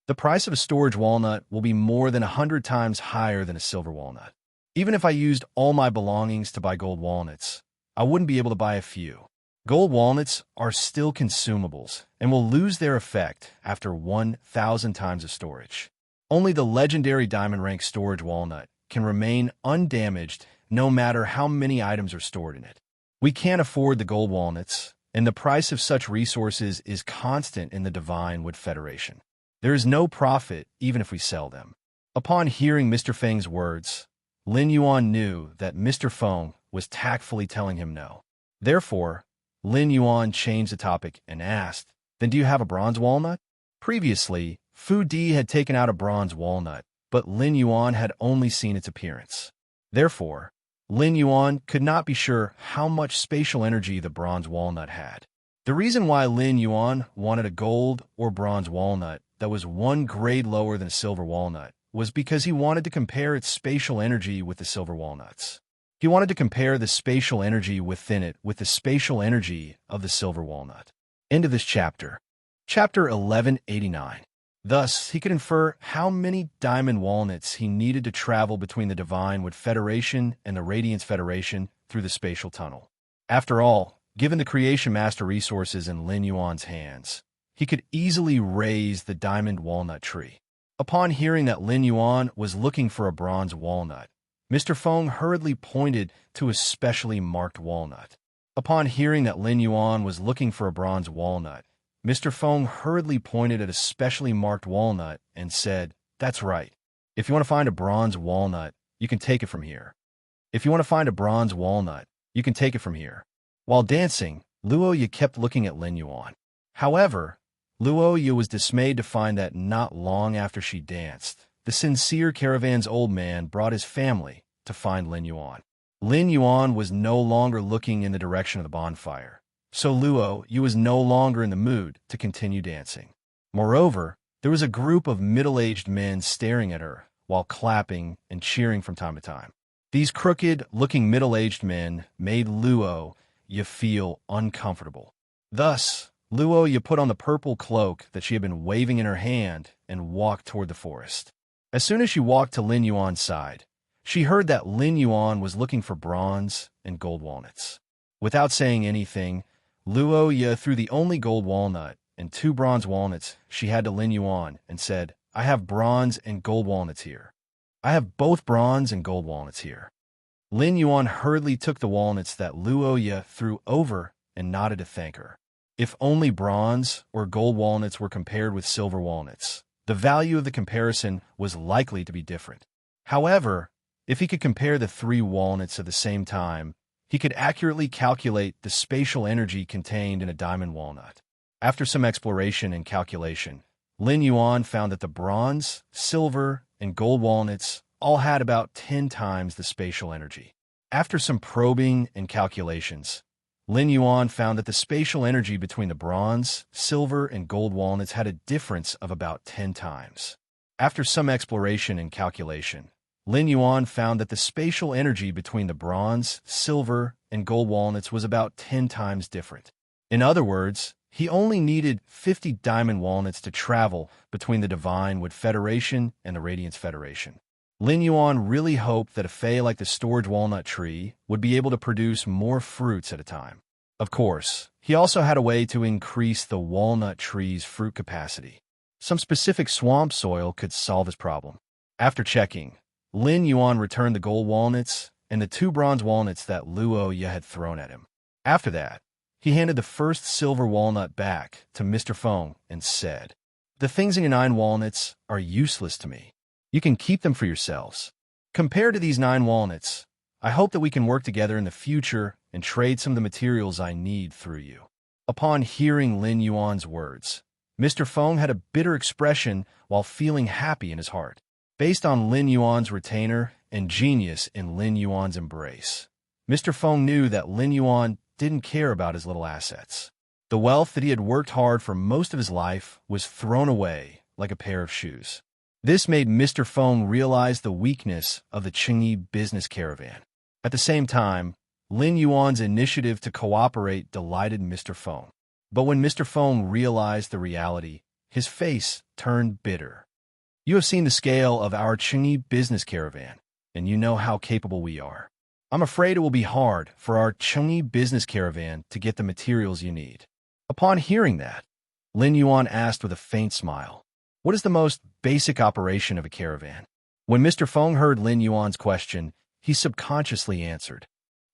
The price of a storage walnut will be more than 100 times higher than a silver walnut. Even if I used all my belongings to buy gold walnuts, I wouldn't be able to buy a few. Gold walnuts are still consumables and will lose their effect after 1,000 times of storage. Only the legendary diamond rank storage walnut can remain undamaged no matter how many items are stored in it. We can't afford the gold walnuts, and the price of such resources is constant in the Divine Wood Federation. There is no profit even if we sell them." Upon hearing Mr. Feng's words, Lin Yuan knew that Mr. Feng was tactfully telling him no. Therefore, Lin Yuan changed the topic and asked, "Then do you have a bronze walnut?" Previously, Fu Di had taken out a bronze walnut, but Lin Yuan had only seen its appearance. Therefore, Lin Yuan could not be sure how much spatial energy the bronze walnut had. The reason why Lin Yuan wanted a gold or bronze walnut that was 1 grade lower than a silver walnut was because he wanted to compare its spatial energy with the silver walnuts. He wanted to compare the spatial energy within it with the spatial energy of the silver walnut. End of this chapter. Chapter 1189. Thus, he could infer how many diamond walnuts he needed to travel between the Divine Wood Federation and the Radiance Federation through the spatial tunnel. After all, given the Creation Master resources in Lin Yuan's hands, he could easily raise the diamond walnut tree. Upon hearing that Lin Yuan was looking for a bronze walnut, Mr. Feng hurriedly pointed to a specially marked walnut. Upon hearing that Lin Yuan was looking for a bronze walnut, Mr. Feng hurriedly pointed at a specially marked walnut and said, "That's right. If you want to find a bronze walnut, you can take it from here. If you want to find a bronze walnut, you can take it from here." While dancing, Luoya kept looking at Lin Yuan. However, Luoya was dismayed to find that not long after she danced, the sincere caravan's old man brought his family to find Lin Yuan. Lin Yuan was no longer looking in the direction of the bonfire, so Luoya was no longer in the mood to continue dancing. Moreover, there was a group of middle-aged men staring at her while clapping and cheering from time to time. These crooked-looking middle-aged men made Luo Ya feel uncomfortable. Thus, Luo Ya put on the purple cloak that she had been waving in her hand and walked toward the forest. As soon as she walked to Lin Yuan's side, she heard that Lin Yuan was looking for bronze and gold walnuts. Without saying anything, Luo Ya threw the only gold walnut and 2 bronze walnuts she had to Lin Yuan and said, "I have bronze and gold walnuts here. I have both bronze and gold walnuts here." Lin Yuan hurriedly took the walnuts that Luo Ya threw over and nodded to thank her. If only bronze or gold walnuts were compared with silver walnuts, the value of the comparison was likely to be different. However, if he could compare the 3 walnuts at the same time, he could accurately calculate the spatial energy contained in a diamond walnut. After some exploration and calculation, Lin Yuan found that the bronze, silver, and gold walnuts all had about 10 times the spatial energy. After some probing and calculations, Lin Yuan found that the spatial energy between the bronze, silver, and gold walnuts had a difference of about 10 times. After some exploration and calculation, Lin Yuan found that the spatial energy between the bronze, silver, and gold walnuts was about 10 times different. In other words, he only needed 50 diamond walnuts to travel between the Divine Wood Federation and the Radiance Federation. Lin Yuan really hoped that a fae like the storage walnut tree would be able to produce more fruits at a time. Of course, he also had a way to increase the walnut tree's fruit capacity. Some specific swamp soil could solve his problem. After checking, Lin Yuan returned the gold walnuts and the 2 bronze walnuts that Luo Ya had thrown at him. After that, he handed the first silver walnut back to Mr. Feng and said, "The things in your 9 walnuts are useless to me. You can keep them for yourselves. Compared to these 9 walnuts, I hope that we can work together in the future and trade some of the materials I need through you." Upon hearing Lin Yuan's words, Mr. Feng had a bitter expression while feeling happy in his heart. Based on Lin Yuan's retainer and genius in Lin Yuan's embrace, Mr. Feng knew that Lin Yuan didn't care about his little assets. The wealth that he had worked hard for most of his life was thrown away like a pair of shoes. This made Mr. Feng realize the weakness of the Qingyi business caravan. At the same time, Lin Yuan's initiative to cooperate delighted Mr. Feng. But when Mr. Feng realized the reality, his face turned bitter. "You have seen the scale of our Qingyi business caravan, and you know how capable we are. I'm afraid it will be hard for our Qingyi business caravan to get the materials you need." Upon hearing that, Lin Yuan asked with a faint smile, "What is the most basic operation of a caravan?" When Mr. Feng heard Lin Yuan's question, he subconsciously answered,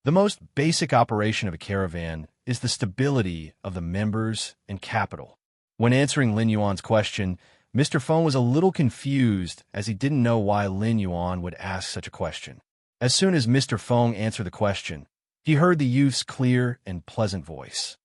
"The most basic operation of a caravan is the stability of the members and capital." When answering Lin Yuan's question, Mr. Feng was a little confused as he didn't know why Lin Yuan would ask such a question. As soon as Mr. Feng answered the question, he heard the youth's clear and pleasant voice.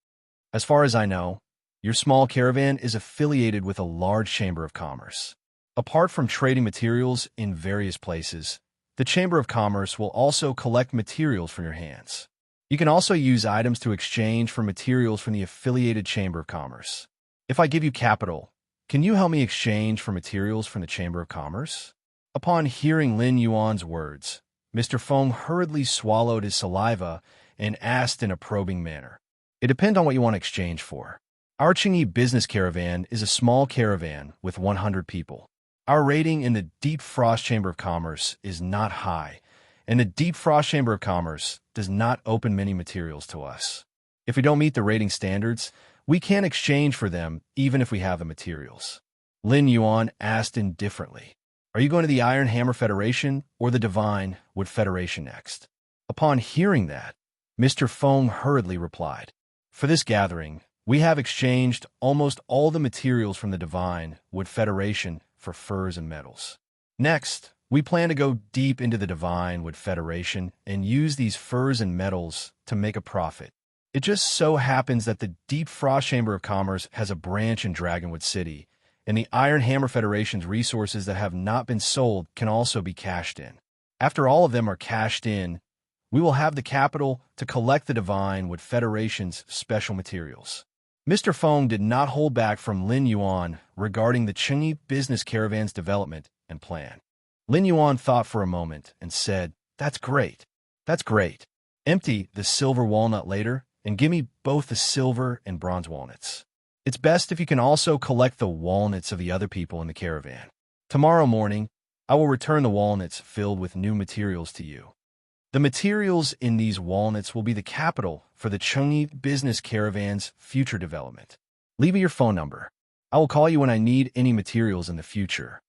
"As far as I know, your small caravan is affiliated with a large chamber of commerce. Apart from trading materials in various places, the Chamber of Commerce will also collect materials from your hands. You can also use items to exchange for materials from the affiliated Chamber of Commerce. If I give you capital, can you help me exchange for materials from the Chamber of Commerce?" Upon hearing Lin Yuan's words, Mr. Feng hurriedly swallowed his saliva and asked in a probing manner, "It depends on what you want to exchange for. Our Qingyi business caravan is a small caravan with 100 people. Our rating in the Deep Frost Chamber of Commerce is not high, and the Deep Frost Chamber of Commerce does not open many materials to us. If we don't meet the rating standards, we can't exchange for them even if we have the materials." Lin Yuan asked indifferently, "Are you going to the Iron Hammer Federation or the Divine Wood Federation next?" Upon hearing that, Mr. Feng hurriedly replied, "For this gathering, we have exchanged almost all the materials from the Divine Wood Federation for furs and metals. Next, we plan to go deep into the Divine Wood Federation and use these furs and metals to make a profit. It just so happens that the Deep Frost Chamber of Commerce has a branch in Dragonwood City, and the Iron Hammer Federation's resources that have not been sold can also be cashed in. After all of them are cashed in, we will have the capital to collect the Divine Wood Federation's special materials." Mr. Feng did not hold back from Lin Yuan regarding the Qingyi business caravan's development and plan. Lin Yuan thought for a moment and said, "That's great. That's great. Empty the silver walnut later and give me both the silver and bronze walnuts. It's best if you can also collect the walnuts of the other people in the caravan. Tomorrow morning, I will return the walnuts filled with new materials to you. The materials in these walnuts will be the capital for the Qingyi business caravan's future development. Leave me your phone number. I will call you when I need any materials in the future."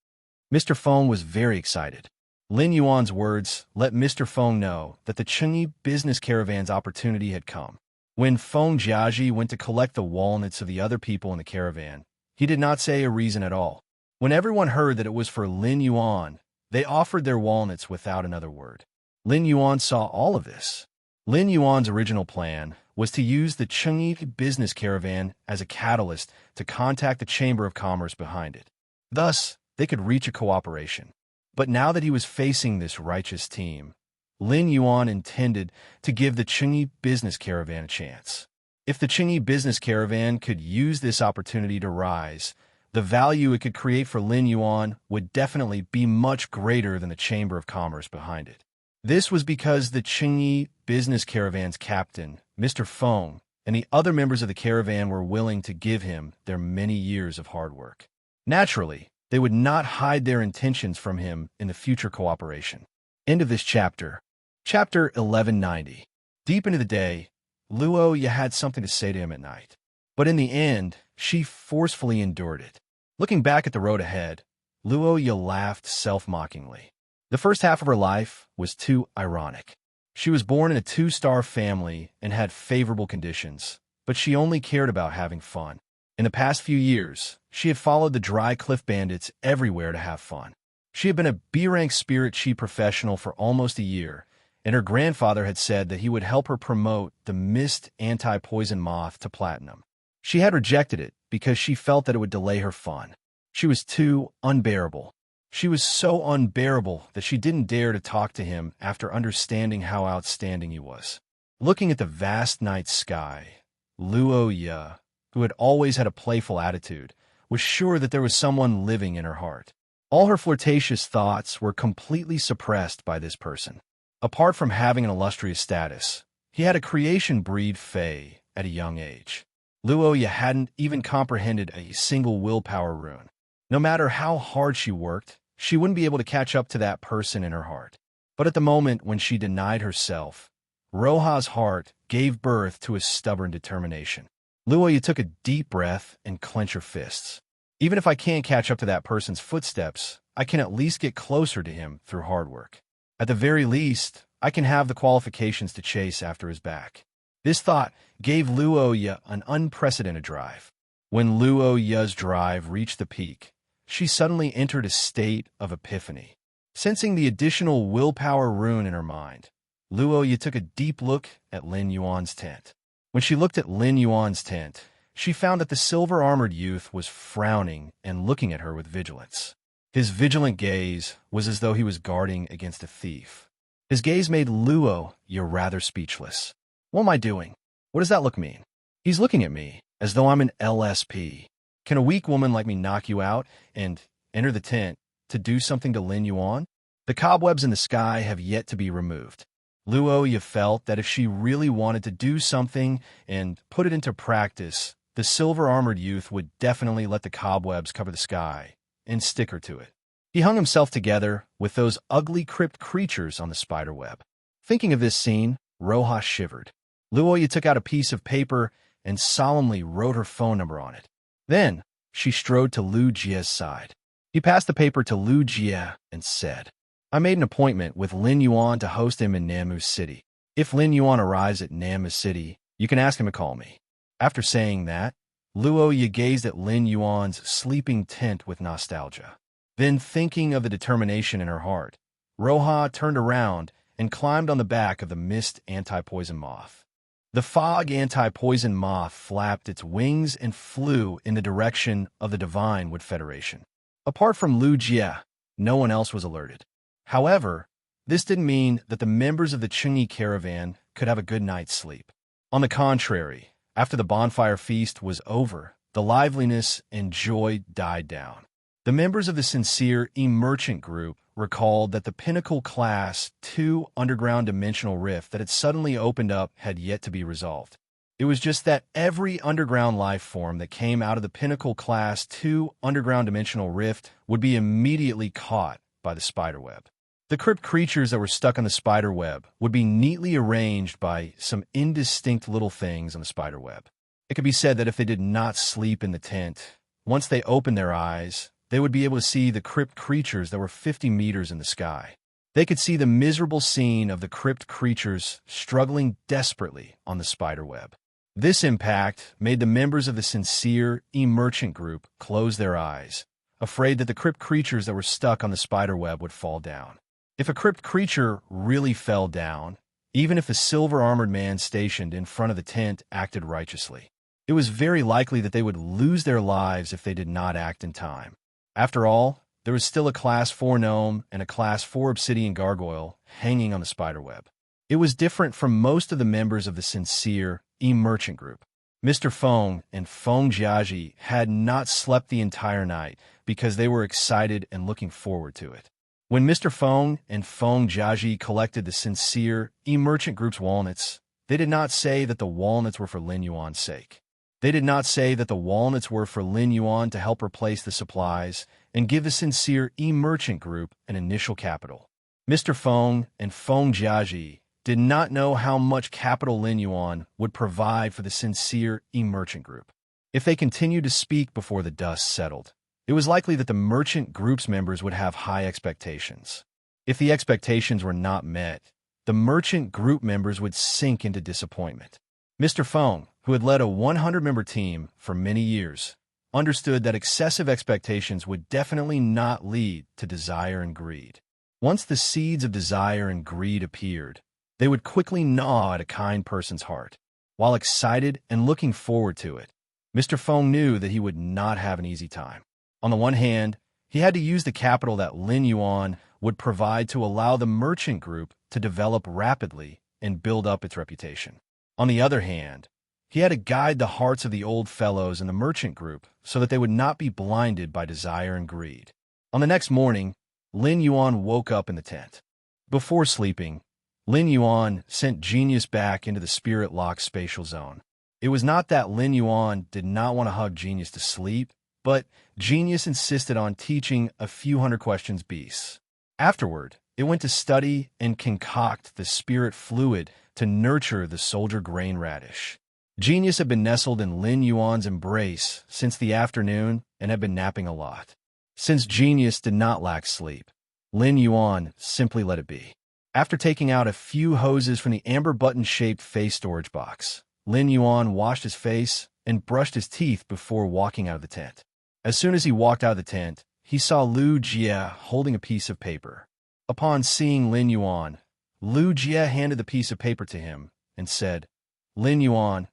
Mr. Feng was very excited. Lin Yuan's words let Mr. Feng know that the Qingyi business caravan's opportunity had come. When Feng Jiaji went to collect the walnuts of the other people in the caravan, he did not say a reason at all. When everyone heard that it was for Lin Yuan, they offered their walnuts without another word. Lin Yuan saw all of this. Lin Yuan's original plan was to use the Qingyi business caravan as a catalyst to contact the Chamber of Commerce behind it. Thus, they could reach a cooperation. But now that he was facing this righteous team, Lin Yuan intended to give the Qingyi business caravan a chance. If the Qingyi business caravan could use this opportunity to rise, the value it could create for Lin Yuan would definitely be much greater than the Chamber of Commerce behind it. This was because the Qingyi business caravan's captain, Mr. Feng, and the other members of the caravan were willing to give him their many years of hard work. Naturally, they would not hide their intentions from him in the future cooperation. End of this chapter. Chapter 1190. Deep into the day, Luo Ye had something to say to him at night. But in the end, she forcefully endured it. Looking back at the road ahead, Luo Ye laughed self-mockingly. The first half of her life was too ironic. She was born in a 2-star family and had favorable conditions, but she only cared about having fun. In the past few years, she had followed the Dry Cliff Bandits everywhere to have fun. She had been a B-rank spirit chi professional for almost a year, and her grandfather had said that he would help her promote the Mist anti-poison moth to platinum. She had rejected it because she felt that it would delay her fun. She was too unbearable. She was so unbearable that she didn't dare to talk to him after understanding how outstanding he was. Looking at the vast night sky, Luo Ye, who had always had a playful attitude, was sure that there was someone living in her heart. All her flirtatious thoughts were completely suppressed by this person. Apart from having an illustrious status, he had a creation breed Fae at a young age. Luo Ye hadn't even comprehended a single willpower rune. No matter how hard she worked, she wouldn't be able to catch up to that person in her heart. But at the moment when she denied herself, Roha's heart gave birth to a stubborn determination. Luo Ye took a deep breath and clenched her fists. Even if I can't catch up to that person's footsteps, I can at least get closer to him through hard work. At the very least, I can have the qualifications to chase after his back. This thought gave Luo Ye an unprecedented drive. When Luo Ye's drive reached the peak, she suddenly entered a state of epiphany. Sensing the additional willpower rune in her mind, Luo Ye took a deep look at Lin Yuan's tent. When she looked at Lin Yuan's tent, she found that the silver-armored youth was frowning and looking at her with vigilance. His vigilant gaze was as though he was guarding against a thief. His gaze made Luo Ye rather speechless. What am I doing? What does that look mean? He's looking at me as though I'm an LSP. Can a weak woman like me knock you out and enter the tent to do something to Lin Yuan? The cobwebs in the sky have yet to be removed. Luo Ye felt that if she really wanted to do something and put it into practice, the silver-armored youth would definitely let the cobwebs cover the sky and stick her to it. He hung himself together with those ugly crypt creatures on the spiderweb. Thinking of this scene, Roha shivered. Luo Ye took out a piece of paper and solemnly wrote her phone number on it. Then, she strode to Lu Jie's side. He passed the paper to Lu Jie and said, I made an appointment with Lin Yuan to host him in Namu City. If Lin Yuan arrives at Namu City, you can ask him to call me. After saying that, Luo Ye gazed at Lin Yuan's sleeping tent with nostalgia. Then, thinking of the determination in her heart, Roha turned around and climbed on the back of the Mist anti-poison moth. The fog anti-poison moth flapped its wings and flew in the direction of the Divine Wood Federation. Apart from Lu Jie, no one else was alerted. However, this didn't mean that the members of the Qingyi caravan could have a good night's sleep. On the contrary, After the bonfire feast was over, the liveliness and joy died down. The members of the sincere emergent group recalled that the Pinnacle Class 2 underground dimensional rift that had suddenly opened up had yet to be resolved. It was just that every underground life form that came out of the Pinnacle Class 2 underground dimensional rift would be immediately caught by the spiderweb. The crypt creatures that were stuck on the spiderweb would be neatly arranged by some indistinct little things on the spiderweb. It could be said that if they did not sleep in the tent, once they opened their eyes, they would be able to see the crypt creatures that were 50 meters in the sky. They could see the miserable scene of the crypt creatures struggling desperately on the spiderweb. This impact made the members of the sincere emergent group close their eyes, afraid that the crypt creatures that were stuck on the spiderweb would fall down. If a crypt creature really fell down, even if the silver-armored man stationed in front of the tent acted righteously, it was very likely that they would lose their lives if they did not act in time. After all, there was still a Class 4 gnome and a Class 4 obsidian gargoyle hanging on the spiderweb. It was different from most of the members of the sincere emergent group. Mr. Feng and Feng Jiaji had not slept the entire night because they were excited and looking forward to it. When Mr. Feng and Feng Jiaji collected the sincere emergent group's walnuts, they did not say that the walnuts were for Lin Yuan's sake. They did not say that the walnuts were for Lin Yuan to help replace the supplies and give the sincere emergent group an initial capital. Mr. Feng and Feng Jiaji did not know how much capital Lin Yuan would provide for the sincere emergent group. If they continued to speak before the dust settled, it was likely that the merchant group's members would have high expectations. If the expectations were not met, the merchant group members would sink into disappointment. Mr. Feng, who had led a 100-member team for many years, understood that excessive expectations would definitely not lead to desire and greed. Once the seeds of desire and greed appeared, they would quickly gnaw at a kind person's heart. While excited and looking forward to it, Mr. Feng knew that he would not have an easy time. On the one hand, he had to use the capital that Lin Yuan would provide to allow the merchant group to develop rapidly and build up its reputation. On the other hand, he had to guide the hearts of the old fellows in the merchant group so that they would not be blinded by desire and greed. On the next morning, Lin Yuan woke up in the tent. Before sleeping, Lin Yuan sent Genius back into the spirit-locked spatial zone. It was not that Lin Yuan did not want to hug Genius to sleep, but Genius insisted on teaching a few hundred questions beasts. Afterward, it went to study and concoct the spirit fluid to nurture the soldier grain radish. Genius had been nestled in Lin Yuan's embrace since the afternoon and had been napping a lot. Since Genius did not lack sleep, Lin Yuan simply let it be. After taking out a few hoses from the amber button-shaped face storage box, Lin Yuan washed his face and brushed his teeth before walking out of the tent. As soon as he walked out of the tent, he saw Lu Jie holding a piece of paper. Upon seeing Lin Yuan, Lu Jie handed the piece of paper to him and said, "Lin Yuan,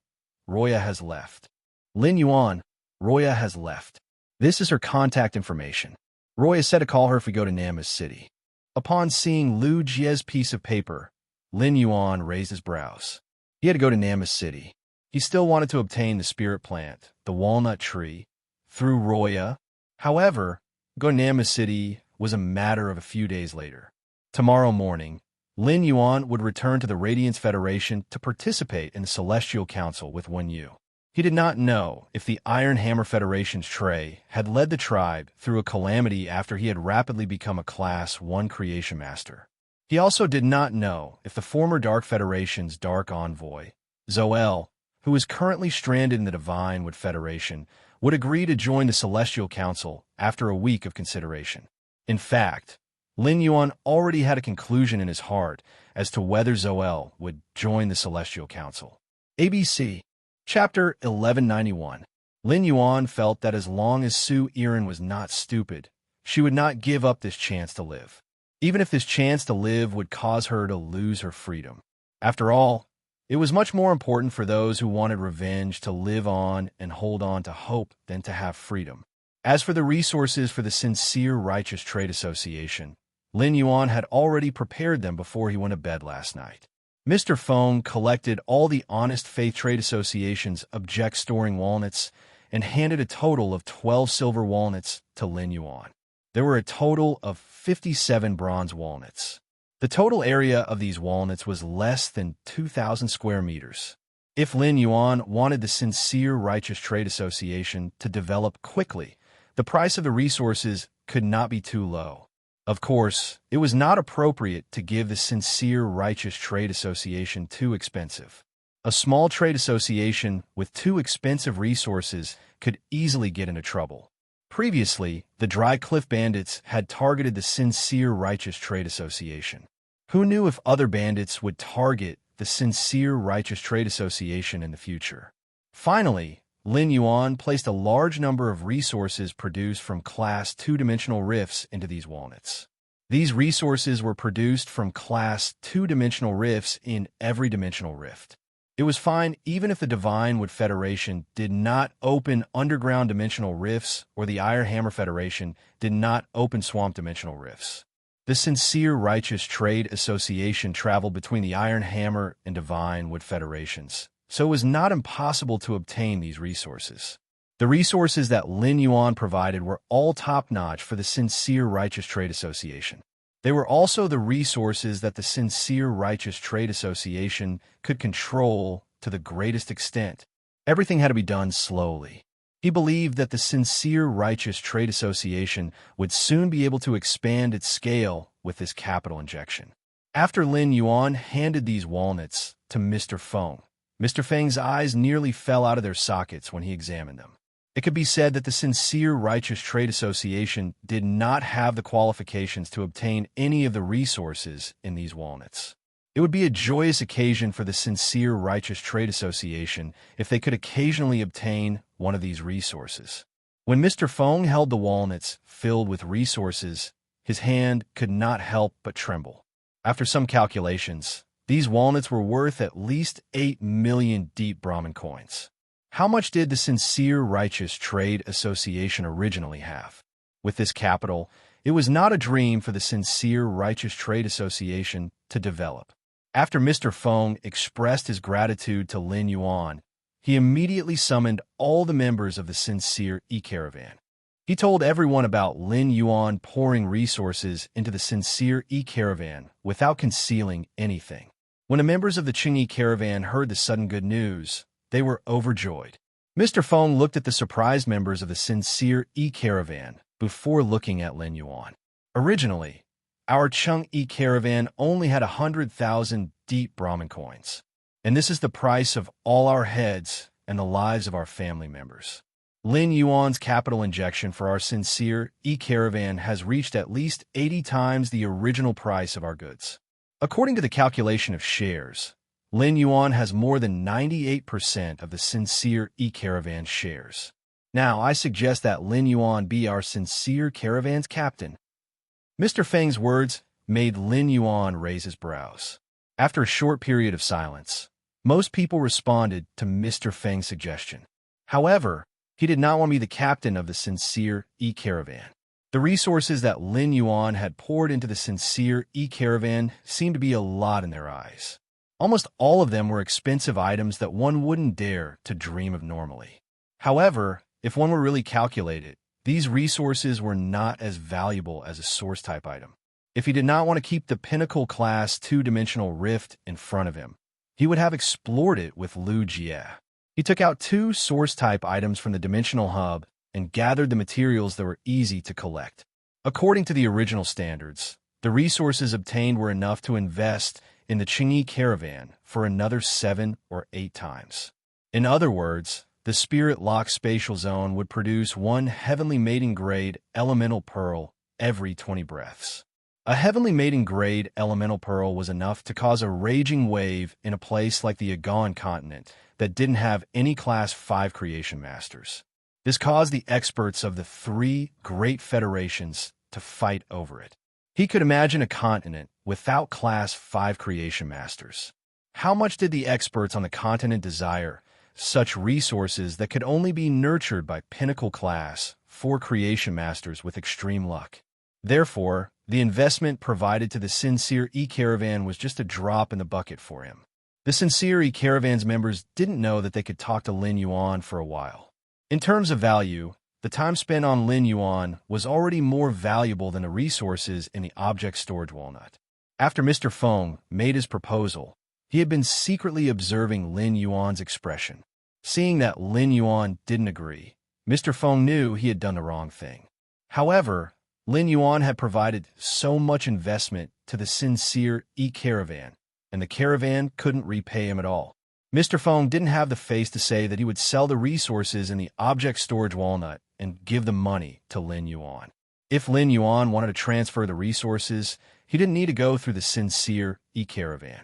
Roya has left." "Lin Yuan, Roya has left. This is her contact information. Roya said to call her if we go to Namas City." Upon seeing Lu Jie's piece of paper, Lin Yuan raised his brows. He had to go to Namas City. He still wanted to obtain the spirit plant, the walnut tree, through Roya. However, go to Namas City was a matter of a few days later. Tomorrow morning, Lin Yuan would return to the Radiance Federation to participate in the Celestial Council with Wen Yu. He did not know if the Iron Hammer Federation's Trey had led the tribe through a calamity after he had rapidly become a Class 1 Creation Master. He also did not know if the former Dark Federation's Dark Envoy, Zoel, who is currently stranded in the Divinewood Federation, would agree to join the Celestial Council after a week of consideration. In fact, Lin Yuan already had a conclusion in his heart as to whether Zoel would join the Celestial Council. ABC Chapter 1191. Lin Yuan felt that as long as Su Iren was not stupid, she would not give up this chance to live, even if this chance to live would cause her to lose her freedom. After all, it was much more important for those who wanted revenge to live on and hold on to hope than to have freedom. As for the resources for the Sincere Righteous Trade Association, Lin Yuan had already prepared them before he went to bed last night. Mr. Fong collected all the honest faith trade associations object storing walnuts and handed a total of 12 silver walnuts to Lin Yuan. There were a total of 57 bronze walnuts. The total area of these walnuts was less than 2,000 square meters. If Lin Yuan wanted the Sincere Righteous Trade Association to develop quickly, the price of the resources could not be too low. Of course, it was not appropriate to give the Sincere Righteous Trade Association too expensive. A small trade association with too expensive resources could easily get into trouble. Previously, the Dry Cliff Bandits had targeted the Sincere Righteous Trade Association. Who knew if other bandits would target the Sincere Righteous Trade Association in the future? Finally, Lin Yuan placed a large number of resources produced from Class 2-dimensional rifts into these walnuts. These resources were produced from Class 2-dimensional rifts in every dimensional rift. It was fine even if the Divine Wood Federation did not open underground dimensional rifts or the Iron Hammer Federation did not open swamp dimensional rifts. The Sincere Righteous Trade Association traveled between the Iron Hammer and Divine Wood Federations, so it was not impossible to obtain these resources. The resources that Lin Yuan provided were all top-notch for the Sincere Righteous Trade Association. They were also the resources that the Sincere Righteous Trade Association could control to the greatest extent. Everything had to be done slowly. He believed that the Sincere Righteous Trade Association would soon be able to expand its scale with this capital injection. After Lin Yuan handed these walnuts to Mr. Feng, Mr. Feng's eyes nearly fell out of their sockets when he examined them. It could be said that the Sincere Righteous Trade Association did not have the qualifications to obtain any of the resources in these walnuts. It would be a joyous occasion for the Sincere Righteous Trade Association if they could occasionally obtain one of these resources. When Mr. Feng held the walnuts filled with resources, his hand could not help but tremble. After some calculations, these walnuts were worth at least 8 million deep Brahmin coins. How much did the Sincere Righteous Trade Association originally have? With this capital, it was not a dream for the Sincere Righteous Trade Association to develop. After Mr. Feng expressed his gratitude to Lin Yuan, he immediately summoned all the members of the Sincere E-Caravan. He told everyone about Lin Yuan pouring resources into the Sincere E-Caravan without concealing anything. When the members of the Qing Caravan heard the sudden good news, they were overjoyed. Mr. Feng looked at the surprised members of the Sincere E-Caravan before looking at Lin Yuan. Originally, our Qing E-Caravan only had 100,000 deep Brahmin coins, and this is the price of all our heads and the lives of our family members. Lin Yuan's capital injection for our Sincere E-Caravan has reached at least 80 times the original price of our goods. According to the calculation of shares, Lin Yuan has more than 98% of the Sincere E-Caravan shares. Now, I suggest that Lin Yuan be our Sincere Caravan's captain. Mr. Feng's words made Lin Yuan raise his brows. After a short period of silence, most people responded to Mr. Feng's suggestion. However, he did not want to be the captain of the Sincere E-Caravan. The resources that Lin Yuan had poured into the Sincere E-Caravan seemed to be a lot in their eyes. Almost all of them were expensive items that one wouldn't dare to dream of normally. However, if one were really calculated, these resources were not as valuable as a source-type item. If he did not want to keep the Pinnacle Class 2-dimensional rift in front of him, he would have explored it with Lu Jie. He took out 2 source-type items from the Dimensional Hub and gathered the materials that were easy to collect. According to the original standards, the resources obtained were enough to invest in the Qingyi Caravan for another 7 or 8 times. In other words, the Spirit Lock Spatial Zone would produce 1 Heavenly Mating Grade Elemental Pearl every 20 breaths. A Heavenly Mating Grade Elemental Pearl was enough to cause a raging wave in a place like the Agon continent that didn't have any Class 5 creation masters. This caused the experts of the 3 great federations to fight over it. He could imagine a continent without Class 5 creation masters. How much did the experts on the continent desire such resources that could only be nurtured by Pinnacle Class 4 creation masters with extreme luck? Therefore, The investment provided to the sincere E-Caravan was just a drop in the bucket for him. The sincere E-Caravan's members didn't know that they could talk to Lin Yuan for a while. In terms of value, the time spent on Lin Yuan was already more valuable than the resources in the object storage walnut. After Mr. Feng made his proposal, he had been secretly observing Lin Yuan's expression. Seeing that Lin Yuan didn't agree, Mr. Feng knew he had done the wrong thing. However, Lin Yuan had provided so much investment to the sincere E-Caravan, and the caravan couldn't repay him at all. Mr. Feng didn't have the face to say that he would sell the resources in the object storage walnut and give the money to Lin Yuan. If Lin Yuan wanted to transfer the resources, he didn't need to go through the sincere E-Caravan.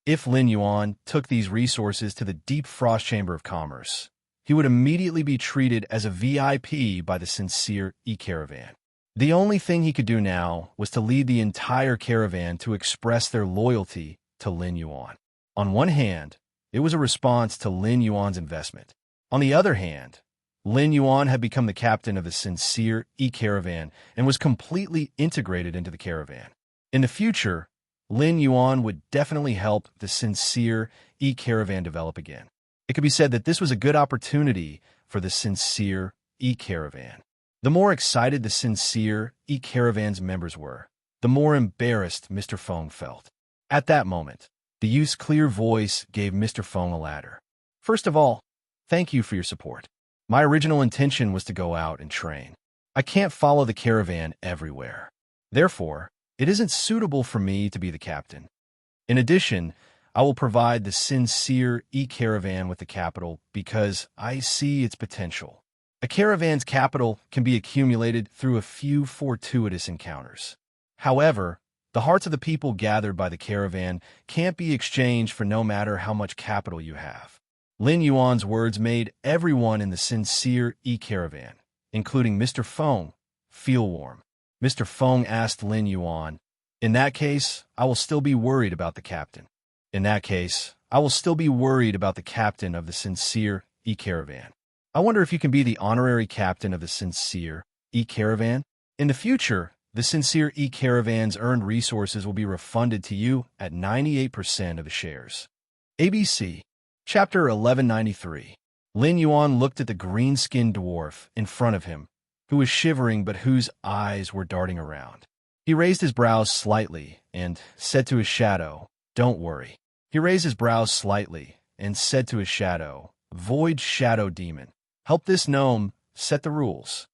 If Lin Yuan took these resources to the deep frost chamber of commerce, he would immediately be treated as a VIP by the sincere E-Caravan. The only thing he could do now was to lead the entire caravan to express their loyalty to Lin Yuan. On one hand, it was a response to Lin Yuan's investment. On the other hand, Lin Yuan had become the captain of the sincere E-Caravan and was completely integrated into the caravan. In the future, Lin Yuan would definitely help the sincere E-Caravan develop again. It could be said that this was a good opportunity for the sincere E-Caravan. The more excited the sincere E-Caravan's members were, the more embarrassed Mr. Feng felt. At that moment, the youth's clear voice gave Mr. Feng a ladder. First of all, thank you for your support. My original intention was to go out and train. I can't follow the caravan everywhere. Therefore, it isn't suitable for me to be the captain. In addition, I will provide the sincere E-Caravan with the capital because I see its potential. A caravan's capital can be accumulated through a few fortuitous encounters. However, the hearts of the people gathered by the caravan can't be exchanged for no matter how much capital you have. Lin Yuan's words made everyone in the sincere E-Caravan, including Mr. Feng, feel warm. Mr. Feng asked Lin Yuan, "In that case, I will still be worried about the captain. In that case, I will still be worried about the captain of the sincere E-Caravan. I wonder if you can be the honorary captain of the sincere E-Caravan? In the future, the sincere E-Caravan's earned resources will be refunded to you at 98% of the shares." ABC, Chapter 1193. Lin Yuan looked at the green-skinned dwarf in front of him, who was shivering but whose eyes were darting around. He raised his brows slightly and said to his shadow, "Don't worry." He raised his brows slightly and said to his shadow, "Void Shadow Demon, help this gnome set the rules."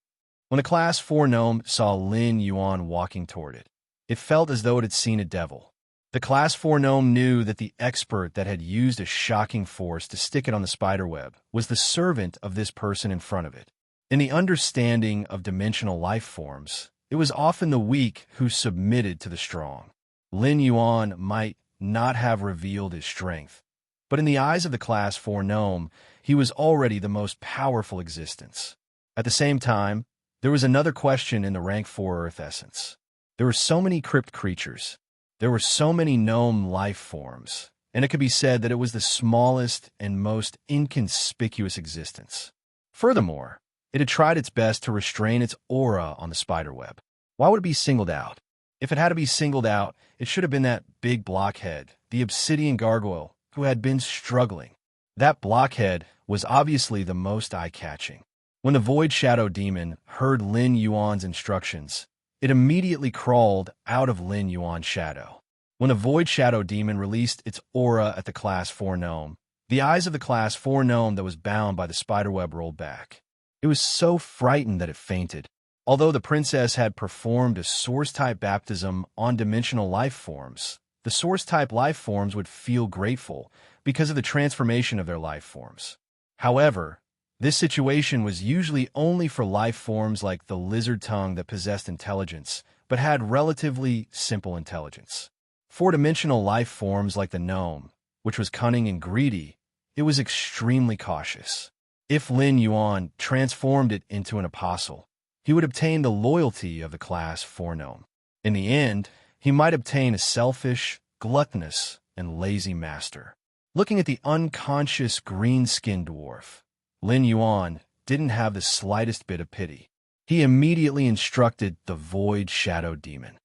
When the Class 4 gnome saw Lin Yuan walking toward it, it felt as though it had seen a devil. The Class 4 gnome knew that the expert that had used a shocking force to stick it on the spiderweb was the servant of this person in front of it. In the understanding of dimensional life forms, it was often the weak who submitted to the strong. Lin Yuan might not have revealed his strength, but in the eyes of the Class 4 gnome, he was already the most powerful existence. At the same time, there was another question in the Rank 4 Earth essence. There were so many crypt creatures. There were so many gnome life forms, and it could be said that it was the smallest and most inconspicuous existence. Furthermore, it had tried its best to restrain its aura on the spiderweb. Why would it be singled out? If it had to be singled out, it should have been that big blockhead, the obsidian gargoyle, who had been struggling. That blockhead was obviously the most eye-catching. When the Void Shadow Demon heard Lin Yuan's instructions, it immediately crawled out of Lin Yuan's shadow. When the Void Shadow Demon released its aura at the Class 4 gnome, the eyes of the Class 4 gnome that was bound by the spiderweb rolled back. It was so frightened that it fainted. Although the princess had performed a Source-type baptism on dimensional life forms, the Source-type life forms would feel grateful because of the transformation of their life forms. However, this situation was usually only for life forms like the lizard tongue that possessed intelligence, but had relatively simple intelligence. Four-dimensional life forms like the gnome, which was cunning and greedy, it was extremely cautious. If Lin Yuan transformed it into an apostle, he would obtain the loyalty of the Class 4 gnome. In the end, he might obtain a selfish, gluttonous, and lazy master. Looking at the unconscious green-skinned dwarf, Lin Yuan didn't have the slightest bit of pity. He immediately instructed the Void Shadow Demon.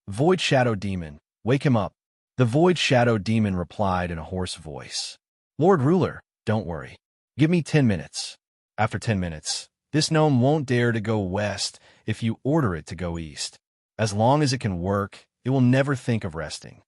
"Void Shadow Demon, wake him up." The Void Shadow Demon replied in a hoarse voice, "Lord Ruler, don't worry. Give me 10 minutes. After 10 minutes, this gnome won't dare to go west if you order it to go east. As long as it can work, it will never think of resting."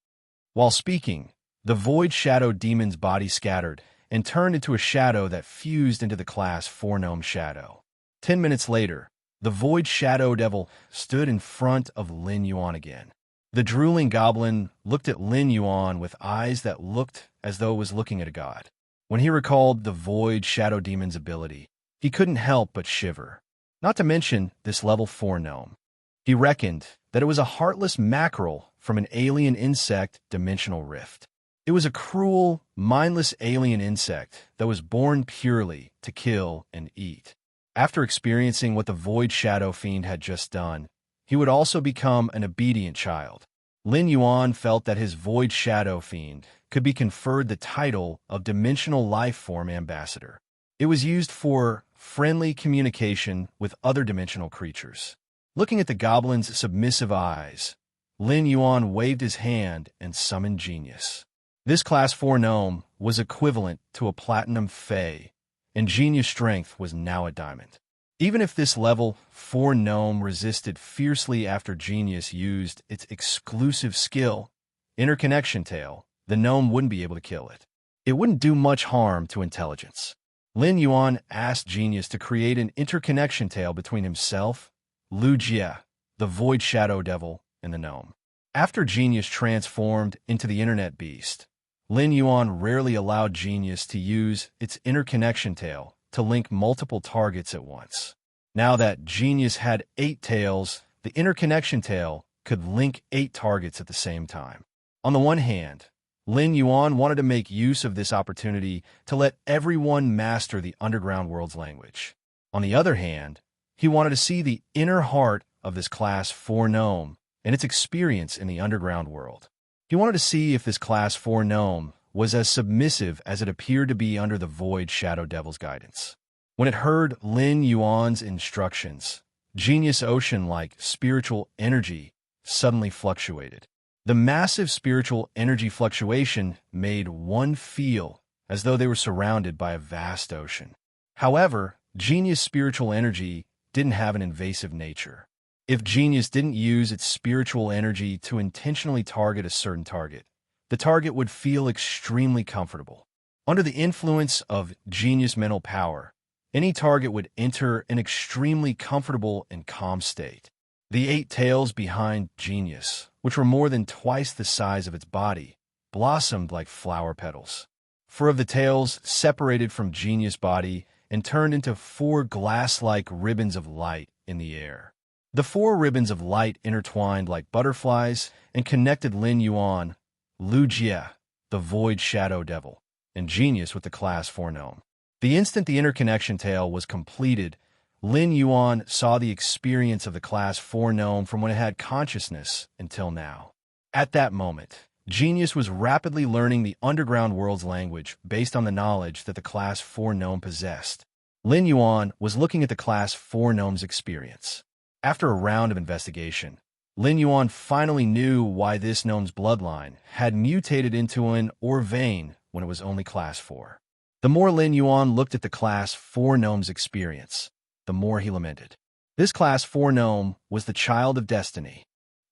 While speaking, the Void Shadow Demon's body scattered and turned into a shadow that fused into the Class 4 gnome shadow. 10 minutes later, the Void Shadow Devil stood in front of Lin Yuan again. The drooling goblin looked at Lin Yuan with eyes that looked as though it was looking at a god. When he recalled the Void Shadow Demon's ability, he couldn't help but shiver. Not to mention this level 4 gnome. He reckoned that it was a heartless mackerel from an alien insect dimensional rift. It was a cruel, mindless alien insect that was born purely to kill and eat. After experiencing what the Void Shadow Fiend had just done, he would also become an obedient child. Lin Yuan felt that his Void Shadow Fiend could be conferred the title of Dimensional Life Form Ambassador. It was used for friendly communication with other dimensional creatures. Looking at the goblin's submissive eyes, Lin Yuan waved his hand and summoned Genius. This Class 4 gnome was equivalent to a Platinum Fey, and Genius' strength was now a diamond. Even if this level 4 gnome resisted fiercely after Genius used its exclusive skill, Interconnection Tail, the gnome wouldn't be able to kill it. It wouldn't do much harm to intelligence. Lin Yuan asked Genius to create an interconnection tail between himself, Lu Jie, the Void Shadow Devil, and the gnome. After Genius transformed into the Internet Beast, Lin Yuan rarely allowed Genius to use its interconnection tail to link multiple targets at once. Now that Genius had 8 tails, the interconnection tail could link 8 targets at the same time. On the one hand, Lin Yuan wanted to make use of this opportunity to let everyone master the underground world's language. On the other hand, he wanted to see the inner heart of this Class 4 gnome and its experience in the underground world. He wanted to see if this Class 4 gnome was as submissive as it appeared to be under the Void Shadow Devil's guidance. When it heard Lin Yuan's instructions, Genius Ocean-like spiritual energy suddenly fluctuated. The massive spiritual energy fluctuation made one feel as though they were surrounded by a vast ocean. However, Genius' spiritual energy didn't have an invasive nature. If Genius didn't use its spiritual energy to intentionally target a certain target, the target would feel extremely comfortable. Under the influence of Genius' mental power, any target would enter an extremely comfortable and calm state. The 8 tails behind Genius, which were more than twice the size of its body, blossomed like flower petals. 4 of the tails separated from Genius' body and turned into 4 glass-like ribbons of light in the air. The 4 ribbons of light intertwined like butterflies and connected Lin Yuan, Lu Jie, the Void Shadow Devil, and Genius with the Class 4 gnome. The instant the interconnection tail was completed, Lin Yuan saw the experience of the Class 4 gnome from when it had consciousness until now. At that moment, Genius was rapidly learning the underground world's language based on the knowledge that the Class 4 gnome possessed. Lin Yuan was looking at the Class 4 gnome's experience. After a round of investigation, Lin Yuan finally knew why this gnome's bloodline had mutated into an Orvain when it was only Class 4. The more Lin Yuan looked at the Class 4 gnome's experience, the more he lamented. This Class 4 gnome was the child of destiny.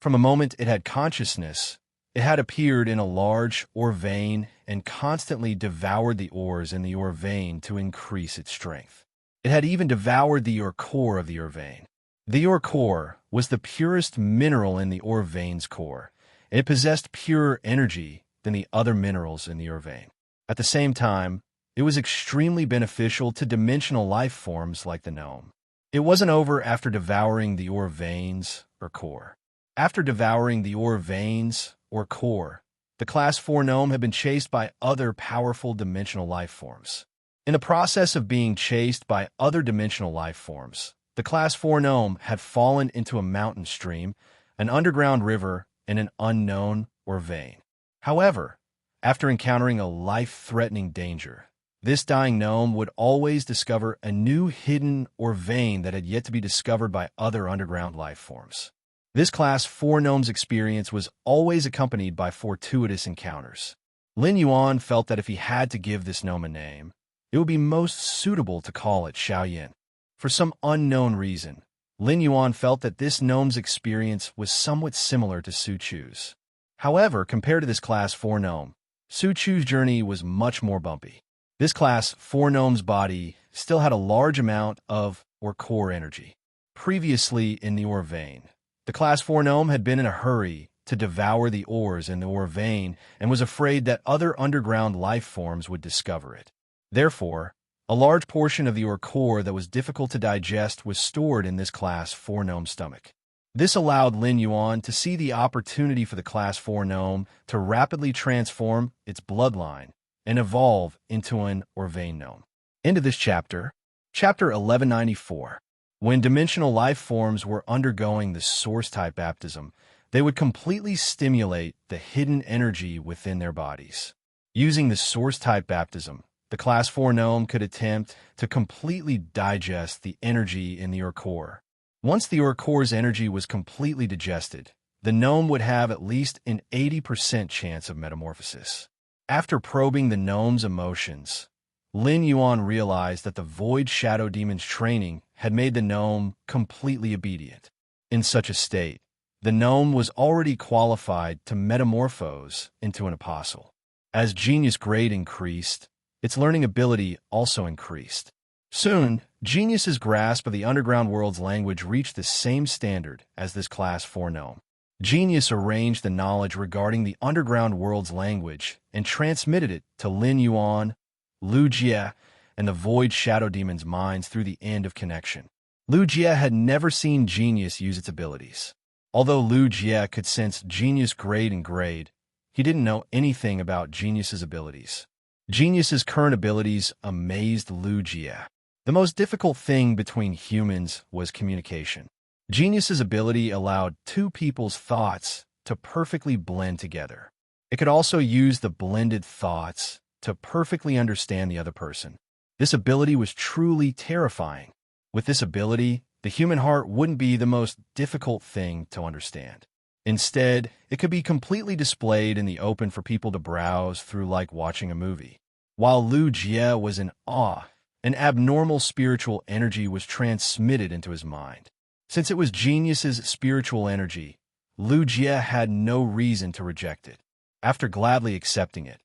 From the moment it had consciousness, it had appeared in a large ore vein and constantly devoured the ores in the ore vein to increase its strength. It had even devoured the ore core of the ore vein. The ore core was the purest mineral in the ore vein's core, and it possessed purer energy than the other minerals in the ore vein. At the same time, it was extremely beneficial to dimensional life forms like the gnome. It wasn't over after devouring the ore veins or core. After devouring the ore veins or core, the Class 4 gnome had been chased by other powerful dimensional life forms. In the process of being chased by other dimensional life forms, the Class 4 gnome had fallen into a mountain stream, an underground river, and an unknown ore vein. However, after encountering a life-threatening danger, this dying gnome would always discover a new hidden ore vein that had yet to be discovered by other underground life forms. This Class 4 Gnome's experience was always accompanied by fortuitous encounters. Lin Yuan felt that if he had to give this gnome a name, it would be most suitable to call it Xiaoyin. For some unknown reason, Lin Yuan felt that this gnome's experience was somewhat similar to Su Chu's. However, compared to this Class 4 gnome, Su Chu's journey was much more bumpy. This Class 4 gnome's body still had a large amount of core energy. Previously in the ore vein, the Class 4 gnome had been in a hurry to devour the ores in the ore vein and was afraid that other underground life forms would discover it. Therefore, a large portion of the ore core that was difficult to digest was stored in this Class 4 gnome's stomach. This allowed Lin Yuan to see the opportunity for the Class 4 gnome to rapidly transform its bloodline and evolve into an ore vein gnome. Into this chapter, Chapter 1194. When dimensional life forms were undergoing the source-type baptism, they would completely stimulate the hidden energy within their bodies. Using the source-type baptism, the Class 4 gnome could attempt to completely digest the energy in the ore core. Once the ore core's energy was completely digested, the gnome would have at least an 80% chance of metamorphosis. After probing the gnome's emotions, Lin Yuan realized that the Void Shadow Demon's training had made the gnome completely obedient. In such a state, the gnome was already qualified to metamorphose into an apostle. As genius grade increased, its learning ability also increased. Soon, Genius's grasp of the underground world's language reached the same standard as this Class 4 gnome. Genius arranged the knowledge regarding the underground world's language and transmitted it to Lin Yuan, Lu Jie, and the Void Shadow Demon's minds through the end of connection. Lu Jie had never seen Genius use its abilities. Although Lu Jie could sense Genius grade and grade, he didn't know anything about Genius's abilities. Genius's current abilities amazed Lu Jie. The most difficult thing between humans was communication. Genius's ability allowed two people's thoughts to perfectly blend together. It could also use the blended thoughts to perfectly understand the other person. This ability was truly terrifying. With this ability, the human heart wouldn't be the most difficult thing to understand. Instead, it could be completely displayed in the open for people to browse through like watching a movie. While Lu Jie was in awe, an abnormal spiritual energy was transmitted into his mind. Since it was Genius's spiritual energy, Lu Jie had no reason to reject it. After gladly accepting it,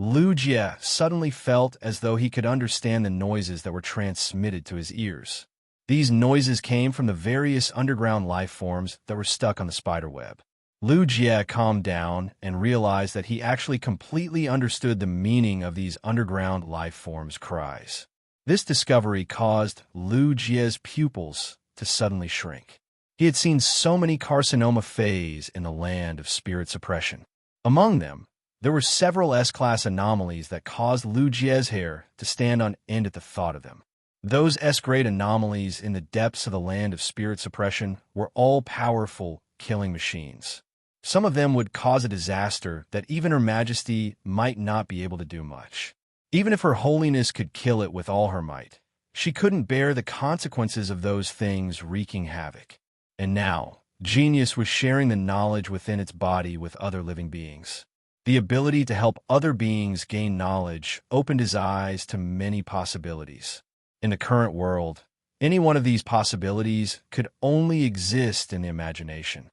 Lu Jie suddenly felt as though he could understand the noises that were transmitted to his ears. These noises came from the various underground life forms that were stuck on the spiderweb. Lu Jie calmed down and realized that he actually completely understood the meaning of these underground life forms' cries. This discovery caused Lu Jie's pupils to suddenly shrink. He had seen so many carcinoma phase in the land of spirit suppression. Among them, there were several S-class anomalies that caused Lu Jie's hair to stand on end at the thought of them. Those S-grade anomalies in the depths of the land of spirit suppression were all powerful killing machines. Some of them would cause a disaster that even Her Majesty might not be able to do much. Even if Her Holiness could kill it with all her might, she couldn't bear the consequences of those things wreaking havoc. And now, Genius was sharing the knowledge within its body with other living beings. The ability to help other beings gain knowledge opened his eyes to many possibilities. In the current world, any one of these possibilities could only exist in the imagination.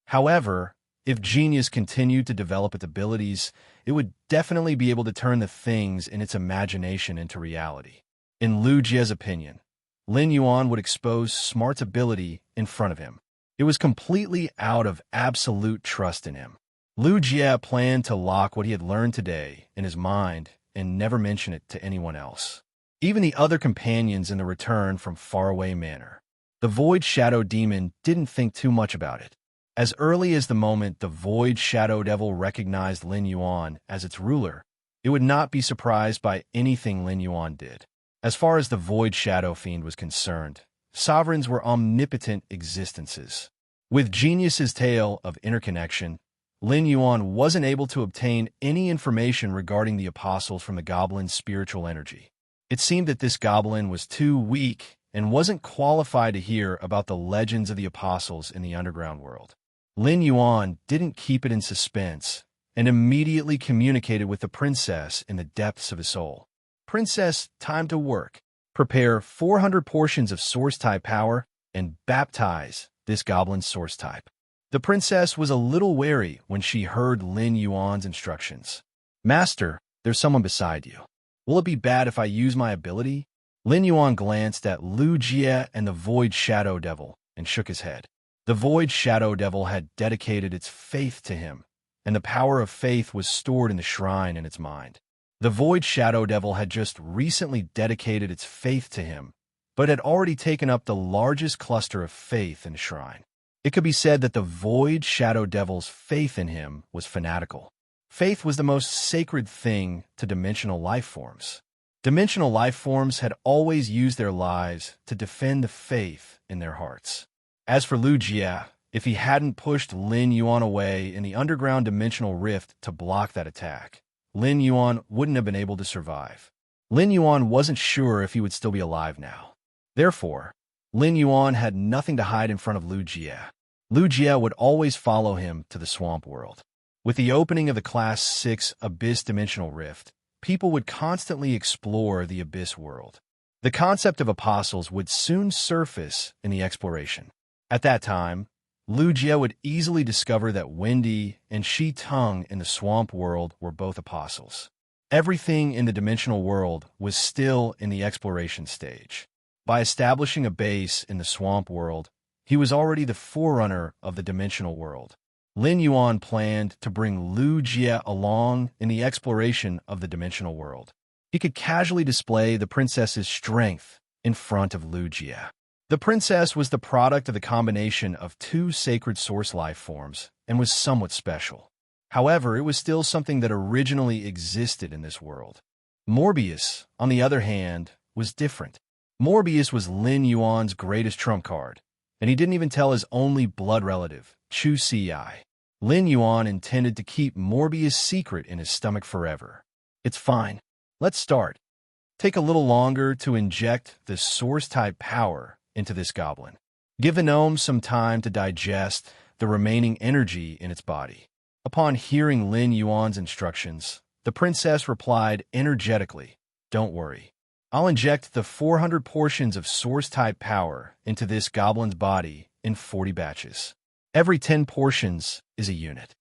However, if Genius continued to develop its abilities, it would definitely be able to turn the things in its imagination into reality. In Lu Jie's opinion, Lin Yuan would expose Smart's ability in front of him. It was completely out of absolute trust in him. Lu Jie planned to lock what he had learned today in his mind and never mention it to anyone else. Even the other companions in the return from faraway manor. The Void Shadow Demon didn't think too much about it. As early as the moment the Void Shadow Devil recognized Lin Yuan as its ruler, it would not be surprised by anything Lin Yuan did. As far as the Void Shadow Fiend was concerned, sovereigns were omnipotent existences. With Genius's tale of interconnection, Lin Yuan wasn't able to obtain any information regarding the apostles from the goblin's spiritual energy. It seemed that this goblin was too weak and wasn't qualified to hear about the legends of the apostles in the underground world. Lin Yuan didn't keep it in suspense and immediately communicated with the princess in the depths of his soul. Princess, time to work. Prepare 400 portions of source-type power and baptize this goblin's source type. The princess was a little wary when she heard Lin Yuan's instructions. Master, there's someone beside you. Will it be bad if I use my ability? Lin Yuan glanced at Lu Jie and the Void Shadow Devil and shook his head. The Void Shadow Devil had dedicated its faith to him, and the power of faith was stored in the shrine in its mind. The Void Shadow Devil had just recently dedicated its faith to him, but had already taken up the largest cluster of faith in the shrine. It could be said that the Void Shadow Devil's faith in him was fanatical. Faith was the most sacred thing to dimensional life forms. Dimensional life forms had always used their lives to defend the faith in their hearts. As for Lu Jie, if he hadn't pushed Lin Yuan away in the underground dimensional rift to block that attack, Lin Yuan wouldn't have been able to survive. Lin Yuan wasn't sure if he would still be alive now. Therefore, Lin Yuan had nothing to hide in front of Lu Jie. Lu Jie would always follow him to the swamp world. With the opening of the Class 6 Abyss Dimensional Rift, people would constantly explore the Abyss world. The concept of apostles would soon surface in the exploration. At that time, Lu Jie would easily discover that Wendy and Shi Teng in the swamp world were both apostles. Everything in the dimensional world was still in the exploration stage. By establishing a base in the swamp world, he was already the forerunner of the dimensional world. Lin Yuan planned to bring Lu Jie along in the exploration of the dimensional world. He could casually display the princess's strength in front of Lu Jie. The princess was the product of the combination of two sacred source life forms and was somewhat special. However, it was still something that originally existed in this world. Morbius, on the other hand, was different. Morbius was Lin Yuan's greatest trump card, and he didn't even tell his only blood relative, Chu Ci. Lin Yuan intended to keep Morbius' secret in his stomach forever. It's fine. Let's start. Take a little longer to inject the source-type power into this goblin. Give the gnome some time to digest the remaining energy in its body. Upon hearing Lin Yuan's instructions, the princess replied energetically, "Don't worry. I'll inject the 400 portions of source-type power into this goblin's body in 40 batches. Every 10 portions is a unit."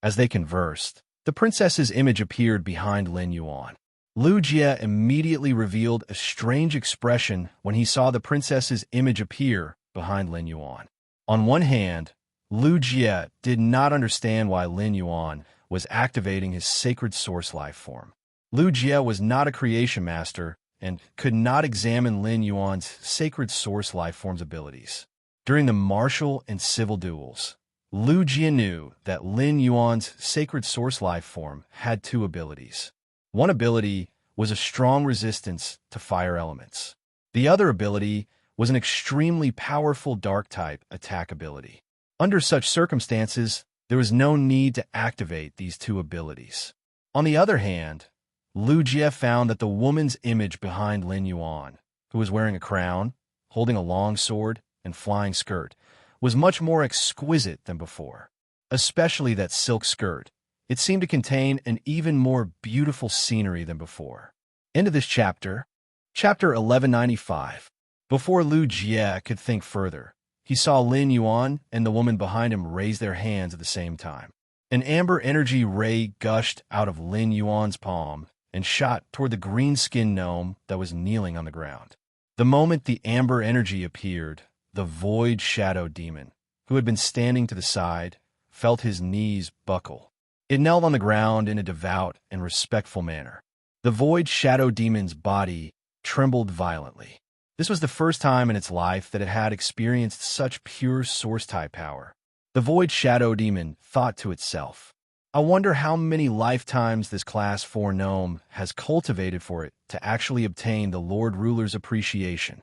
As they conversed, the princess's image appeared behind Lin Yuan. Lu Jie immediately revealed a strange expression when he saw the princess's image appear behind Lin Yuan. On one hand, Lu Jie did not understand why Lin Yuan was activating his sacred source life form. Lu Jie was not a creation master and could not examine Lin Yuan's sacred source life form's abilities. During the martial and civil duels, Lu Jie knew that Lin Yuan's sacred source life form had two abilities. One ability was a strong resistance to fire elements. The other ability was an extremely powerful dark-type attack ability. Under such circumstances, there was no need to activate these two abilities. On the other hand, Lu Jie found that the woman's image behind Lin Yuan, who was wearing a crown, holding a long sword, and flying skirt, was much more exquisite than before, especially that silk skirt. It seemed to contain an even more beautiful scenery than before. End of this chapter. Chapter 1195. Before Lu Jie could think further, he saw Lin Yuan and the woman behind him raise their hands at the same time. An amber energy ray gushed out of Lin Yuan's palm and shot toward the green-skinned gnome that was kneeling on the ground. The moment the amber energy appeared, the Void Shadow Demon, who had been standing to the side, felt his knees buckle. It knelt on the ground in a devout and respectful manner. The Void Shadow Demon's body trembled violently. This was the first time in its life that it had experienced such pure source-type power. The Void Shadow Demon thought to itself, "I wonder how many lifetimes this Class 4 gnome has cultivated for it to actually obtain the Lord Ruler's appreciation."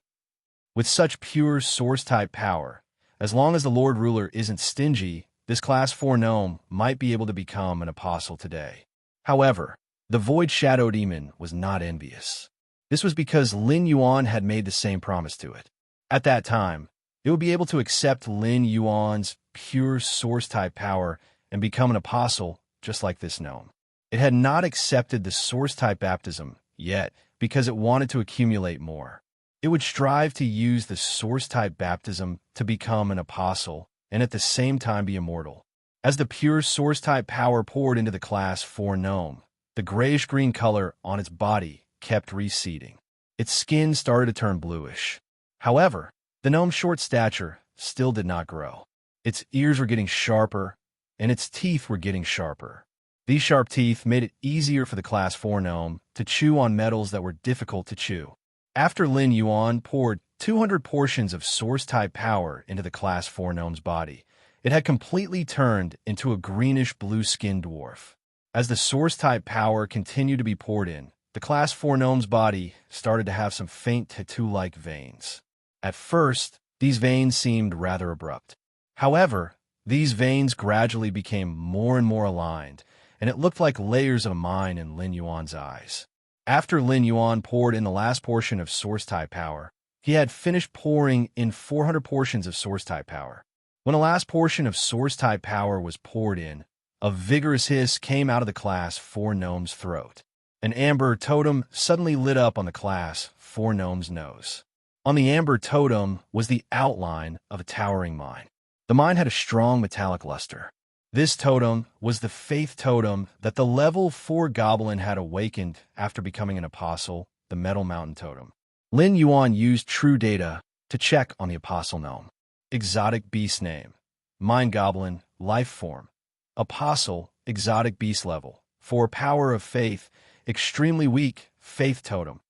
With such pure source-type power, as long as the Lord Ruler isn't stingy, this Class 4 gnome might be able to become an apostle today. However, the Void Shadow Demon was not envious. This was because Lin Yuan had made the same promise to it. At that time, it would be able to accept Lin Yuan's pure source-type power and become an apostle just like this gnome. It had not accepted the source-type baptism yet because it wanted to accumulate more. It would strive to use the source-type baptism to become an apostle and at the same time be immortal. As the pure source-type power poured into the Class 4 gnome, the grayish-green color on its body kept receding. Its skin started to turn bluish. However, the gnome's short stature still did not grow. Its ears were getting sharper, and its teeth were getting sharper. These sharp teeth made it easier for the Class 4 gnome to chew on metals that were difficult to chew. After Lin Yuan poured 200 portions of source-type power into the Class 4 gnome's body, it had completely turned into a greenish-blue-skinned dwarf. As the source-type power continued to be poured in, the Class 4 gnome's body started to have some faint tattoo-like veins. At first, these veins seemed rather abrupt. However, these veins gradually became more and more aligned, and it looked like layers of mine in Lin Yuan's eyes. After Lin Yuan poured in the last portion of source-type power, he had finished pouring in 400 portions of source-type power. When the last portion of source-type power was poured in, a vigorous hiss came out of the Class 4 gnome's throat. An amber totem suddenly lit up on the Class 4 gnome's nose. On the amber totem was the outline of a towering mine. The mine had a strong metallic luster. This totem was the faith totem that the level 4 goblin had awakened after becoming an apostle, the Metal Mountain Totem. Lin Yuan used true data to check on the apostle gnome. Exotic beast name, mine goblin, life form. Apostle, exotic beast level. For power of faith, extremely weak, faith totem.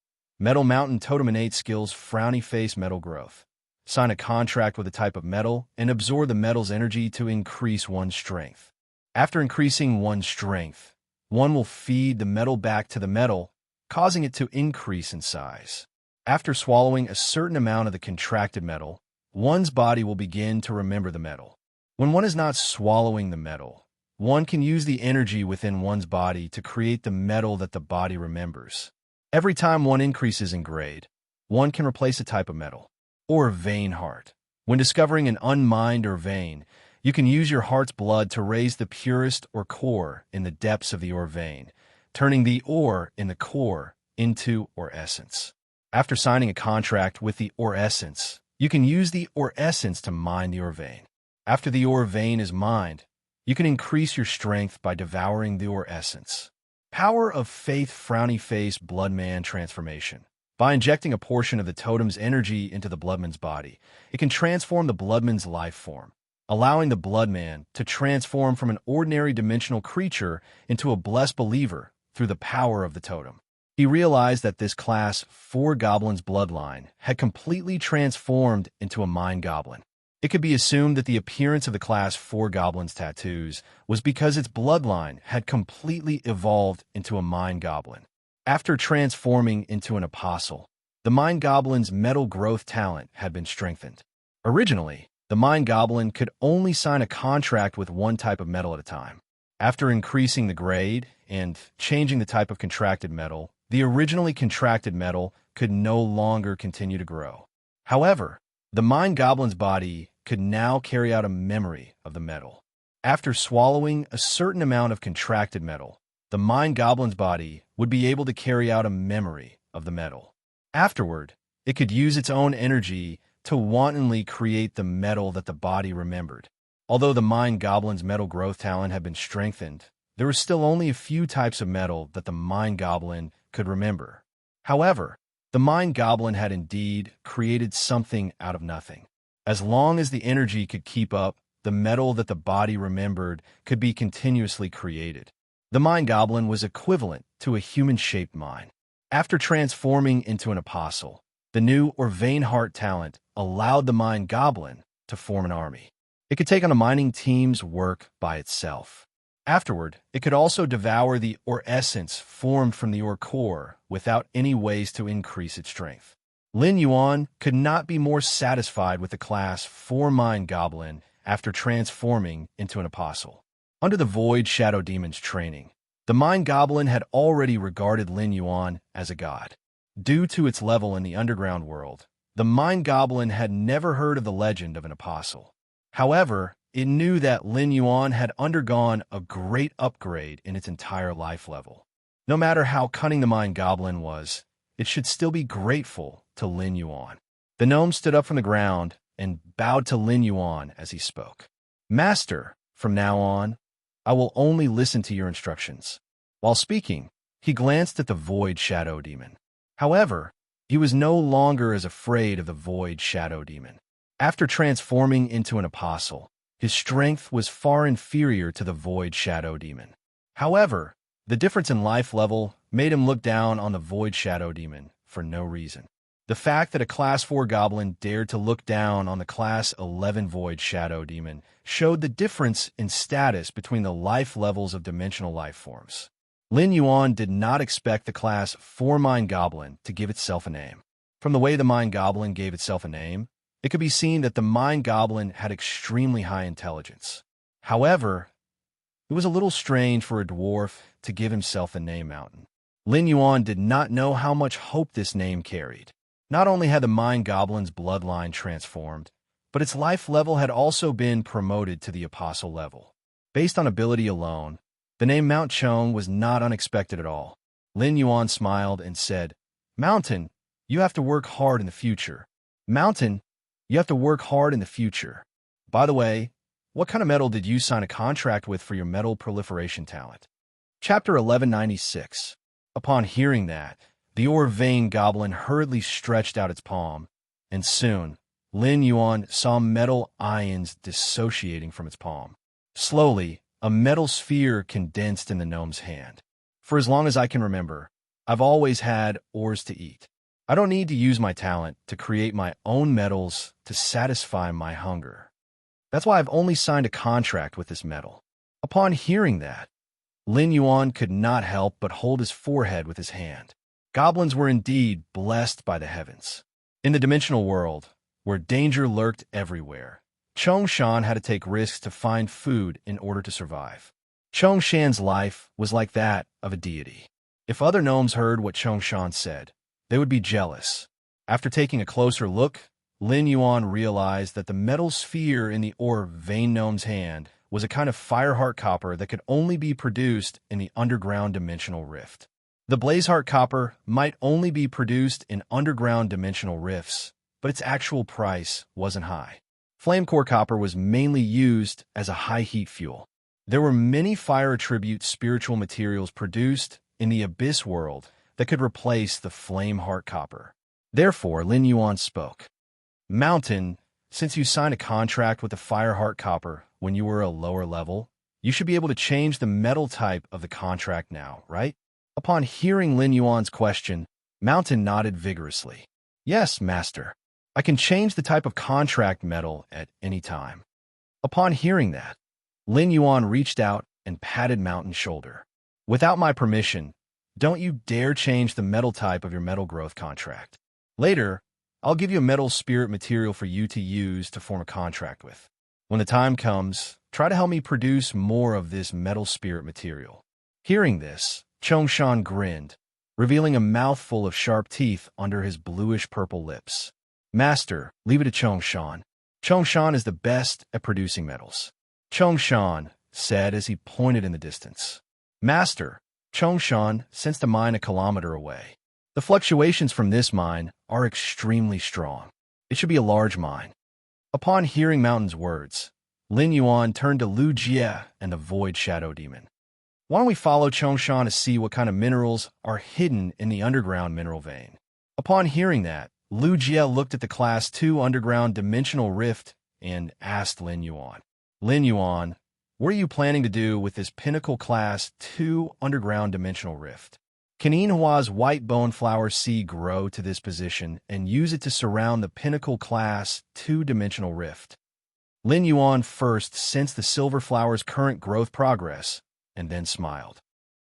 Metal Mountain Totem innate skills, frowny face, metal growth. Sign a contract with a type of metal and absorb the metal's energy to increase one's strength. After increasing one's strength, one will feed the metal back to the metal, causing it to increase in size. After swallowing a certain amount of the contracted metal, one's body will begin to remember the metal. When one is not swallowing the metal, one can use the energy within one's body to create the metal that the body remembers. Every time one increases in grade, one can replace a type of metal. Or vein heart. When discovering an unmined or vein, you can use your heart's blood to raise the purest or core in the depths of the ore vein, turning the ore in the core into ore essence. After signing a contract with the ore essence, you can use the ore essence to mine the ore vein. After the ore vein is mined, you can increase your strength by devouring the ore essence. Power of Faith Frowny Face Bloodman Transformation. By injecting a portion of the totem's energy into the Bloodman's body, it can transform the Bloodman's life form, allowing the Bloodman to transform from an ordinary dimensional creature into a blessed believer through the power of the totem. He realized that this Class 4 goblin's bloodline had completely transformed into a mine goblin. It could be assumed that the appearance of the Class 4 goblin's tattoos was because its bloodline had completely evolved into a mine goblin. After transforming into an apostle, the mine goblin's metal growth talent had been strengthened. Originally, the mine goblin could only sign a contract with one type of metal at a time. After increasing the grade and changing the type of contracted metal, the originally contracted metal could no longer continue to grow. However, the mine goblin's body could now carry out a memory of the metal. After swallowing a certain amount of contracted metal, the mine goblin's body would be able to carry out a memory of the metal. Afterward, it could use its own energy to wantonly create the metal that the body remembered. Although the mine goblin's metal growth talent had been strengthened, there were still only a few types of metal that the mine goblin could remember. However, the mine goblin had indeed created something out of nothing. As long as the energy could keep up, the metal that the body remembered could be continuously created. The mine goblin was equivalent to a human-shaped mine. After transforming into an apostle, the new or vein heart talent allowed the mine goblin to form an army. It could take on a mining team's work by itself. Afterward, it could also devour the ore essence formed from the ore core without any ways to increase its strength. Lin Yuan could not be more satisfied with the Class 4 mine goblin after transforming into an apostle. Under the Void Shadow Demon's training, the mine goblin had already regarded Lin Yuan as a god. Due to its level in the underground world, The Mind Goblin had never heard of the legend of an apostle. However, it knew that Lin Yuan had undergone a great upgrade in its entire life level. No matter how cunning the Mind Goblin was, it should still be grateful to Lin Yuan. The gnome stood up from the ground and bowed to Lin Yuan as he spoke. Master, from now on, I will only listen to your instructions. While speaking, he glanced at the Void Shadow Demon. However, he was no longer as afraid of the Void Shadow Demon. After transforming into an apostle, his strength was far inferior to the Void Shadow Demon. However, the difference in life level made him look down on the Void Shadow Demon for no reason. The fact that a Class 4 Goblin dared to look down on the Class 11 Void Shadow Demon showed the difference in status between the life levels of dimensional life forms. Lin Yuan did not expect the Class 4 Mind Goblin to give itself a name. From the way the Mind Goblin gave itself a name, it could be seen that the Mind Goblin had extremely high intelligence. However, it was a little strange for a dwarf to give himself the name Mountain. Lin Yuan did not know how much hope this name carried. Not only had the Mind Goblin's bloodline transformed, but its life level had also been promoted to the apostle level. Based on ability alone, the name Mount Chong was not unexpected at all. Lin Yuan smiled and said, Mountain, you have to work hard in the future. Mountain, you have to work hard in the future. By the way, what kind of metal did you sign a contract with for your metal proliferation talent? Chapter 1196. Upon hearing that, the Ore Vein Goblin hurriedly stretched out its palm, and soon, Lin Yuan saw metal ions dissociating from its palm. Slowly, a metal sphere condensed in the gnome's hand. For as long as I can remember, I've always had ores to eat. I don't need to use my talent to create my own metals to satisfy my hunger. That's why I've only signed a contract with this metal. Upon hearing that, Lin Yuan could not help but hold his forehead with his hand. Goblins were indeed blessed by the heavens. In the dimensional world, where danger lurked everywhere, Chongshan had to take risks to find food in order to survive. Chongshan's life was like that of a deity. If other gnomes heard what Chongshan said, they would be jealous. After taking a closer look, Lin Yuan realized that the metal sphere in the Ore Vein Gnome's hand was a kind of fireheart copper that could only be produced in the underground dimensional rift. The Blazeheart copper might only be produced in underground dimensional rifts, but its actual price wasn't high. Flamecore copper was mainly used as a high-heat fuel. There were many fire attribute spiritual materials produced in the Abyss world that could replace the Flameheart copper. Therefore, Lin Yuan spoke. Mountain, since you signed a contract with the Fireheart copper when you were a lower level, you should be able to change the metal type of the contract now, right? Upon hearing Lin Yuan's question, Mountain nodded vigorously. Yes, master. I can change the type of contract metal at any time. Upon hearing that, Lin Yuan reached out and patted Mountain's shoulder. Without my permission, don't you dare change the metal type of your metal growth contract. Later, I'll give you a metal spirit material for you to use to form a contract with. When the time comes, try to help me produce more of this metal spirit material. Hearing this, Chongshan grinned, revealing a mouthful of sharp teeth under his bluish-purple lips. Master, leave it to Chongshan. Chongshan is the best at producing metals. Chongshan said as he pointed in the distance. Master, Chongshan sensed a mine a kilometer away. The fluctuations from this mine are extremely strong. It should be a large mine. Upon hearing Mountain's words, Lin Yuan turned to Lu Jie and the Void Shadow Demon. Why don't we follow Chongshan to see what kind of minerals are hidden in the underground mineral vein? Upon hearing that, Lu Jie looked at the Class 2 underground dimensional rift and asked Lin Yuan. Lin Yuan, what are you planning to do with this pinnacle Class 2 underground dimensional rift? Can Yinhua's white bone flower seed grow to this position and use it to surround the pinnacle Class 2 dimensional rift? Lin Yuan first sensed the silver flower's current growth progress and then smiled.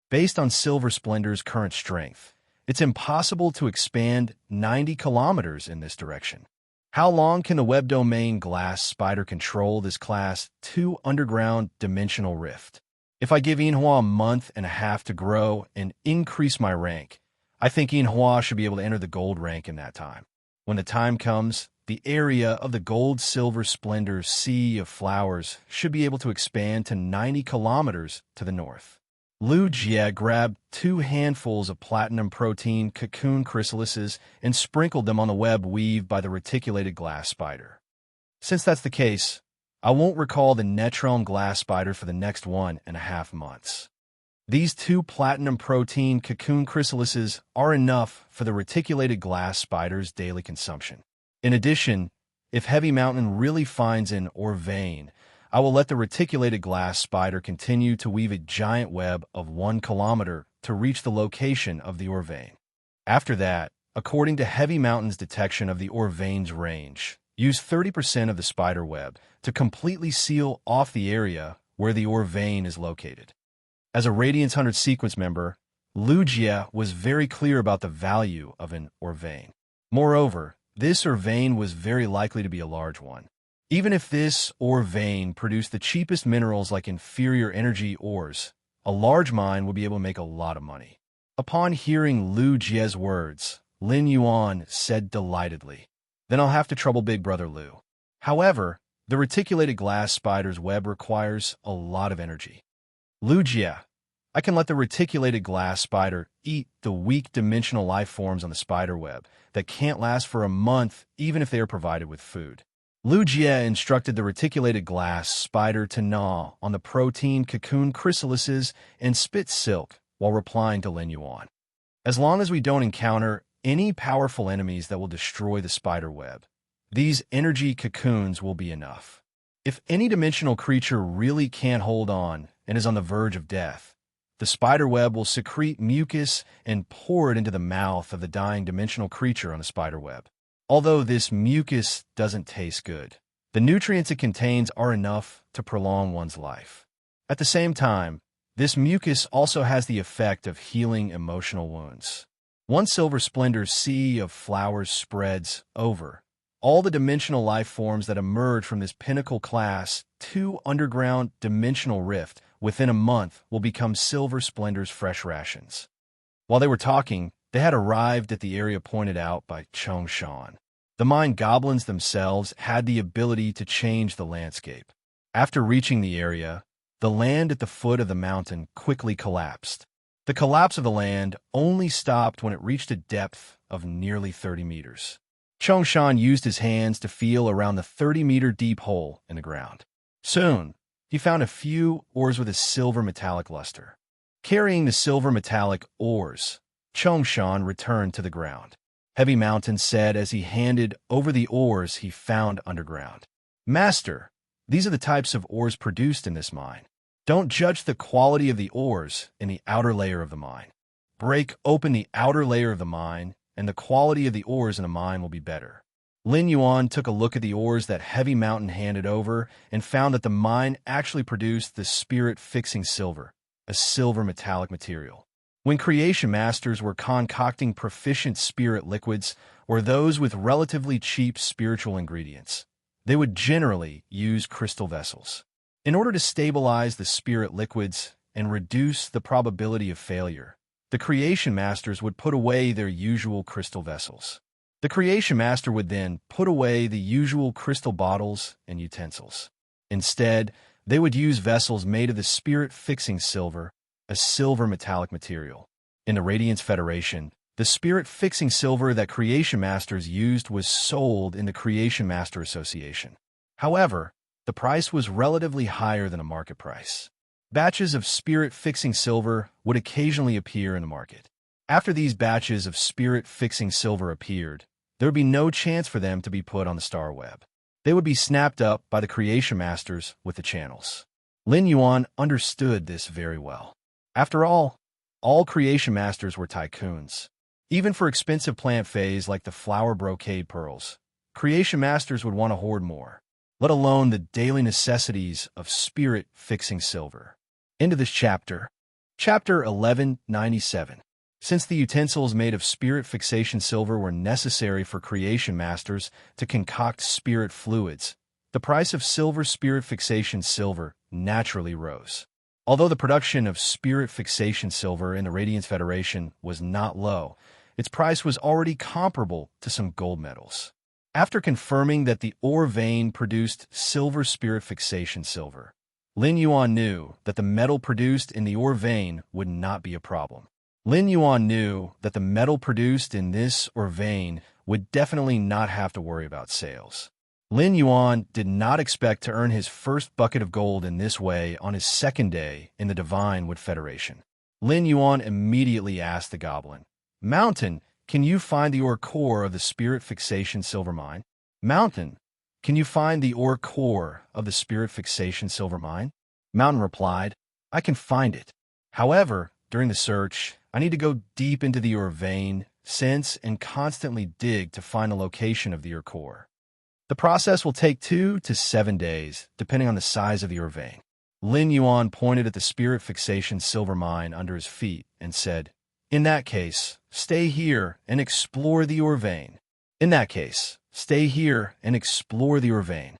Based on Silver Splendor's current strength, it's impossible to expand 90 kilometers in this direction. How long can the web domain glass spider control this Class 2 underground dimensional rift? If I give Yinhua a month and a half to grow and increase my rank, I think Yinhua should be able to enter the gold rank in that time. When the time comes, the area of the gold-silver splendor sea of flowers should be able to expand to 90 kilometers to the north. Lu Jie grabbed 2 handfuls of platinum protein cocoon chrysalises and sprinkled them on the web weaved by the reticulated glass spider. Since that's the case, I won't recall the Netron glass spider for the next 1.5 months. These 2 platinum protein cocoon chrysalises are enough for the reticulated glass spider's daily consumption. In addition, if Heavy Mountain really finds an ore vein, I will let the reticulated glass spider continue to weave a giant web of 1 kilometer to reach the location of the ore vein. After that, according to Heavy Mountain's detection of the ore vein's range, use 30% of the spider web to completely seal off the area where the ore vein is located. As a Radiance 100 sequence member, Lu Jie was very clear about the value of an ore vein. Moreover, this ore vein was very likely to be a large one. Even if this ore vein produced the cheapest minerals like inferior energy ores, a large mine would be able to make a lot of money. Upon hearing Lu Jie's words, Lin Yuan said delightedly, "Then I'll have to trouble Big Brother Lu." However, the reticulated glass spider's web requires a lot of energy. Lu Jie, I can let the reticulated glass spider eat the weak dimensional life forms on the spider web that can't last for a month even if they are provided with food. Lu Jie instructed the reticulated glass spider to gnaw on the protein cocoon chrysalises and spit silk while replying to Lin Yuan. As long as we don't encounter any powerful enemies that will destroy the spider web, these energy cocoons will be enough. If any dimensional creature really can't hold on and is on the verge of death, the spider web will secrete mucus and pour it into the mouth of the dying dimensional creature on the spider web. Although this mucus doesn't taste good, the nutrients it contains are enough to prolong one's life. At the same time, this mucus also has the effect of healing emotional wounds. 1 silver splendor sea of flowers spreads over all the dimensional life forms that emerge from this pinnacle class 2 underground dimensional rift within a month will become silver splendor's fresh rations. While they were talking, they had arrived at the area pointed out by Chong Shan. The mine goblins themselves had the ability to change the landscape. After reaching the area, the land at the foot of the mountain quickly collapsed. The collapse of the land only stopped when it reached a depth of nearly 30 meters. Chong Shan used his hands to feel around the 30-meter deep hole in the ground. Soon, he found a few ores with a silver metallic luster. Carrying the silver metallic ores, Chong Shan returned to the ground. Heavy Mountain said as he handed over the ores he found underground. "Master, these are the types of ores produced in this mine. Don't judge the quality of the ores in the outer layer of the mine. Break open the outer layer of the mine, and the quality of the ores in the mine will be better." Lin Yuan took a look at the ores that Heavy Mountain handed over and found that the mine actually produced the spirit-fixing silver, a silver metallic material. When creation masters were concocting proficient spirit liquids or those with relatively cheap spiritual ingredients, they would generally use crystal vessels. In order to stabilize the spirit liquids and reduce the probability of failure, the creation masters would put away their usual crystal vessels. The creation master would then put away the usual crystal bottles and utensils. Instead, they would use vessels made of the spirit-fixing silver, a silver metallic material. In the Radiance Federation, the spirit-fixing silver that creation masters used was sold in the Creation Master Association. However, the price was relatively higher than a market price. Batches of spirit-fixing silver would occasionally appear in the market. After these batches of spirit-fixing silver appeared, there would be no chance for them to be put on the star web. They would be snapped up by the creation masters with the channels. Lin Yuan understood this very well. After all creation masters were tycoons. Even for expensive plant phase like the flower brocade pearls, creation masters would want to hoard more, let alone the daily necessities of spirit-fixing silver. Into this chapter. Chapter 1197. Since the utensils made of spirit fixation silver were necessary for creation masters to concoct spirit fluids, the price of silver spirit fixation silver naturally rose. Although the production of spirit fixation silver in the Radiance Federation was not low, its price was already comparable to some gold medals. After confirming that the ore vein produced silver spirit fixation silver, Lin Yuan knew that the metal produced in the ore vein would not be a problem. Lin Yuan knew that the metal produced in this ore vein would definitely not have to worry about sales. Lin Yuan did not expect to earn his first bucket of gold in this way on his second day in the Divine Wood Federation. Lin Yuan immediately asked the goblin, "Mountain, can you find the ore core of the spirit fixation silver mine?" "Mountain, can you find the ore core of the spirit fixation silver mine?" Mountain replied, "I can find it. However, during the search, I need to go deep into the ore vein, sense, and constantly dig to find the location of the ore core. The process will take 2 to 7 days, depending on the size of the ore vein." Lin Yuan pointed at the spirit fixation silver mine under his feet and said, "In that case, stay here and explore the ore vein. In that case, stay here and explore the ore vein.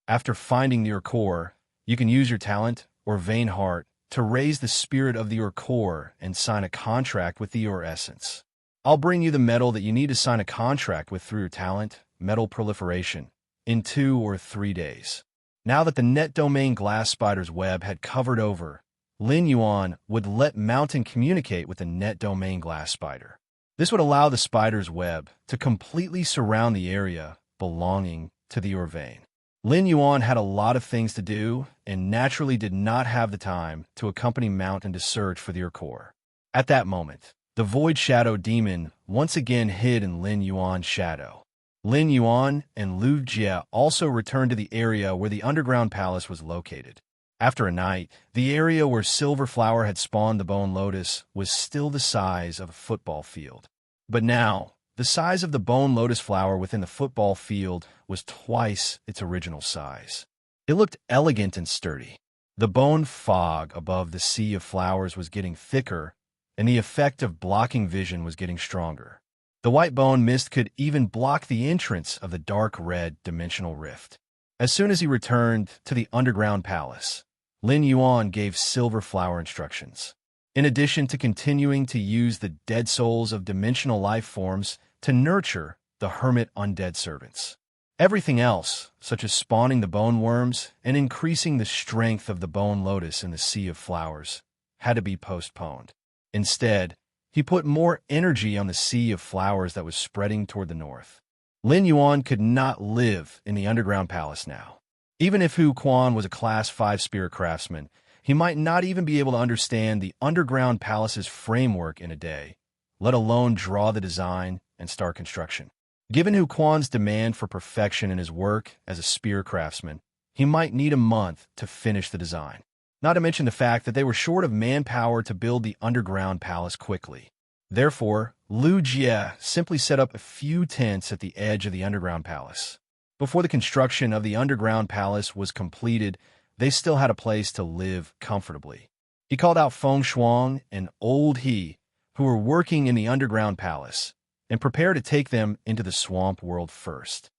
After finding the ore core, you can use your talent or vein heart to raise the spirit of the ore core and sign a contract with the ore essence. I'll bring you the metal that you need to sign a contract with through your talent, metal proliferation, in 2 or 3 days." Now that the net domain glass spider's web had covered over, Lin Yuan would let Mountain communicate with the net domain glass spider. This would allow the spider's web to completely surround the area belonging to the ore vein. Lin Yuan had a lot of things to do and naturally did not have the time to accompany Mountain to search for the ore core. At that moment, the Void Shadow Demon once again hid in Lin Yuan's shadow. Lin Yuan and Lu Jie also returned to the area where the underground palace was located. After a night, the area where Silver Flower had spawned the Bone Lotus was still the size of a football field. But now, the size of the Bone Lotus flower within the football field was twice its original size. It looked elegant and sturdy. The bone fog above the sea of flowers was getting thicker, and the effect of blocking vision was getting stronger. The white bone mist could even block the entrance of the dark red dimensional rift. As soon as he returned to the underground palace, Lin Yuan gave Silver Flower instructions. In addition to continuing to use the dead souls of dimensional life forms to nurture the hermit undead servants, everything else, such as spawning the bone worms and increasing the strength of the bone lotus in the sea of flowers, had to be postponed. Instead, he put more energy on the sea of flowers that was spreading toward the north. Lin Yuan could not live in the underground palace now. Even if Hu Quan was a Class 5 spirit craftsman, he might not even be able to understand the underground palace's framework in a day, let alone draw the design and start construction. Given Hu Quan's demand for perfection in his work as a spear craftsman, he might need a month to finish the design. Not to mention the fact that they were short of manpower to build the underground palace quickly. Therefore, Lu Jie simply set up a few tents at the edge of the underground palace. Before the construction of the underground palace was completed, they still had a place to live comfortably. He called out Feng Shuang and Old He, who were working in the underground palace, and prepared to take them into the swamp world first.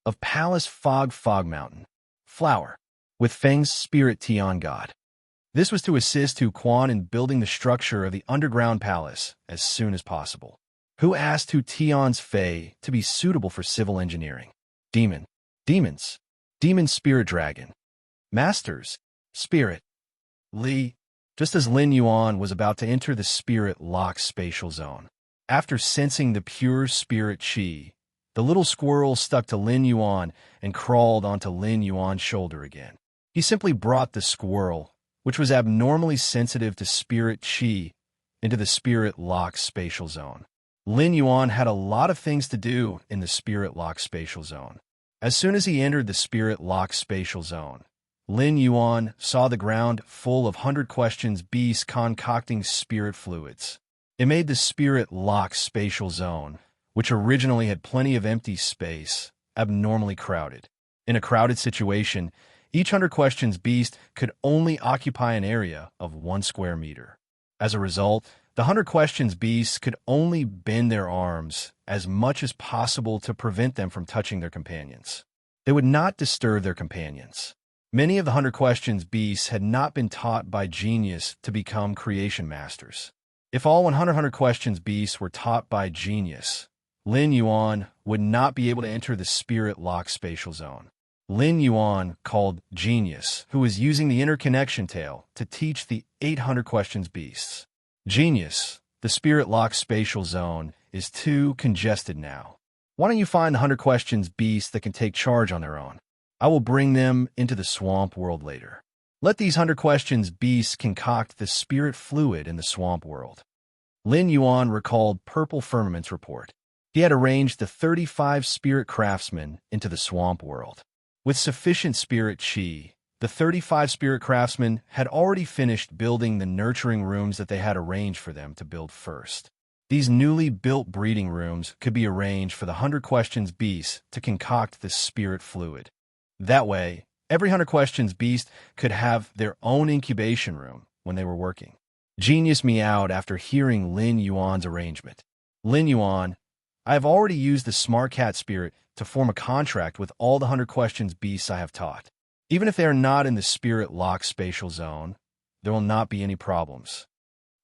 Of Palace Fog Mountain, Flower, with Feng's spirit Tian God. This was to assist Hu Quan in building the structure of the underground palace as soon as possible. Who asked Hu Tian's Fei to be suitable for civil engineering? Demons, Demon Spirit Dragon, Masters, Spirit, Li. Just as Lin Yuan was about to enter the spirit lock spatial zone, after sensing the pure spirit chi, the little squirrel stuck to Lin Yuan and crawled onto Lin Yuan's shoulder again. He simply brought the squirrel, which was abnormally sensitive to spirit chi, into the spirit lock spatial zone. Lin Yuan had a lot of things to do in the spirit lock spatial zone. As soon as he entered the spirit lock spatial zone, Lin Yuan saw the ground full of 100 questions beasts concocting spirit fluids. It made the spirit lock spatial zone, which originally had plenty of empty space, abnormally crowded. In a crowded situation, each 100 questions beast could only occupy an area of 1 square meter. As a result, the 100 questions beasts could only bend their arms as much as possible to prevent them from touching their companions. They would not disturb their companions. Many of the 100 questions beasts had not been taught by genius to become creation masters. If all 100 questions beasts were taught by genius, Lin Yuan would not be able to enter the spirit-locked spatial zone. Lin Yuan called Genius, who was using the interconnection tale to teach the 800 questions beasts. Genius, the spirit-locked spatial zone, is too congested now. Why don't you find the 100 questions beasts that can take charge on their own? I will bring them into the swamp world later. Let these 100 questions beasts concoct the spirit fluid in the swamp world. Lin Yuan recalled Purple Firmament's report. He had arranged the 35 spirit craftsmen into the swamp world. With sufficient spirit chi, the 35 spirit craftsmen had already finished building the nurturing rooms that they had arranged for them to build first. These newly built breeding rooms could be arranged for the 100 questions beasts to concoct the spirit fluid. That way, every 100 questions beast could have their own incubation room when they were working. Genius meowed after hearing Lin Yuan's arrangement. Lin Yuan, I have already used the smart cat spirit to form a contract with all the 100 questions beasts I have taught. Even if they are not in the spirit-locked spatial zone, there will not be any problems.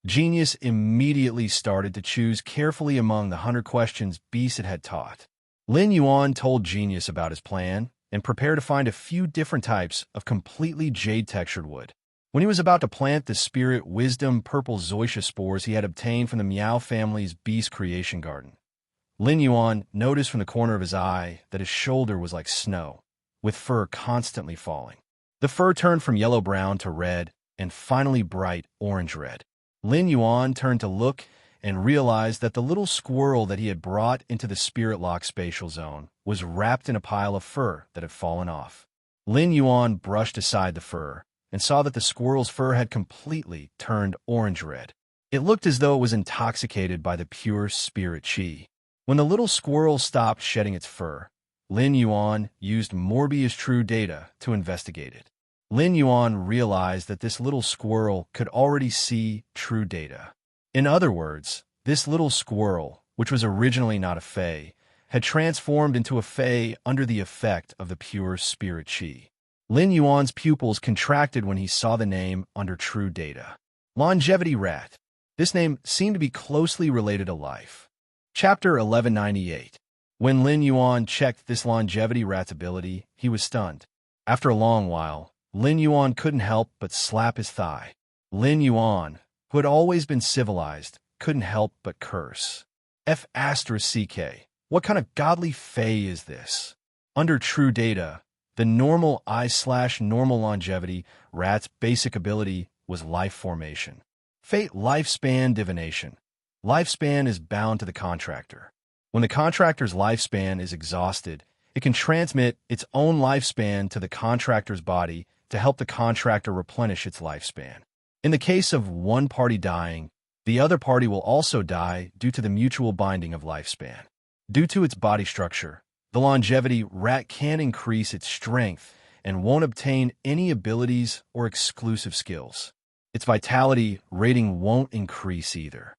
Genius immediately started to choose carefully among the 100 questions beasts it had taught. Lin Yuan told Genius about his plan and prepared to find a few different types of completely jade-textured wood. When he was about to plant the spirit wisdom purple zoysia spores he had obtained from the Meow family's beast creation garden, Lin Yuan noticed from the corner of his eye that his shoulder was like snow, with fur constantly falling. The fur turned from yellow-brown to red and finally bright orange-red. Lin Yuan turned to look and realized that the little squirrel that he had brought into the spirit-locked spatial zone was wrapped in a pile of fur that had fallen off. Lin Yuan brushed aside the fur and saw that the squirrel's fur had completely turned orange-red. It looked as though it was intoxicated by the pure spirit chi. When the little squirrel stopped shedding its fur, Lin Yuan used Morbius True Data to investigate it. Lin Yuan realized that this little squirrel could already see true data. In other words, this little squirrel, which was originally not a fae, had transformed into a fae under the effect of the pure spirit chi. Lin Yuan's pupils contracted when he saw the name under true data. Longevity Rat. This name seemed to be closely related to life. Chapter 1198. When Lin Yuan checked this longevity rat's ability, he was stunned. After a long while, Lin Yuan couldn't help but slap his thigh. Lin Yuan, who had always been civilized, couldn't help but curse. F***, what kind of godly fae is this? Under true data, the normal I/normal longevity rat's basic ability was life formation. Fate lifespan divination. Lifespan is bound to the contractor. When the contractor's lifespan is exhausted, it can transmit its own lifespan to the contractor's body to help the contractor replenish its lifespan. In the case of one party dying, the other party will also die due to the mutual binding of lifespan. Due to its body structure, the longevity rat can increase its strength and won't obtain any abilities or exclusive skills. Its vitality rating won't increase either.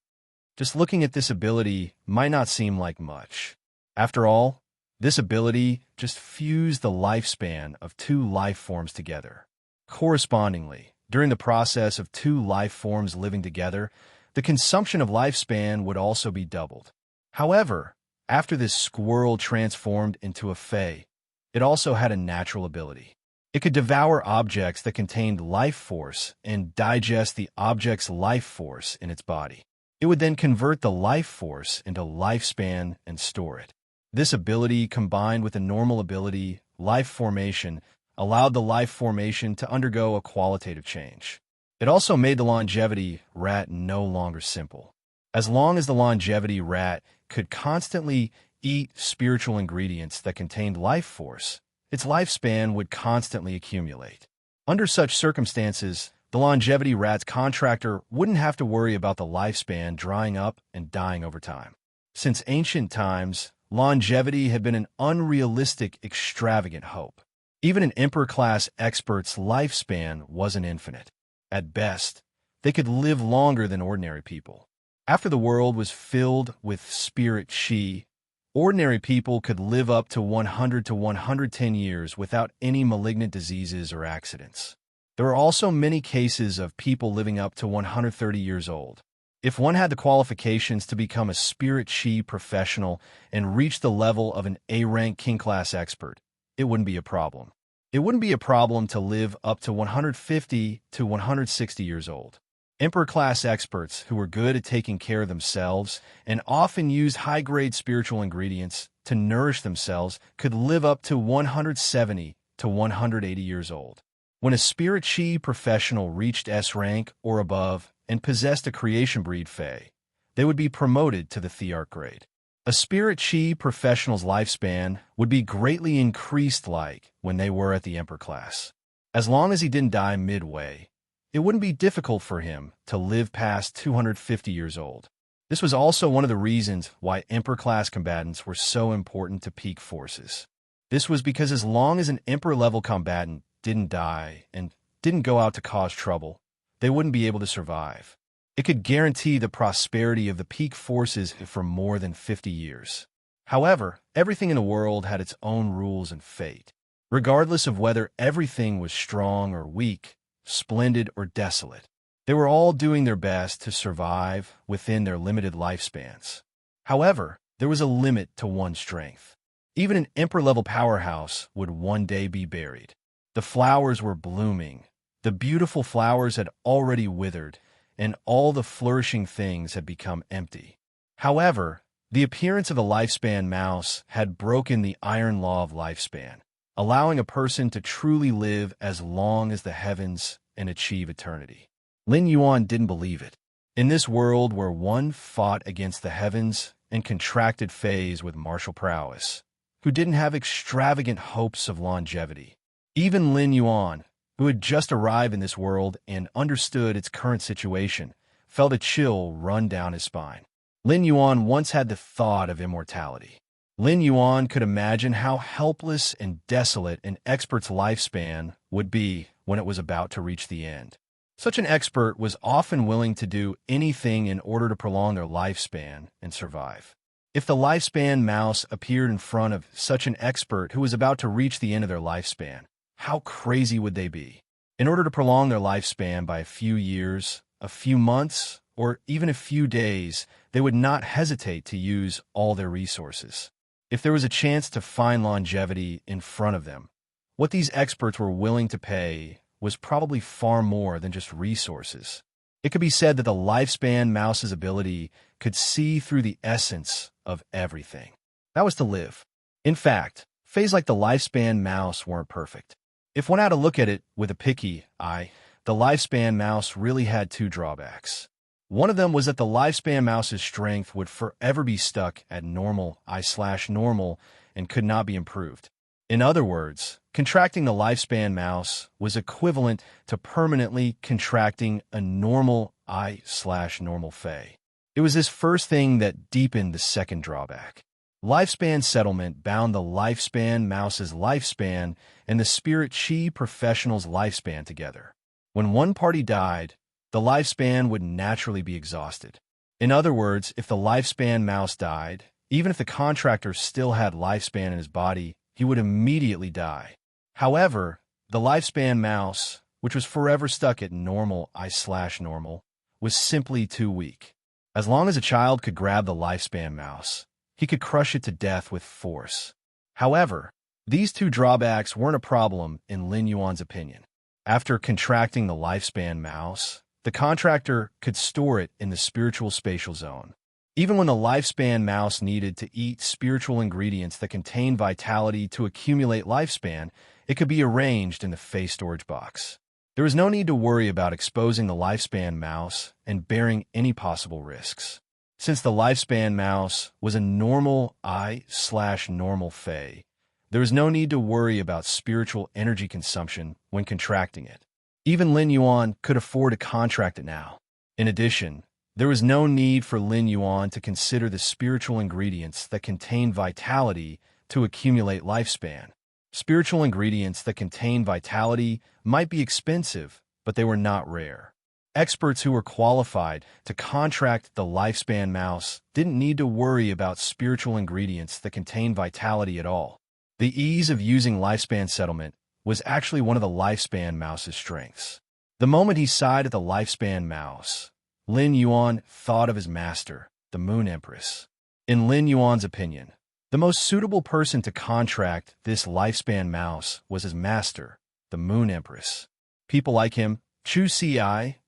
Just looking at this ability might not seem like much. After all, this ability just fused the lifespan of two life forms together. Correspondingly, during the process of two life forms living together, the consumption of lifespan would also be doubled. However, after this squirrel transformed into a fae, it also had a natural ability. It could devour objects that contained life force and digest the object's life force in its body. It would then convert the life force into lifespan and store it. This ability, combined with a normal ability, life formation, allowed the life formation to undergo a qualitative change. It also made the longevity rat no longer simple. As long as the longevity rat could constantly eat spiritual ingredients that contained life force, its lifespan would constantly accumulate. Under such circumstances, the longevity rat's contractor wouldn't have to worry about the lifespan drying up and dying over time. Since ancient times, longevity had been an unrealistic, extravagant hope. Even an emperor-class expert's lifespan wasn't infinite. At best, they could live longer than ordinary people. After the world was filled with spirit chi, ordinary people could live up to 100 to 110 years without any malignant diseases or accidents. There are also many cases of people living up to 130 years old. If one had the qualifications to become a spirit chi professional and reach the level of an A-rank king-class expert, it wouldn't be a problem. It wouldn't be a problem to live up to 150 to 160 years old. Emperor-class experts who were good at taking care of themselves and often used high-grade spiritual ingredients to nourish themselves could live up to 170 to 180 years old. When a spirit chi professional reached S rank or above and possessed a creation breed Fae, they would be promoted to the Thearch grade. A spirit chi professional's lifespan would be greatly increased like when they were at the Emperor class. As long as he didn't die midway, it wouldn't be difficult for him to live past 250 years old. This was also one of the reasons why Emperor-class combatants were so important to peak forces. This was because as long as an Emperor-level combatant didn't die and didn't go out to cause trouble, they wouldn't be able to survive. It could guarantee the prosperity of the peak forces for more than 50 years. However, everything in the world had its own rules and fate. Regardless of whether everything was strong or weak, splendid or desolate, they were all doing their best to survive within their limited lifespans. However, there was a limit to one's strength. Even an Emperor-level powerhouse would one day be buried. The flowers were blooming. The beautiful flowers had already withered, and all the flourishing things had become empty. However, the appearance of the lifespan mouse had broken the iron law of lifespan, allowing a person to truly live as long as the heavens and achieve eternity. Lin Yuan didn't believe it. In this world where one fought against the heavens and contracted fays with martial prowess, who didn't have extravagant hopes of longevity, even Lin Yuan, who had just arrived in this world and understood its current situation, felt a chill run down his spine. Lin Yuan once had the thought of immortality. Lin Yuan could imagine how helpless and desolate an expert's lifespan would be when it was about to reach the end. Such an expert was often willing to do anything in order to prolong their lifespan and survive. If the lifespan mouse appeared in front of such an expert who was about to reach the end of their lifespan, how crazy would they be? In order to prolong their lifespan by a few years, a few months, or even a few days, they would not hesitate to use all their resources. If there was a chance to find longevity in front of them, what these experts were willing to pay was probably far more than just resources. It could be said that the lifespan mouse's ability could see through the essence of everything. That was to live. In fact, phase like the lifespan mouse weren't perfect. If one had to look at it with a picky eye, the lifespan mouse really had two drawbacks. One of them was that the lifespan mouse's strength would forever be stuck at normal and could not be improved. In other words, contracting the lifespan mouse was equivalent to permanently contracting a normal Fae. It was this first thing that deepened the second drawback. Lifespan settlement bound the lifespan mouse's lifespan and the spirit chi professional's lifespan together. When one party died, the lifespan would naturally be exhausted. In other words, if the lifespan mouse died, even if the contractor still had lifespan in his body, he would immediately die. However, the lifespan mouse, which was forever stuck at normal, was simply too weak. As long as a child could grab the lifespan mouse, he could crush it to death with force. However, these two drawbacks weren't a problem in Lin Yuan's opinion. After contracting the lifespan mouse, the contractor could store it in the spiritual spatial zone. Even when the lifespan mouse needed to eat spiritual ingredients that contain vitality to accumulate lifespan, it could be arranged in the face storage box. There was no need to worry about exposing the lifespan mouse and bearing any possible risks. Since the lifespan mouse was a normal Fae, there was no need to worry about spiritual energy consumption when contracting it. Even Lin Yuan could afford to contract it now. In addition, there was no need for Lin Yuan to consider the spiritual ingredients that contain vitality to accumulate lifespan. Spiritual ingredients that contain vitality might be expensive, but they were not rare. Experts who were qualified to contract the lifespan mouse didn't need to worry about spiritual ingredients that contain vitality at all. The ease of using lifespan settlement was actually one of the lifespan mouse's strengths. The moment he sighed at the lifespan mouse, Lin Yuan thought of his master, the Moon Empress. In Lin Yuan's opinion, the most suitable person to contract this lifespan mouse was his master, the Moon Empress. People like him, Chu Si,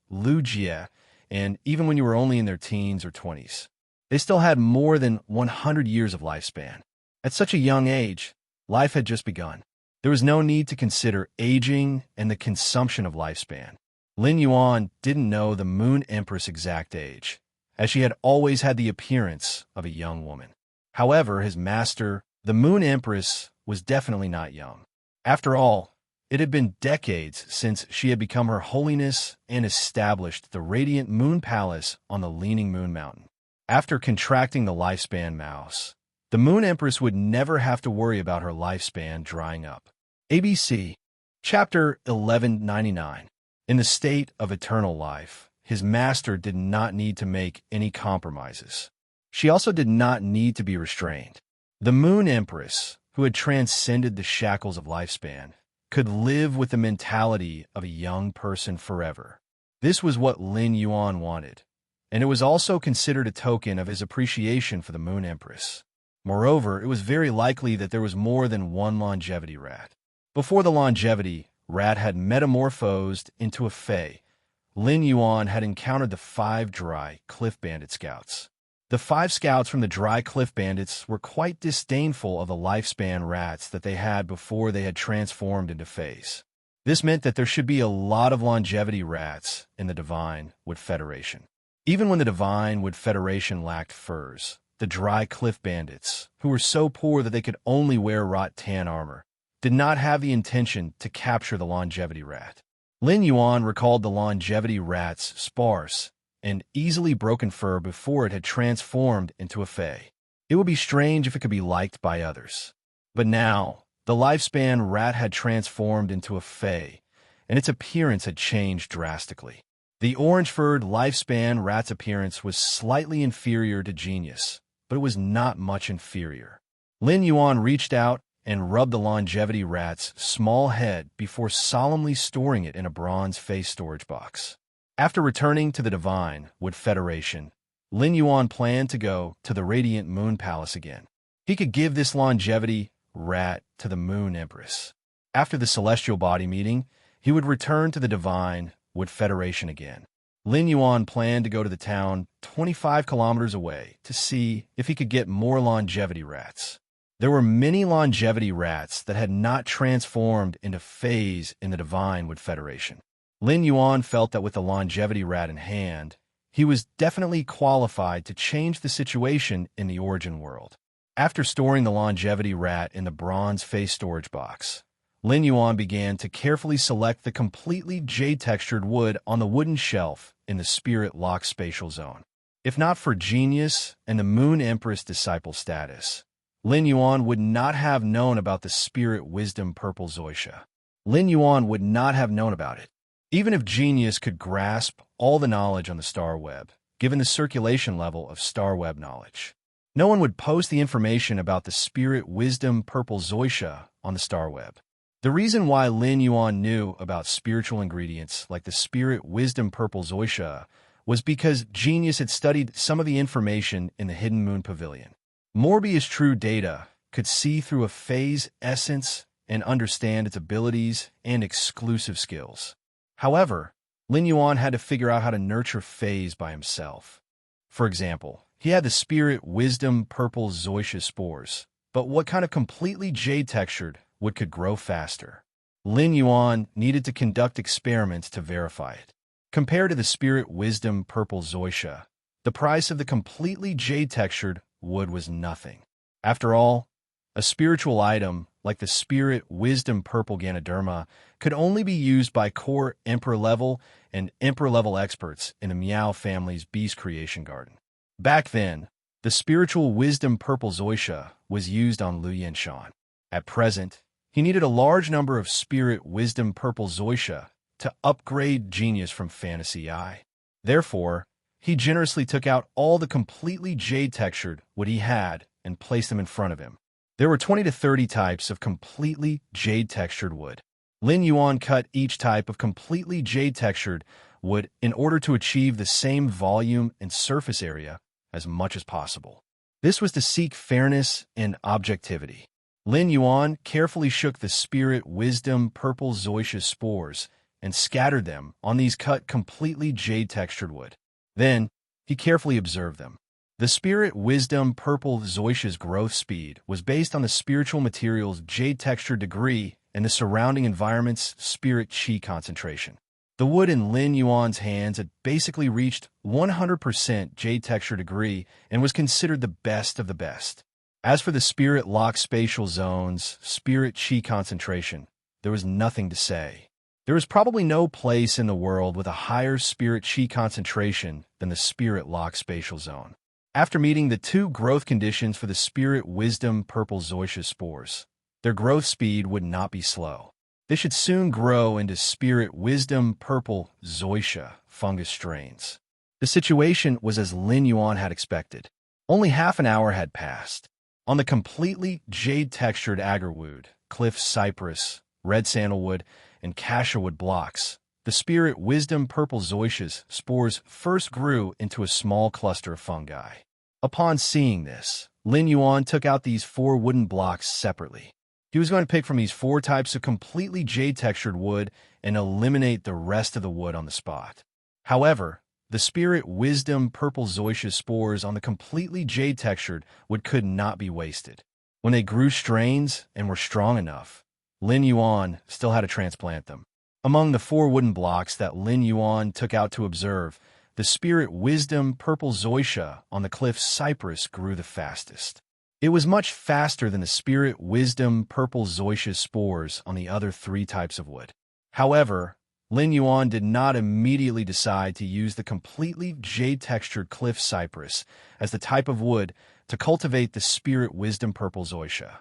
Lu Jie, and even when you were only in their teens or 20s, they still had more than 100 years of lifespan. At such a young age, life had just begun. There was no need to consider aging and the consumption of lifespan. Lin Yuan didn't know the Moon Empress' exact age, as she had always had the appearance of a young woman. However, his master, the Moon Empress, was definitely not young. After all, it had been decades since she had become Her Holiness and established the radiant Moon Palace on the Leaning Moon Mountain. After contracting the lifespan mouse, the Moon Empress would never have to worry about her lifespan drying up. ABC, Chapter 1199. In the state of eternal life, his master did not need to make any compromises. She also did not need to be restrained. The Moon Empress, who had transcended the shackles of lifespan, could live with the mentality of a young person forever. This was what Lin Yuan wanted, and it was also considered a token of his appreciation for the Moon Empress. Moreover, it was very likely that there was more than one longevity rat. Before the longevity rat had metamorphosed into a fae, Lin Yuan had encountered the 5 dry cliff bandit scouts. The 5 scouts from the dry cliff bandits were quite disdainful of the lifespan rats that they had before they had transformed into faes. This meant that there should be a lot of longevity rats in the Divine Wood Federation. Even when the Divine Wood Federation lacked furs, the dry cliff bandits, who were so poor that they could only wear wrought tan armor, did not have the intention to capture the longevity rat. Lin Yuan recalled the longevity rat's sparse and easily broken fur before it had transformed into a fae. It would be strange if it could be liked by others. But now, the lifespan rat had transformed into a fae, and its appearance had changed drastically. The orange-furred lifespan rat's appearance was slightly inferior to Genius, but it was not much inferior. Lin Yuan reached out and rubbed the longevity rat's small head before solemnly storing it in a bronze face storage box. After returning to the Divine Wood Federation, Lin Yuan planned to go to the Radiant Moon Palace again. He could give this longevity rat to the Moon Empress. After the Celestial Body meeting, he would return to the Divine Wood Federation again. Lin Yuan planned to go to the town 25 kilometers away to see if he could get more longevity rats. There were many longevity rats that had not transformed into faes in the Divine Wood Federation. Lin Yuan felt that with the longevity rat in hand, he was definitely qualified to change the situation in the Origin world. After storing the longevity rat in the bronze face storage box, Lin Yuan began to carefully select the completely jade-textured wood on the wooden shelf in the Spirit Lock spatial zone. If not for Genius and the Moon Empress disciple status, Lin Yuan would not have known about the Spirit Wisdom Purple Zoysha. Lin Yuan would not have known about it. Even if Genius could grasp all the knowledge on the Star Web, given the circulation level of Star Web knowledge, no one would post the information about the Spirit Wisdom Purple Zoysha on the Star Web. The reason why Lin Yuan knew about spiritual ingredients like the Spirit Wisdom Purple Zoysha was because Genius had studied some of the information in the Hidden Moon Pavilion. Morbius True Data could see through a fae's essence and understand its abilities and exclusive skills. However, Lin Yuan had to figure out how to nurture faes by himself. For example, he had the Spirit Wisdom Purple Zoysha spores, but what kind of completely jade-textured wood could grow faster? Lin Yuan needed to conduct experiments to verify it. Compared to the Spirit Wisdom Purple Zoysha, the price of the completely jade-textured wood was nothing. After all, a spiritual item like the Spirit Wisdom Purple Ganoderma could only be used by core Emperor-level and Emperor-level experts in the Miao family's Beast Creation Garden. Back then, the Spiritual Wisdom Purple Zoysha was used on Lu Yenshan. At present, he needed a large number of Spirit Wisdom Purple Zoysha to upgrade Genius from Fantasy Eye. Therefore, he generously took out all the completely jade-textured wood he had and placed them in front of him. There were 20 to 30 types of completely jade-textured wood. Lin Yuan cut each type of completely jade-textured wood in order to achieve the same volume and surface area as much as possible. This was to seek fairness and objectivity. Lin Yuan carefully shook the spirit wisdom purple zoysia spores and scattered them on these cut completely jade-textured wood. Then, he carefully observed them. The spirit wisdom purple zoysia's growth speed was based on the spiritual material's jade-textured degree and the surrounding environment's spirit qi concentration. The wood in Lin Yuan's hands had basically reached 100% jade-texture degree and was considered the best of the best. As for the spirit lock spatial zone's spirit qi concentration, there was nothing to say. There is probably no place in the world with a higher spirit qi concentration than the spirit lock spatial zone. After meeting the two growth conditions for the spirit wisdom purple zoysia spores, their growth speed would not be slow. They should soon grow into spirit wisdom purple zoysia fungus strains. The situation was as Lin Yuan had expected. Only half an hour had passed. On the completely jade-textured agarwood, cliff cypress, red sandalwood, and cassia-wood blocks, the spirit wisdom purple zoysia's spores first grew into a small cluster of fungi. Upon seeing this, Lin Yuan took out these 4 wooden blocks separately. He was going to pick from these 4 types of completely jade-textured wood and eliminate the rest of the wood on the spot. However, the spirit wisdom purple zoysia spores on the completely jade-textured wood could not be wasted. When they grew strains and were strong enough, Lin Yuan still had to transplant them. Among the 4 wooden blocks that Lin Yuan took out to observe, the spirit wisdom purple zoysia on the cliff cypress grew the fastest. It was much faster than the spirit wisdom purple zoysia spores on the other 3 types of wood. However, Lin Yuan did not immediately decide to use the completely jade-textured cliff cypress as the type of wood to cultivate the spirit wisdom purple zoysia.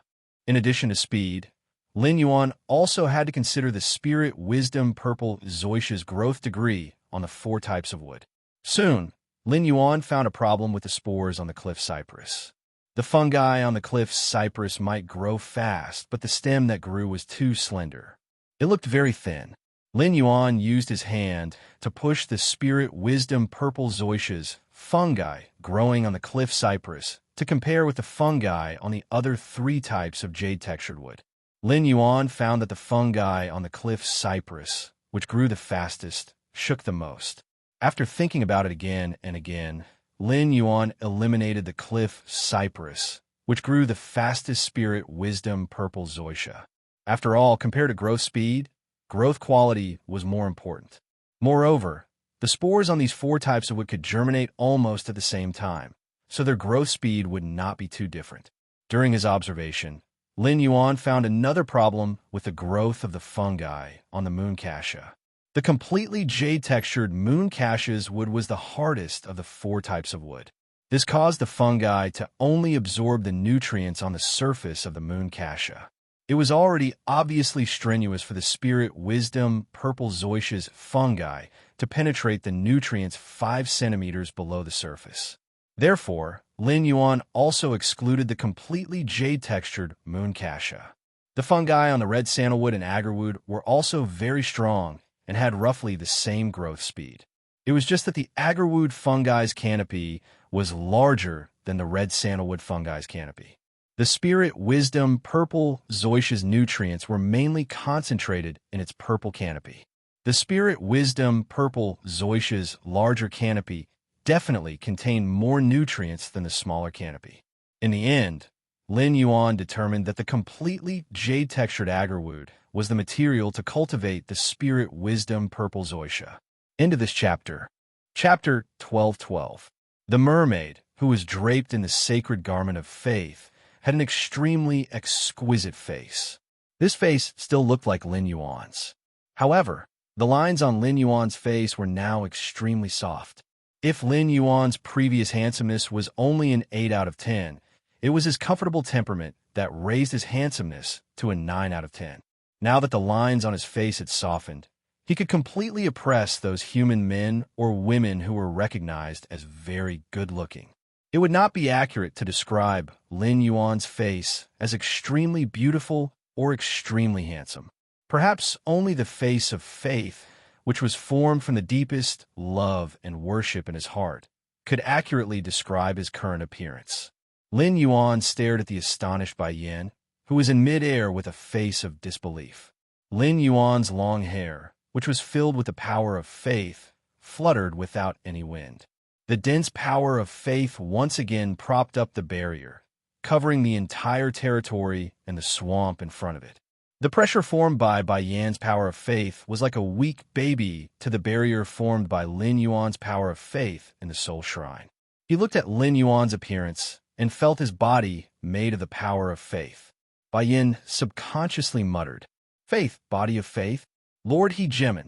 In addition to speed, Lin Yuan also had to consider the spirit wisdom purple zoysia's growth degree on the 4 types of wood. Soon, Lin Yuan found a problem with the spores on the cliff cypress. The fungi on the cliff cypress might grow fast, but the stem that grew was too slender. It looked very thin. Lin Yuan used his hand to push the spirit wisdom purple zoysia's fungi growing on the cliff cypress to compare with the fungi on the other 3 types of jade-textured wood. Lin Yuan found that the fungi on the cliff cypress, which grew the fastest, shook the most. After thinking about it again and again, Lin Yuan eliminated the cliff cypress, which grew the fastest spirit wisdom purple zoysia. After all, compared to growth speed, growth quality was more important. Moreover, the spores on these 4 types of wood could germinate almost at the same time, so their growth speed would not be too different. During his observation, Lin Yuan found another problem with the growth of the fungi on the moon cassia. The completely jade-textured moon cassia's wood was the hardest of the 4 types of wood. This caused the fungi to only absorb the nutrients on the surface of the moon cassia. It was already obviously strenuous for the spirit wisdom purple zoysia's fungi to penetrate the nutrients 5 centimeters below the surface. Therefore, Lin Yuan also excluded the completely jade-textured moon cassia. The fungi on the red sandalwood and agarwood were also very strong and had roughly the same growth speed. It was just that the agarwood fungi's canopy was larger than the red sandalwood fungi's canopy. The spirit wisdom purple zoysia's nutrients were mainly concentrated in its purple canopy. The spirit wisdom purple zoysia's larger canopy definitely contained more nutrients than the smaller canopy. In the end, Lin Yuan determined that the completely jade-textured agarwood was the material to cultivate the spirit wisdom purple zoysia. End of this chapter. Chapter 12:12. The mermaid, who was draped in the sacred garment of faith, had an extremely exquisite face. This face still looked like Lin Yuan's. However, the lines on Lin Yuan's face were now extremely soft. If Lin Yuan's previous handsomeness was only an 8 out of 10, it was his comfortable temperament that raised his handsomeness to a 9 out of 10. Now that the lines on his face had softened, he could completely oppress those human men or women who were recognized as very good-looking. It would not be accurate to describe Lin Yuan's face as extremely beautiful or extremely handsome. Perhaps only the face of faith which was formed from the deepest love and worship in his heart, could accurately describe his current appearance. Lin Yuan stared at the astonished Bai Yin, who was in midair with a face of disbelief. Lin Yuan's long hair, which was filled with the power of faith, fluttered without any wind. The dense power of faith once again propped up the barrier, covering the entire territory and the swamp in front of it. The pressure formed by Bai Yan's power of faith was like a weak baby to the barrier formed by Lin Yuan's power of faith in the Soul Shrine. He looked at Lin Yuan's appearance and felt his body made of the power of faith. Bai Yin subconsciously muttered, "Faith, body of faith, Lord He Jimin."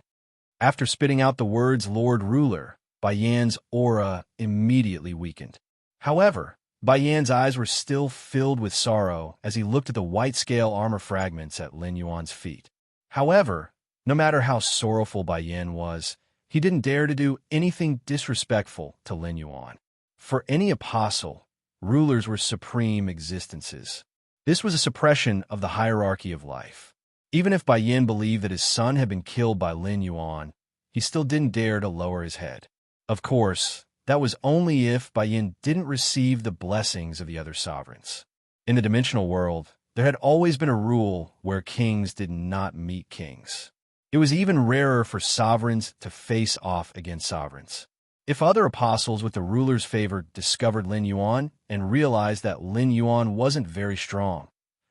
After spitting out the words Lord Ruler, Bai Yan's aura immediately weakened. However, Bai Yan's eyes were still filled with sorrow as he looked at the white scale armor fragments at Lin Yuan's feet. However, no matter how sorrowful Bai Yan was, he didn't dare to do anything disrespectful to Lin Yuan. For any apostle, rulers were supreme existences. This was a suppression of the hierarchy of life. Even if Bai Yan believed that his son had been killed by Lin Yuan, he still didn't dare to lower his head. Of course, that was only if Bai Yin didn't receive the blessings of the other sovereigns. In the dimensional world, there had always been a rule where kings did not meet kings. It was even rarer for sovereigns to face off against sovereigns. If other apostles with the ruler's favor discovered Lin Yuan and realized that Lin Yuan wasn't very strong,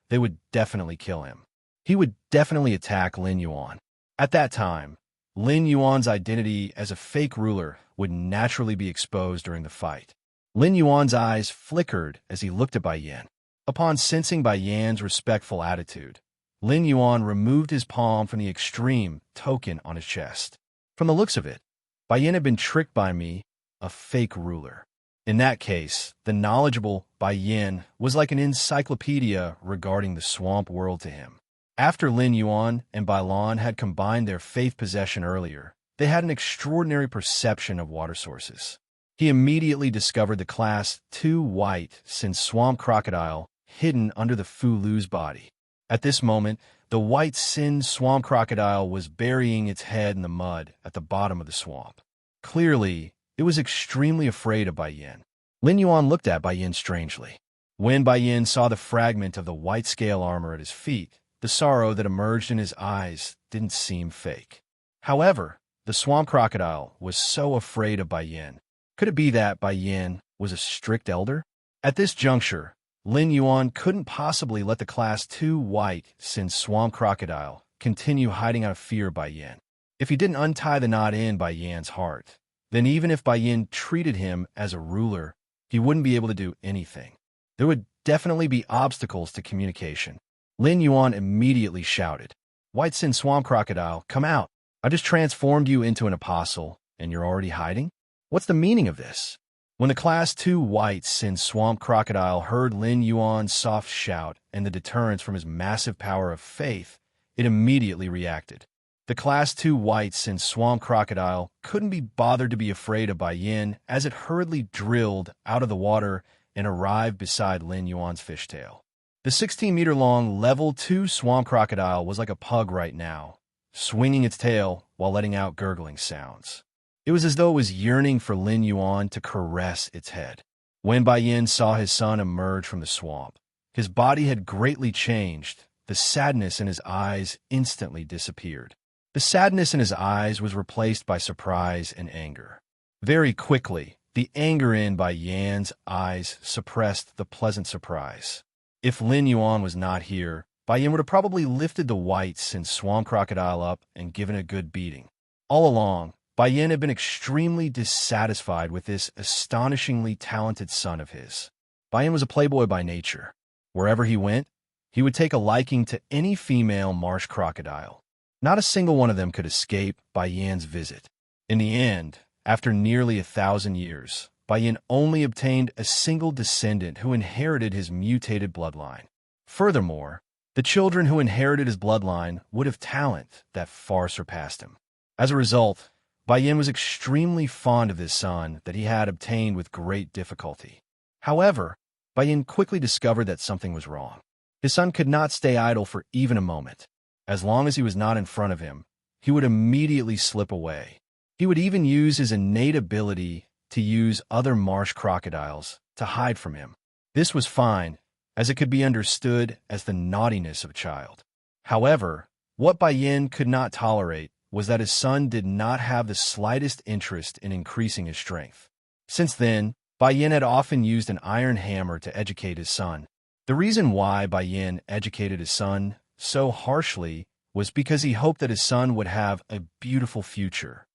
they would definitely kill him. He would definitely attack Lin Yuan. At that time, Lin Yuan's identity as a fake ruler would naturally be exposed during the fight. Lin Yuan's eyes flickered as he looked at Bai Yan. Upon sensing Bai Yan's respectful attitude, Lin Yuan removed his palm from the extreme token on his chest. From the looks of it, Bai Yan had been tricked by me, a fake ruler. In that case, the knowledgeable Bai Yan was like an encyclopedia regarding the swamp world to him. After Lin Yuan and Bai Lan had combined their faith possession earlier, they had an extraordinary perception of water sources. He immediately discovered the class 2 white Sin swamp crocodile hidden under the Fu Lu's body. At this moment, the white Sin swamp crocodile was burying its head in the mud at the bottom of the swamp. Clearly, it was extremely afraid of Bai Yin. Lin Yuan looked at Bai Yin strangely. When Bai Yin saw the fragment of the white scale armor at his feet, the sorrow that emerged in his eyes didn't seem fake. However, the swamp crocodile was so afraid of Bai Yin. Could it be that Bai Yin was a strict elder? At this juncture, Lin Yuan couldn't possibly let the class 2 white Sin swamp crocodile continue hiding out of fear of Bai Yin. If he didn't untie the knot in Bai Yan's heart, then even if Bai Yin treated him as a ruler, he wouldn't be able to do anything. There would definitely be obstacles to communication. Lin Yuan immediately shouted, "White Sin swamp crocodile, come out! I just transformed you into an apostle, and you're already hiding? What's the meaning of this?" When the class 2 white Sin swamp crocodile heard Lin Yuan's soft shout and the deterrence from his massive power of faith, it immediately reacted. The class 2 white Sin swamp crocodile couldn't be bothered to be afraid of Bai Yin as it hurriedly drilled out of the water and arrived beside Lin Yuan's fishtail. The 16-meter-long level 2 swamp crocodile was like a pug right now, swinging its tail while letting out gurgling sounds. It was as though it was yearning for Lin Yuan to caress its head. When Bai Yin saw his son emerge from the swamp, his body had greatly changed. The sadness in his eyes instantly disappeared. The sadness in his eyes was replaced by surprise and anger. Very quickly, the anger in Bai Yan's eyes suppressed the pleasant surprise. If Lin Yuan was not here, Bai Yin would have probably lifted the white Sin swamp crocodile up and given a good beating. All along, Bai Yin had been extremely dissatisfied with this astonishingly talented son of his. Bai Yin was a playboy by nature. Wherever he went, he would take a liking to any female marsh crocodile. Not a single one of them could escape Bai Yan's visit. In the end, after nearly 1,000 years, Bai Yin only obtained a single descendant who inherited his mutated bloodline. Furthermore, the children who inherited his bloodline would have talent that far surpassed him. As a result, Bai Yin was extremely fond of this son that he had obtained with great difficulty. However, Bai Yin quickly discovered that something was wrong. His son could not stay idle for even a moment. As long as he was not in front of him, he would immediately slip away. He would even use his innate ability to use other marsh crocodiles to hide from him. This was fine, as it could be understood as the naughtiness of a child. However, what Bai Yin could not tolerate was that his son did not have the slightest interest in increasing his strength. Since then, Bai Yin had often used an iron hammer to educate his son. The reason why Bai Yin educated his son so harshly was because he hoped that his son would have a beautiful future.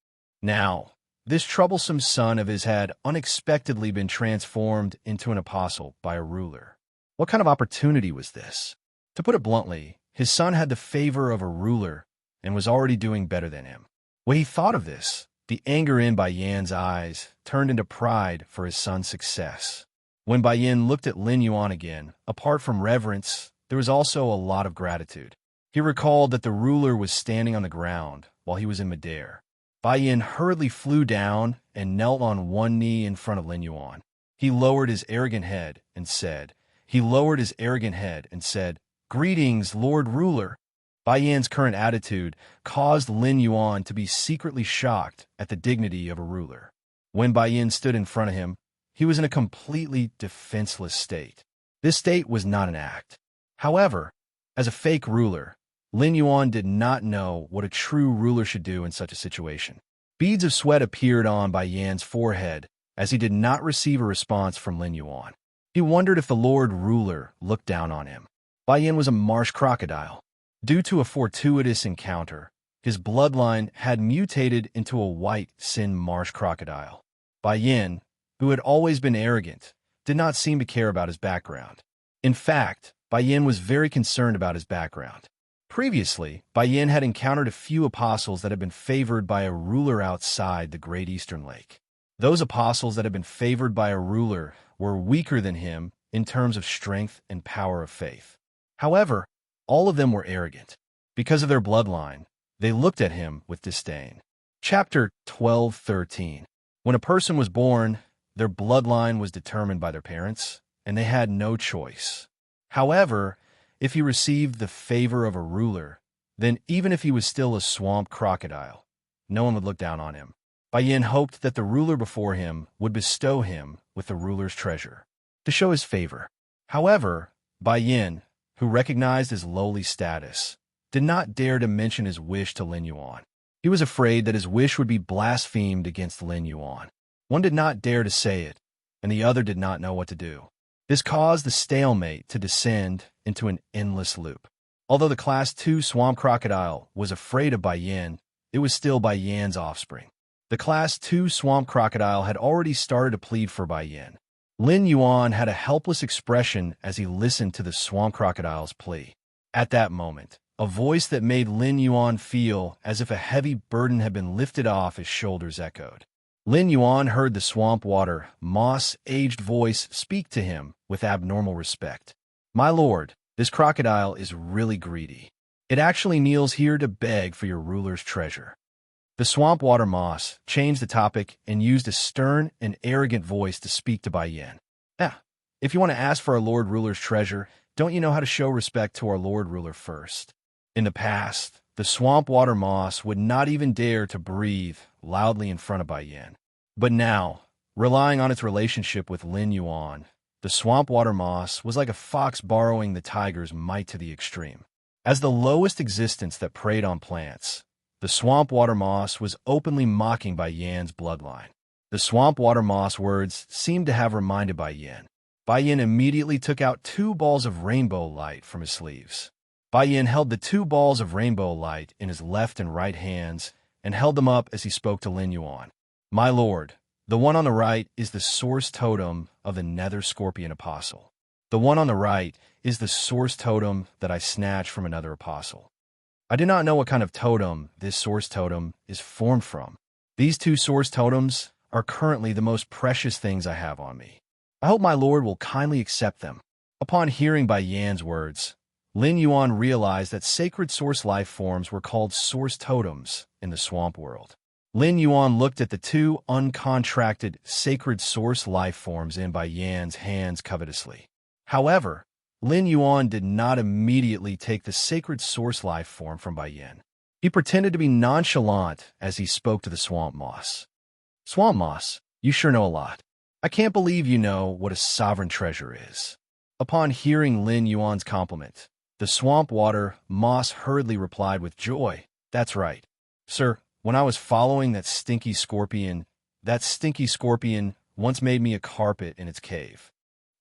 Now, this troublesome son of his had unexpectedly been transformed into an apostle by a ruler. What kind of opportunity was this? To put it bluntly, his son had the favor of a ruler and was already doing better than him. When he thought of this, the anger in Bai Yan's eyes turned into pride for his son's success. When Bai Yin looked at Lin Yuan again, apart from reverence, there was also a lot of gratitude. He recalled that the ruler was standing on the ground while he was in midair. Bai Yin hurriedly flew down and knelt on one knee in front of Lin Yuan. He lowered his arrogant head and said, "Greetings, Lord Ruler." Bai Yan's current attitude caused Lin Yuan to be secretly shocked at the dignity of a ruler. When Bai Yin stood in front of him, he was in a completely defenseless state. This state was not an act. However, as a fake ruler, Lin Yuan did not know what a true ruler should do in such a situation. Beads of sweat appeared on Bai Yan's forehead as he did not receive a response from Lin Yuan. He wondered if the Lord Ruler looked down on him. Bai Yin was a marsh crocodile. Due to a fortuitous encounter, his bloodline had mutated into a white Sin marsh crocodile. Bai Yin, who had always been arrogant, did not seem to care about his background. In fact, Bai Yin was very concerned about his background. Previously, Bai Yin had encountered a few apostles that had been favored by a ruler outside the Great Eastern Lake. Those apostles that had been favored by a ruler were weaker than him in terms of strength and power of faith. However, all of them were arrogant. Because of their bloodline, they looked at him with disdain. Chapter 12:13. When a person was born, their bloodline was determined by their parents, and they had no choice. However, if he received the favor of a ruler, then even if he was still a swamp crocodile, no one would look down on him. Bai Yin hoped that the ruler before him would bestow him with the ruler's treasure to show his favor. However, Bai Yin, who recognized his lowly status, did not dare to mention his wish to Lin Yuan. He was afraid that his wish would be blasphemed against Lin Yuan. One did not dare to say it, and the other did not know what to do. This caused the stalemate to descend into an endless loop. Although the Class 2 swamp crocodile was afraid of Bai Yin, it was still Bai Yan's offspring. The Class 2 swamp crocodile had already started to plead for Bai Yin. Lin Yuan had a helpless expression as he listened to the swamp crocodile's plea. At that moment, a voice that made Lin Yuan feel as if a heavy burden had been lifted off his shoulders echoed. Lin Yuan heard the swamp water, moss-aged voice speak to him with abnormal respect. "My lord, this crocodile is really greedy. It actually kneels here to beg for your ruler's treasure." The swamp water moss changed the topic and used a stern and arrogant voice to speak to Bai Yin. If you want to ask for our Lord Ruler's treasure, don't you know how to show respect to our Lord Ruler first?" In the past, the swamp water moss would not even dare to breathe loudly in front of Bai Yin. But now, relying on its relationship with Lin Yuan, the swamp water moss was like a fox borrowing the tiger's might to the extreme. As the lowest existence that preyed on plants, the swamp water moss was openly mocking Bai Yan's bloodline. The swamp water moss words seemed to have reminded Bai Yin. Bai Yin immediately took out 2 balls of rainbow light from his sleeves. Bai Yin held the 2 balls of rainbow light in his left and right hands and held them up as he spoke to Lin Yuan. "My lord, the one on the right is the source totem of the Nether Scorpion Apostle. The one on the right is the source totem that I snatched from another apostle. I do not know what kind of totem this source totem is formed from. These 2 source totems are currently the most precious things I have on me. I hope my lord will kindly accept them." Upon hearing Bai Yan's words, Lin Yuan realized that sacred source life forms were called source totems in the swamp world. Lin Yuan looked at the 2 uncontracted sacred source life forms in Bai Yan's hands covetously. However, Lin Yuan did not immediately take the sacred source life form from Bai Yin. He pretended to be nonchalant as he spoke to the swamp moss. Swamp moss, you sure know a lot. I can't believe you know what a sovereign treasure is. Upon hearing Lin Yuan's compliment, the swamp water moss hurriedly replied with joy, "That's right. Sir, when I was following that stinky scorpion once made me a carpet in its cave.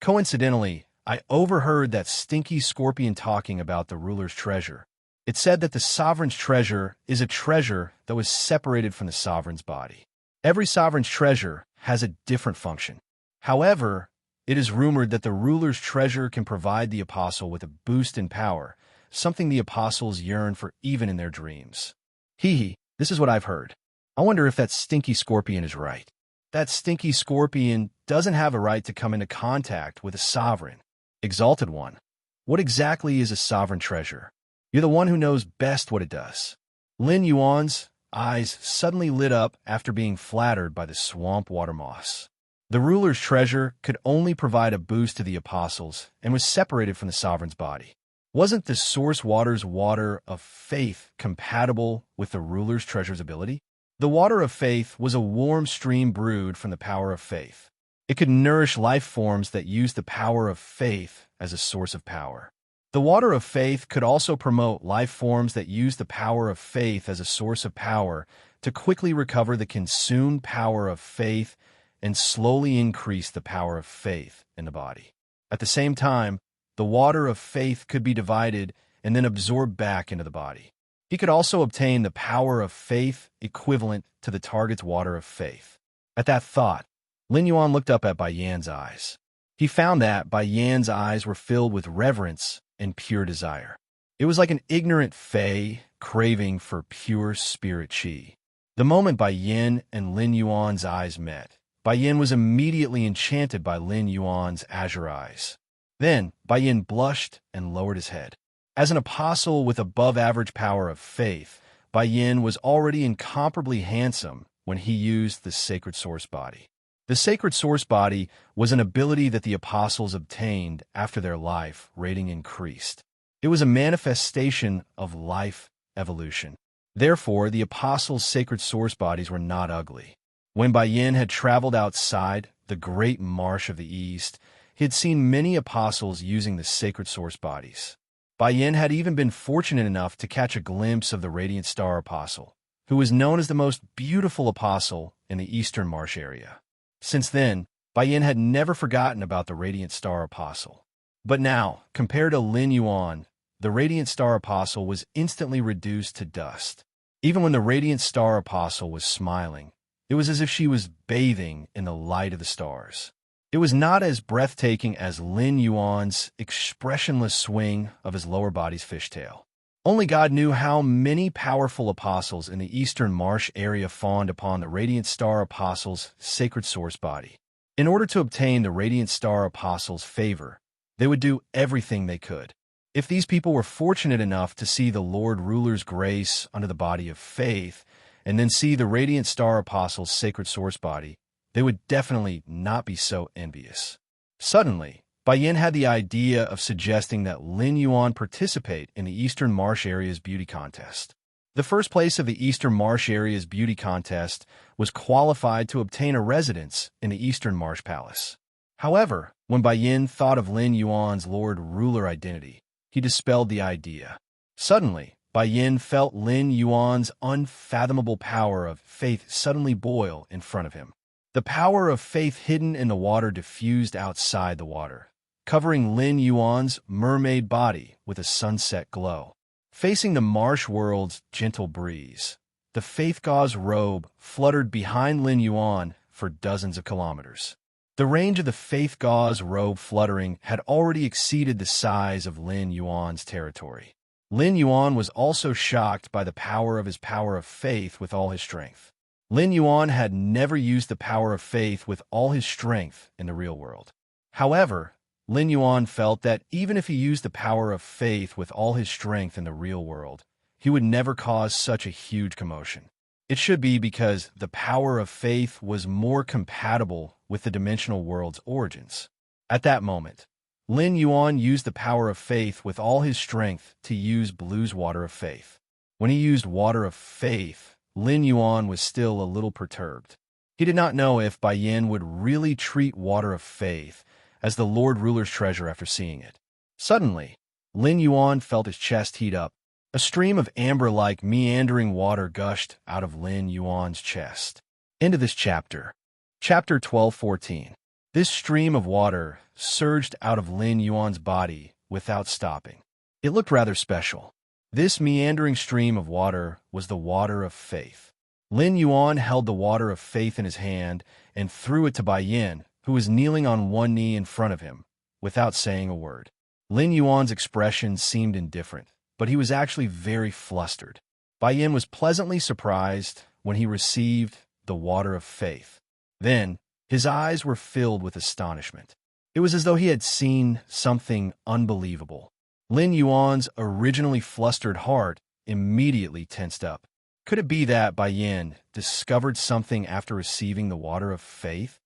Coincidentally, I overheard that stinky scorpion talking about the ruler's treasure. It said that the sovereign's treasure is a treasure that was separated from the sovereign's body. Every sovereign's treasure has a different function. However, it is rumored that the ruler's treasure can provide the apostle with a boost in power, something the apostles yearn for even in their dreams. This is what I've heard. I wonder if that stinky scorpion is right. That stinky scorpion doesn't have a right to come into contact with a sovereign. Exalted one, what exactly is a sovereign treasure? You're the one who knows best what it does." Lin Yuan's eyes suddenly lit up after being flattered by the swamp water moss. The ruler's treasure could only provide a boost to the apostles and was separated from the sovereign's body. Wasn't the source water's water of faith compatible with the ruler's treasure's ability? The water of faith was a warm stream brewed from the power of faith. It could nourish life forms that used the power of faith as a source of power. The water of faith could also promote life forms that use the power of faith as a source of power to quickly recover the consumed power of faith and slowly increase the power of faith in the body. At the same time, the water of faith could be divided and then absorbed back into the body. He could also obtain the power of faith equivalent to the target's water of faith. At that thought, Lin Yuan looked up at Bai Yan's eyes. He found that Bai Yan's eyes were filled with reverence and pure desire. It was like an ignorant fae craving for pure spirit qi. The moment Bai Yan and Lin Yuan's eyes met, Bai Yan was immediately enchanted by Lin Yuan's azure eyes. Then Bai Yan blushed and lowered his head. As an apostle with above-average power of faith, Bai Yan was already incomparably handsome when he used the sacred source body. The sacred source body was an ability that the apostles obtained after their life rating increased. It was a manifestation of life evolution. Therefore, the apostles' sacred source bodies were not ugly. When Bai Yan had traveled outside the great marsh of the East, he had seen many apostles using the sacred source bodies. Bai Yan had even been fortunate enough to catch a glimpse of the Radiant Star Apostle, who was known as the most beautiful apostle in the Eastern Marsh area. Since then, Bai Yan had never forgotten about the Radiant Star Apostle. But now, compared to Lin Yuan, the Radiant Star Apostle was instantly reduced to dust. Even when the Radiant Star Apostle was smiling, it was as if she was bathing in the light of the stars. It was not as breathtaking as Lin Yuan's expressionless swing of his lower body's fishtail. Only God knew how many powerful apostles in the Eastern Marsh area fawned upon the Radiant Star Apostle's sacred source body. In order to obtain the Radiant Star Apostle's favor, they would do everything they could. If these people were fortunate enough to see the Lord Ruler's grace under the body of faith, and then see the Radiant Star Apostle's sacred source body, they would definitely not be so envious. Suddenly, Bai Yan had the idea of suggesting that Lin Yuan participate in the Eastern Marsh Area's beauty contest. The first place of the Eastern Marsh Area's beauty contest was qualified to obtain a residence in the Eastern Marsh Palace. However, when Bai Yan thought of Lin Yuan's Lord Ruler identity, he dispelled the idea. Suddenly, Bai Yan felt Lin Yuan's unfathomable power of faith suddenly boil in front of him. The power of faith hidden in the water diffused outside the water, covering Lin Yuan's mermaid body with a sunset glow. Facing the marsh world's gentle breeze, the faith god's robe fluttered behind Lin Yuan for dozens of kilometers. The range of the faith god's robe fluttering had already exceeded the size of Lin Yuan's territory. Lin Yuan was also shocked by the power of his power of faith with all his strength. Lin Yuan had never used the power of faith with all his strength in the real world. However, Lin Yuan felt that even if he used the power of faith with all his strength in the real world, he would never cause such a huge commotion. It should be because the power of faith was more compatible with the dimensional world's origins. At that moment, Lin Yuan used the power of faith with all his strength to use Blue's water of faith. When he used water of faith, Lin Yuan was still a little perturbed. He did not know if Bai Yin would really treat water of faith as the Lord Ruler's treasure after seeing it. Suddenly, Lin Yuan felt his chest heat up. A stream of amber-like meandering water gushed out of Lin Yuan's chest. Into this chapter. Chapter 12:14. This stream of water surged out of Lin Yuan's body without stopping. It looked rather special. This meandering stream of water was the water of faith. Lin Yuan held the water of faith in his hand and threw it to Bai Yin, who was kneeling on one knee in front of him, without saying a word. Lin Yuan's expression seemed indifferent, but he was actually very flustered. Bai Yin was pleasantly surprised when he received the water of faith. Then, his eyes were filled with astonishment. It was as though he had seen something unbelievable. Lin Yuan's originally flustered heart immediately tensed up. Could it be that Bai Yin discovered something after receiving the water of faith?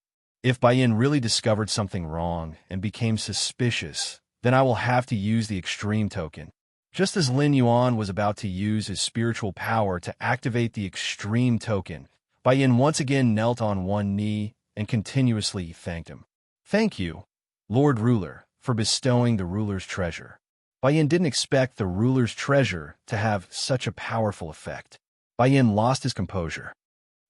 If Bai Yin really discovered something wrong and became suspicious, then I will have to use the extreme token. Just as Lin Yuan was about to use his spiritual power to activate the extreme token, Bai Yin once again knelt on one knee and continuously thanked him. Thank you, Lord Ruler, for bestowing the ruler's treasure. Bai Yin didn't expect the ruler's treasure to have such a powerful effect. Bai Yin lost his composure.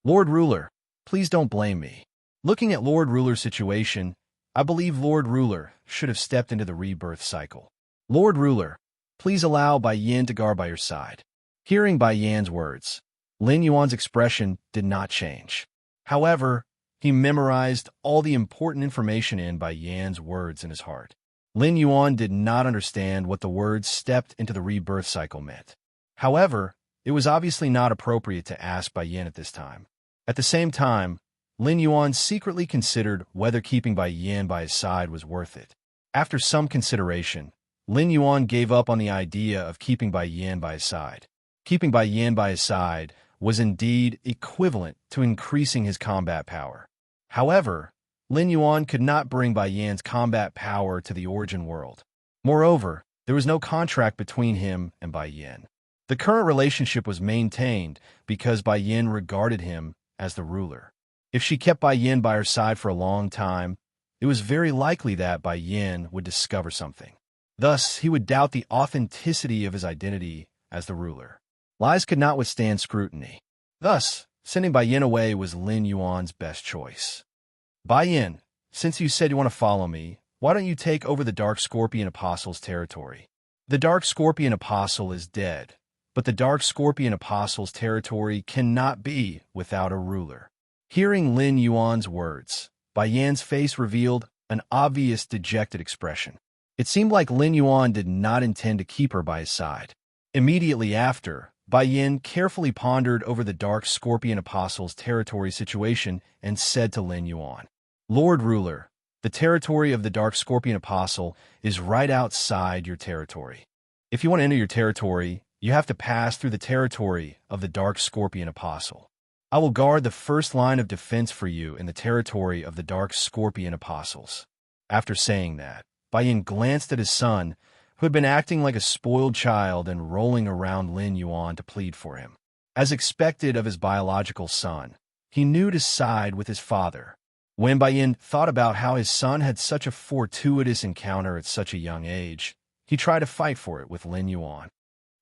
Lord Ruler, please don't blame me. Looking at Lord Ruler's situation, I believe Lord Ruler should have stepped into the rebirth cycle. Lord Ruler, please allow Bai Yin to guard by your side. Hearing Bai Yin's words, Lin Yuan's expression did not change. However, he memorized all the important information in Bai Yin's words in his heart. Lin Yuan did not understand what the words stepped into the rebirth cycle meant. However, it was obviously not appropriate to ask Bai Yin at this time. At the same time, Lin Yuan secretly considered whether keeping Bai Yin by his side was worth it. After some consideration, Lin Yuan gave up on the idea of keeping Bai Yin by his side. Keeping Bai Yin by his side was indeed equivalent to increasing his combat power. However, Lin Yuan could not bring Bai Yin's combat power to the origin world. Moreover, there was no contract between him and Bai Yin. The current relationship was maintained because Bai Yin regarded him as the ruler. If she kept Bai Yin by her side for a long time, it was very likely that Bai Yin would discover something. Thus, he would doubt the authenticity of his identity as the ruler. Lies could not withstand scrutiny. Thus, sending Bai Yin away was Lin Yuan's best choice. Bai Yin, since you said you want to follow me, why don't you take over the Dark Scorpion Apostle's territory? The Dark Scorpion Apostle is dead, but the Dark Scorpion Apostle's territory cannot be without a ruler. Hearing Lin Yuan's words, Bai Yin's face revealed an obvious dejected expression. It seemed like Lin Yuan did not intend to keep her by his side. Immediately after, Bai Yin carefully pondered over the Dark Scorpion Apostle's territory situation and said to Lin Yuan, Lord Ruler, the territory of the Dark Scorpion Apostle is right outside your territory. If you want to enter your territory, you have to pass through the territory of the Dark Scorpion Apostle. I will guard the first line of defense for you in the territory of the Dark Scorpion Apostles. After saying that, Bai Yin glanced at his son, who had been acting like a spoiled child and rolling around Lin Yuan to plead for him. As expected of his biological son, he knew to side with his father. When Bai Yin thought about how his son had such a fortuitous encounter at such a young age, he tried to fight for it with Lin Yuan.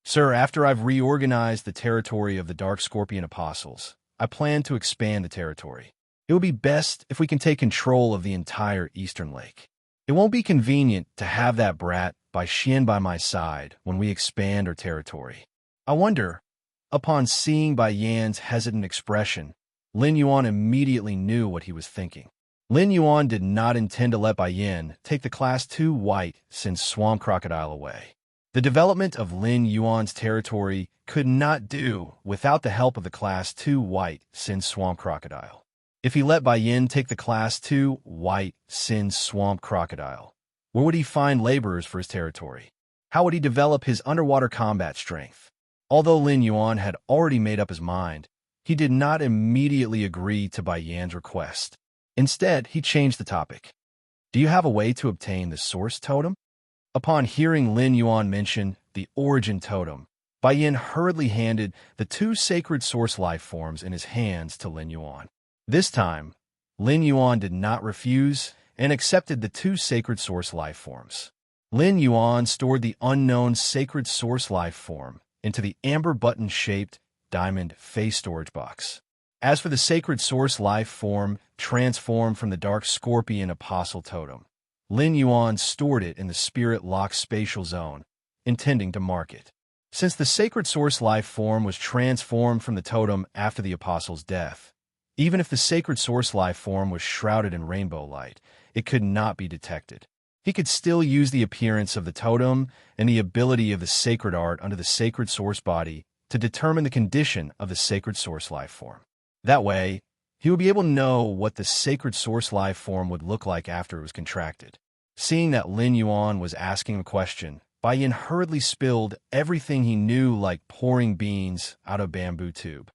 Sir, after I've reorganized the territory of the Dark Scorpion Apostles, I plan to expand the territory. It would be best if we can take control of the entire Eastern Lake. It won't be convenient to have that brat Bai Xian by my side when we expand our territory. I wonder. Upon seeing Bai Yan's hesitant expression, Lin Yuan immediately knew what he was thinking. Lin Yuan did not intend to let Bai Yin take the Class 2 White Sin Swamp Crocodile away. The development of Lin Yuan's territory could not do without the help of the Class 2 White Sin Swamp Crocodile. If he let Bai Yin take the Class 2 White Sin Swamp Crocodile, where would he find laborers for his territory? How would he develop his underwater combat strength? Although Lin Yuan had already made up his mind, he did not immediately agree to Bai Yan's request. Instead, he changed the topic. Do you have a way to obtain the Source Totem? Upon hearing Lin Yuan mention the Origin Totem, Bai Yin hurriedly handed the two sacred source life forms in his hands to Lin Yuan. This time, Lin Yuan did not refuse and accepted the two sacred source life forms. Lin Yuan stored the unknown sacred source life form into the amber button-shaped diamond face storage box. As for the sacred source life form transformed from the dark scorpion apostle totem, Lin Yuan stored it in the spirit-locked spatial zone, intending to mark it. Since the sacred source life form was transformed from the totem after the apostle's death, even if the sacred source life form was shrouded in rainbow light, it could not be detected. He could still use the appearance of the totem and the ability of the sacred art under the sacred source body to determine the condition of the sacred source life form. That way, he would be able to know what the sacred source life form would look like after it was contracted. Seeing that Lin Yuan was asking a question, Bai Yin hurriedly spilled everything he knew like pouring beans out of a bamboo tube.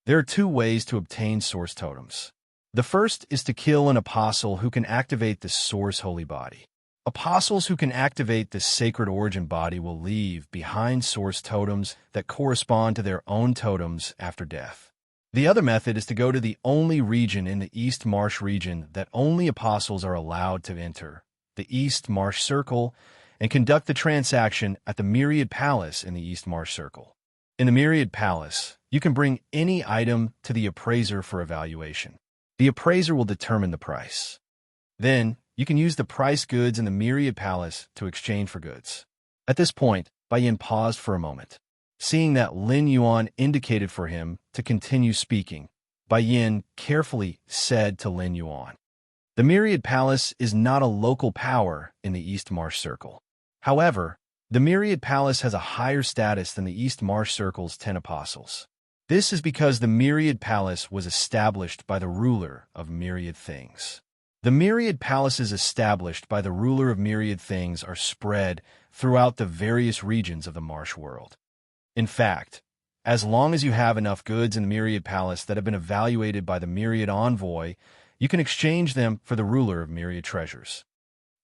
There are two ways to obtain source totems. The first is to kill an apostle who can activate the source holy body. Apostles who can activate this sacred origin body will leave behind source totems that correspond to their own totems after death. The other method is to go to the only region in the East Marsh region that only apostles are allowed to enter, the East Marsh Circle, and conduct the transaction at the Myriad Palace in the East Marsh Circle. In the Myriad Palace, you can bring any item to the appraiser for evaluation. The appraiser will determine the price. Then, you can use the price goods in the Myriad Palace to exchange for goods. At this point, Bai Yin paused for a moment. Seeing that Lin Yuan indicated for him to continue speaking, Bai Yin carefully said to Lin Yuan, "The Myriad Palace is not a local power in the East Marsh Circle. However, the Myriad Palace has a higher status than the East Marsh Circle's 10 apostles. This is because the Myriad Palace was established by the ruler of myriad things. The myriad palaces established by the ruler of myriad things are spread throughout the various regions of the Marsh world. In fact, as long as you have enough goods in the Myriad Palace that have been evaluated by the Myriad Envoy, you can exchange them for the ruler of Myriad Treasures."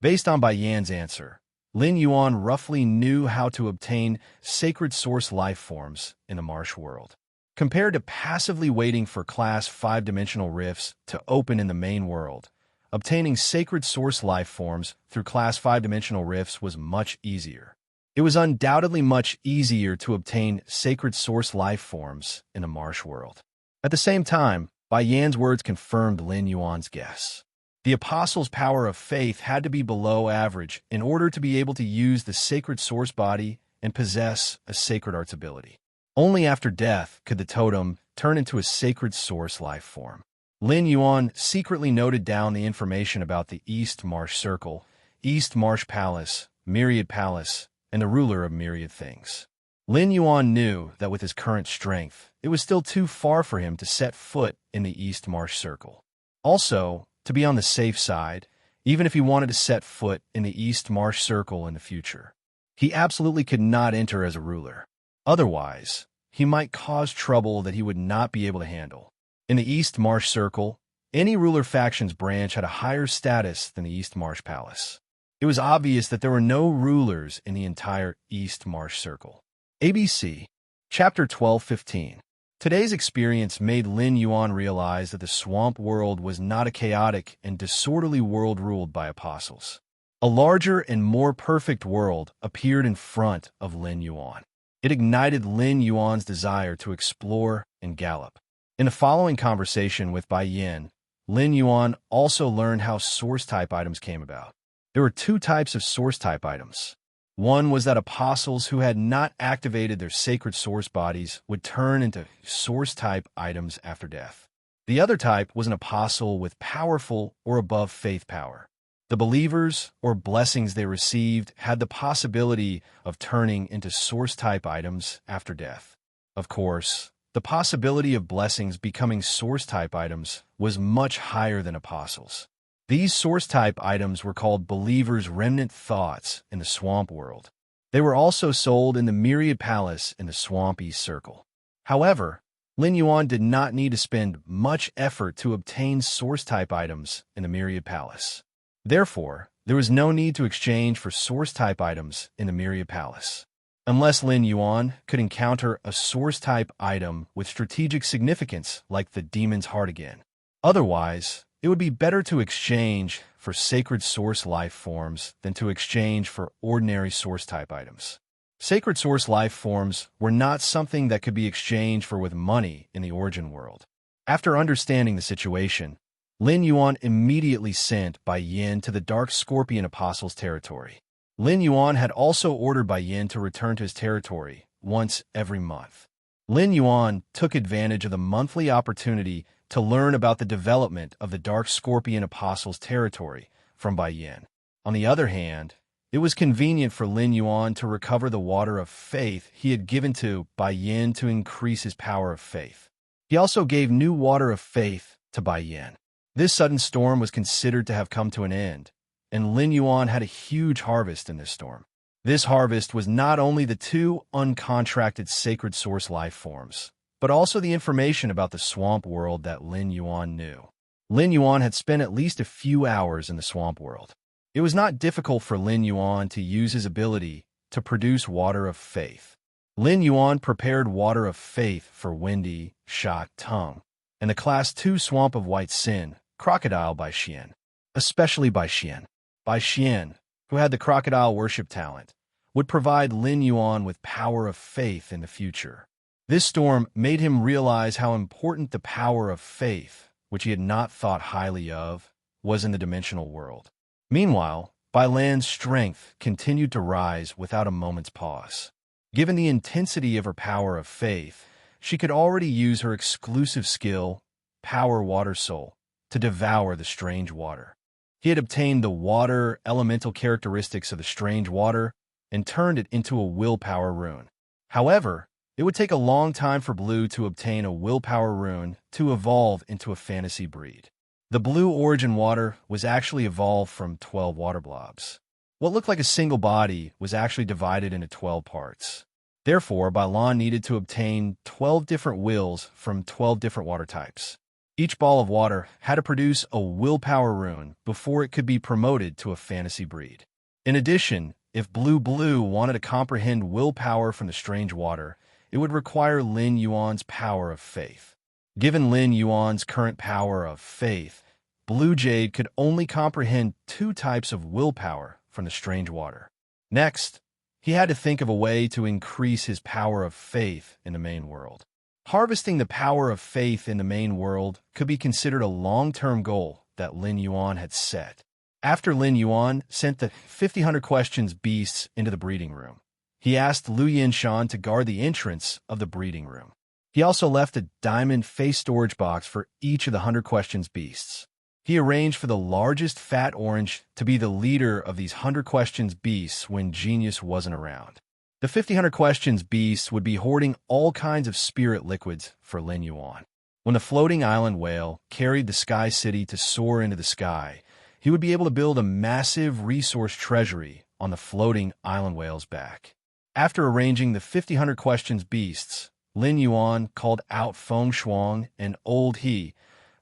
Based on Bai Yan's answer, Lin Yuan roughly knew how to obtain sacred source life forms in the Marsh world. Compared to passively waiting for Class 5-dimensional rifts to open in the main world, obtaining sacred source life forms through Class 5-dimensional rifts was much easier. It was undoubtedly much easier to obtain sacred source life forms in the Marsh world. At the same time, Bai Yan's words confirmed Lin Yuan's guess. The apostle's power of faith had to be below average in order to be able to use the sacred source body and possess a sacred arts ability. Only after death could the totem turn into a sacred source life form. Lin Yuan secretly noted down the information about the East Marsh Circle, East Marsh Palace, Myriad Palace, and the ruler of myriad things. Lin Yuan knew that with his current strength, it was still too far for him to set foot in the East Marsh Circle. Also, to be on the safe side, even if he wanted to set foot in the East Marsh Circle in the future, he absolutely could not enter as a ruler. Otherwise, he might cause trouble that he would not be able to handle. In the East Marsh Circle, any ruler faction's branch had a higher status than the East Marsh Palace. It was obvious that there were no rulers in the entire East Marsh Circle. ABC, Chapter 12-15. Today's experience made Lin Yuan realize that the swamp world was not a chaotic and disorderly world ruled by apostles. A larger and more perfect world appeared in front of Lin Yuan. It ignited Lin Yuan's desire to explore and gallop. In the following conversation with Bai Yin, Lin Yuan also learned how source-type items came about. There were two types of source-type items. One was that apostles who had not activated their sacred source bodies would turn into source-type items after death. The other type was an apostle with powerful or above faith power. The believers or blessings they received had the possibility of turning into source-type items after death. Of course, the possibility of blessings becoming source-type items was much higher than apostles. These source-type items were called believers' remnant thoughts in the swamp world. They were also sold in the Myriad Palace in the Swamp East Circle. However, Lin Yuan did not need to spend much effort to obtain source-type items in the Myriad Palace. Therefore, there was no need to exchange for source-type items in the Myriad Palace. unless Lin Yuan could encounter a source-type item with strategic significance like the Demon's Heart again. Otherwise, it would be better to exchange for sacred source life forms than to exchange for ordinary source-type items. Sacred source life forms were not something that could be exchanged for with money in the origin world. After understanding the situation, Lin Yuan immediately sent Bai Yin to the Dark Scorpion Apostle's territory. Lin Yuan had also ordered Bai Yin to return to his territory once every month. Lin Yuan took advantage of the monthly opportunity to learn about the development of the Dark Scorpion Apostle's territory from Bai Yin. On the other hand, it was convenient for Lin Yuan to recover the water of faith he had given to Bai Yin to increase his power of faith. He also gave new water of faith to Bai Yin. This sudden storm was considered to have come to an end, and Lin Yuan had a huge harvest in this storm. This harvest was not only the 2 uncontracted sacred source life forms, but also the information about the swamp world that Lin Yuan knew. Lin Yuan had spent at least a few hours in the swamp world. It was not difficult for Lin Yuan to use his ability to produce water of faith. Lin Yuan prepared water of faith for Windy, Sha Tung, and the Class 2 Swamp of White Sin, Crocodile Bai Xian, especially Bai Xian. Bai Xian, who had the crocodile worship talent, would provide Lin Yuan with power of faith in the future. This storm made him realize how important the power of faith, which he had not thought highly of, was in the dimensional world. Meanwhile, Bai Lan's strength continued to rise without a moment's pause. Given the intensity of her power of faith, she could already use her exclusive skill, Power Water Soul, to devour the strange water. He had obtained the water elemental characteristics of the strange water and turned it into a willpower rune. However, it would take a long time for Blue to obtain a willpower rune to evolve into a fantasy breed. The blue origin water was actually evolved from 12 water blobs. What looked like a single body was actually divided into 12 parts. Therefore, Bai Lan needed to obtain 12 different wills from 12 different water types. Each ball of water had to produce a willpower rune before it could be promoted to a fantasy breed. In addition, if Blue wanted to comprehend willpower from the strange water, it would require Lin Yuan's power of faith. Given Lin Yuan's current power of faith, Blue Jade could only comprehend 2 types of willpower from the strange water. Next, he had to think of a way to increase his power of faith in the main world. Harvesting the power of faith in the main world could be considered a long-term goal that Lin Yuan had set. After Lin Yuan sent the 50 questions beasts into the breeding room, he asked Lu Yinshan to guard the entrance of the breeding room. He also left a diamond face storage box for each of the 100 questions beasts. He arranged for the largest fat orange to be the leader of these 100 questions beasts when Genius wasn't around. The 50 questions beasts would be hoarding all kinds of spirit liquids for Lin Yuan. When the floating island whale carried the Sky City to soar into the sky, he would be able to build a massive resource treasury on the floating island whale's back. After arranging the 50 questions beasts, Lin Yuan called out Feng Shuang and Old He,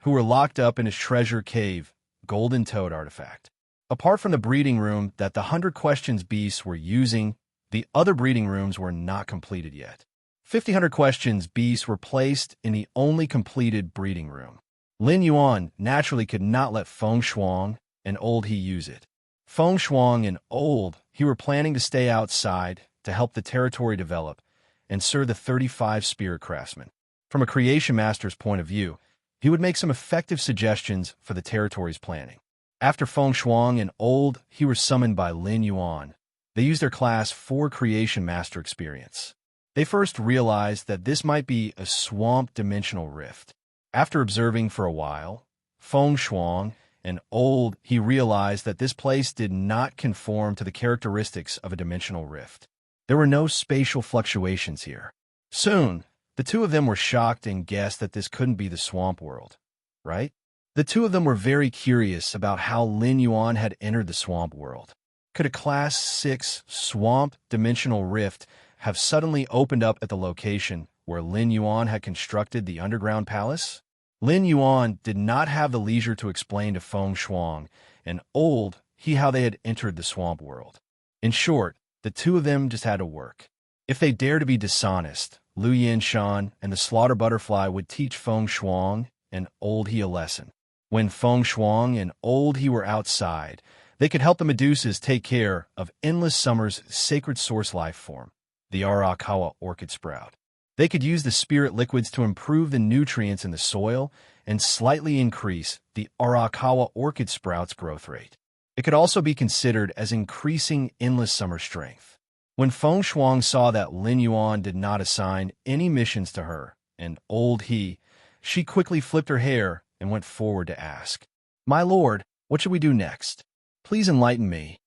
who were locked up in his treasure cave, Golden Toad artifact. Apart from the breeding room that the 100 questions beasts were using, the other breeding rooms were not completed yet. 50 questions beasts were placed in the only completed breeding room. Lin Yuan naturally could not let Feng Shuang and Old He use it. Feng Shuang and Old He were planning to stay outside to help the territory develop and serve the 35 spirit craftsmen. From a creation master's point of view, he would make some effective suggestions for the territory's planning. After Feng Shuang and Old He were summoned by Lin Yuan, they used their Class 4 creation master experience. They first realized that this might be a swamp dimensional rift. After observing for a while, Feng Shuang and Old He realized that this place did not conform to the characteristics of a dimensional rift. There were no spatial fluctuations here. Soon, the 2 of them were shocked and guessed that this couldn't be the swamp world, right? The 2 of them were very curious about how Lin Yuan had entered the swamp world. Could a Class 6 swamp dimensional rift have suddenly opened up at the location where Lin Yuan had constructed the underground palace? Lin Yuan did not have the leisure to explain to Feng Shuang and Old He how they had entered the swamp world. In short, the 2 of them just had to work. If they dare to be dishonest, Lu Yinshan and the slaughter butterfly would teach Feng Shuang and Old He a lesson. When Feng Shuang and Old He were outside, they could help the Medusas take care of Endless Summer's sacred source life form, the Arakawa orchid sprout. They could use the spirit liquids to improve the nutrients in the soil and slightly increase the Arakawa orchid sprout's growth rate. It could also be considered as increasing Endless Summer strength. When Feng Shuang saw that Lin Yuan did not assign any missions to her and Old He, she quickly flipped her hair and went forward to ask, "My lord, what should we do next? Please enlighten me.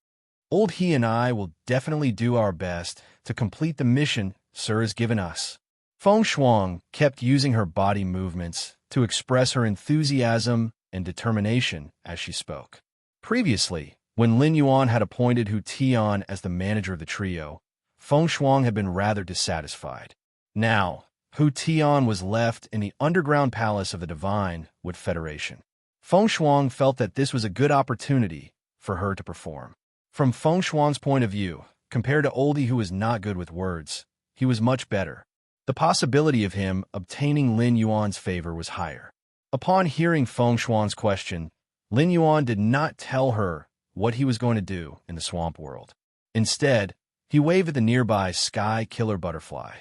Old He and I will definitely do our best to complete the mission Sir has given us." Feng Shuang kept using her body movements to express her enthusiasm and determination as she spoke. Previously, when Lin Yuan had appointed Hu Tian as the manager of the trio, Feng Shuang had been rather dissatisfied. Now, Hu Tian was left in the underground palace of the Divine Wood Federation. Feng Shuang felt that this was a good opportunity for her to perform. From Feng Shuang's point of view, compared to Oldie, who was not good with words, he was much better. The possibility of him obtaining Lin Yuan's favor was higher. Upon hearing Feng Shuang's question, Lin Yuan did not tell her what he was going to do in the swamp world. Instead, he waved at the nearby sky killer butterfly.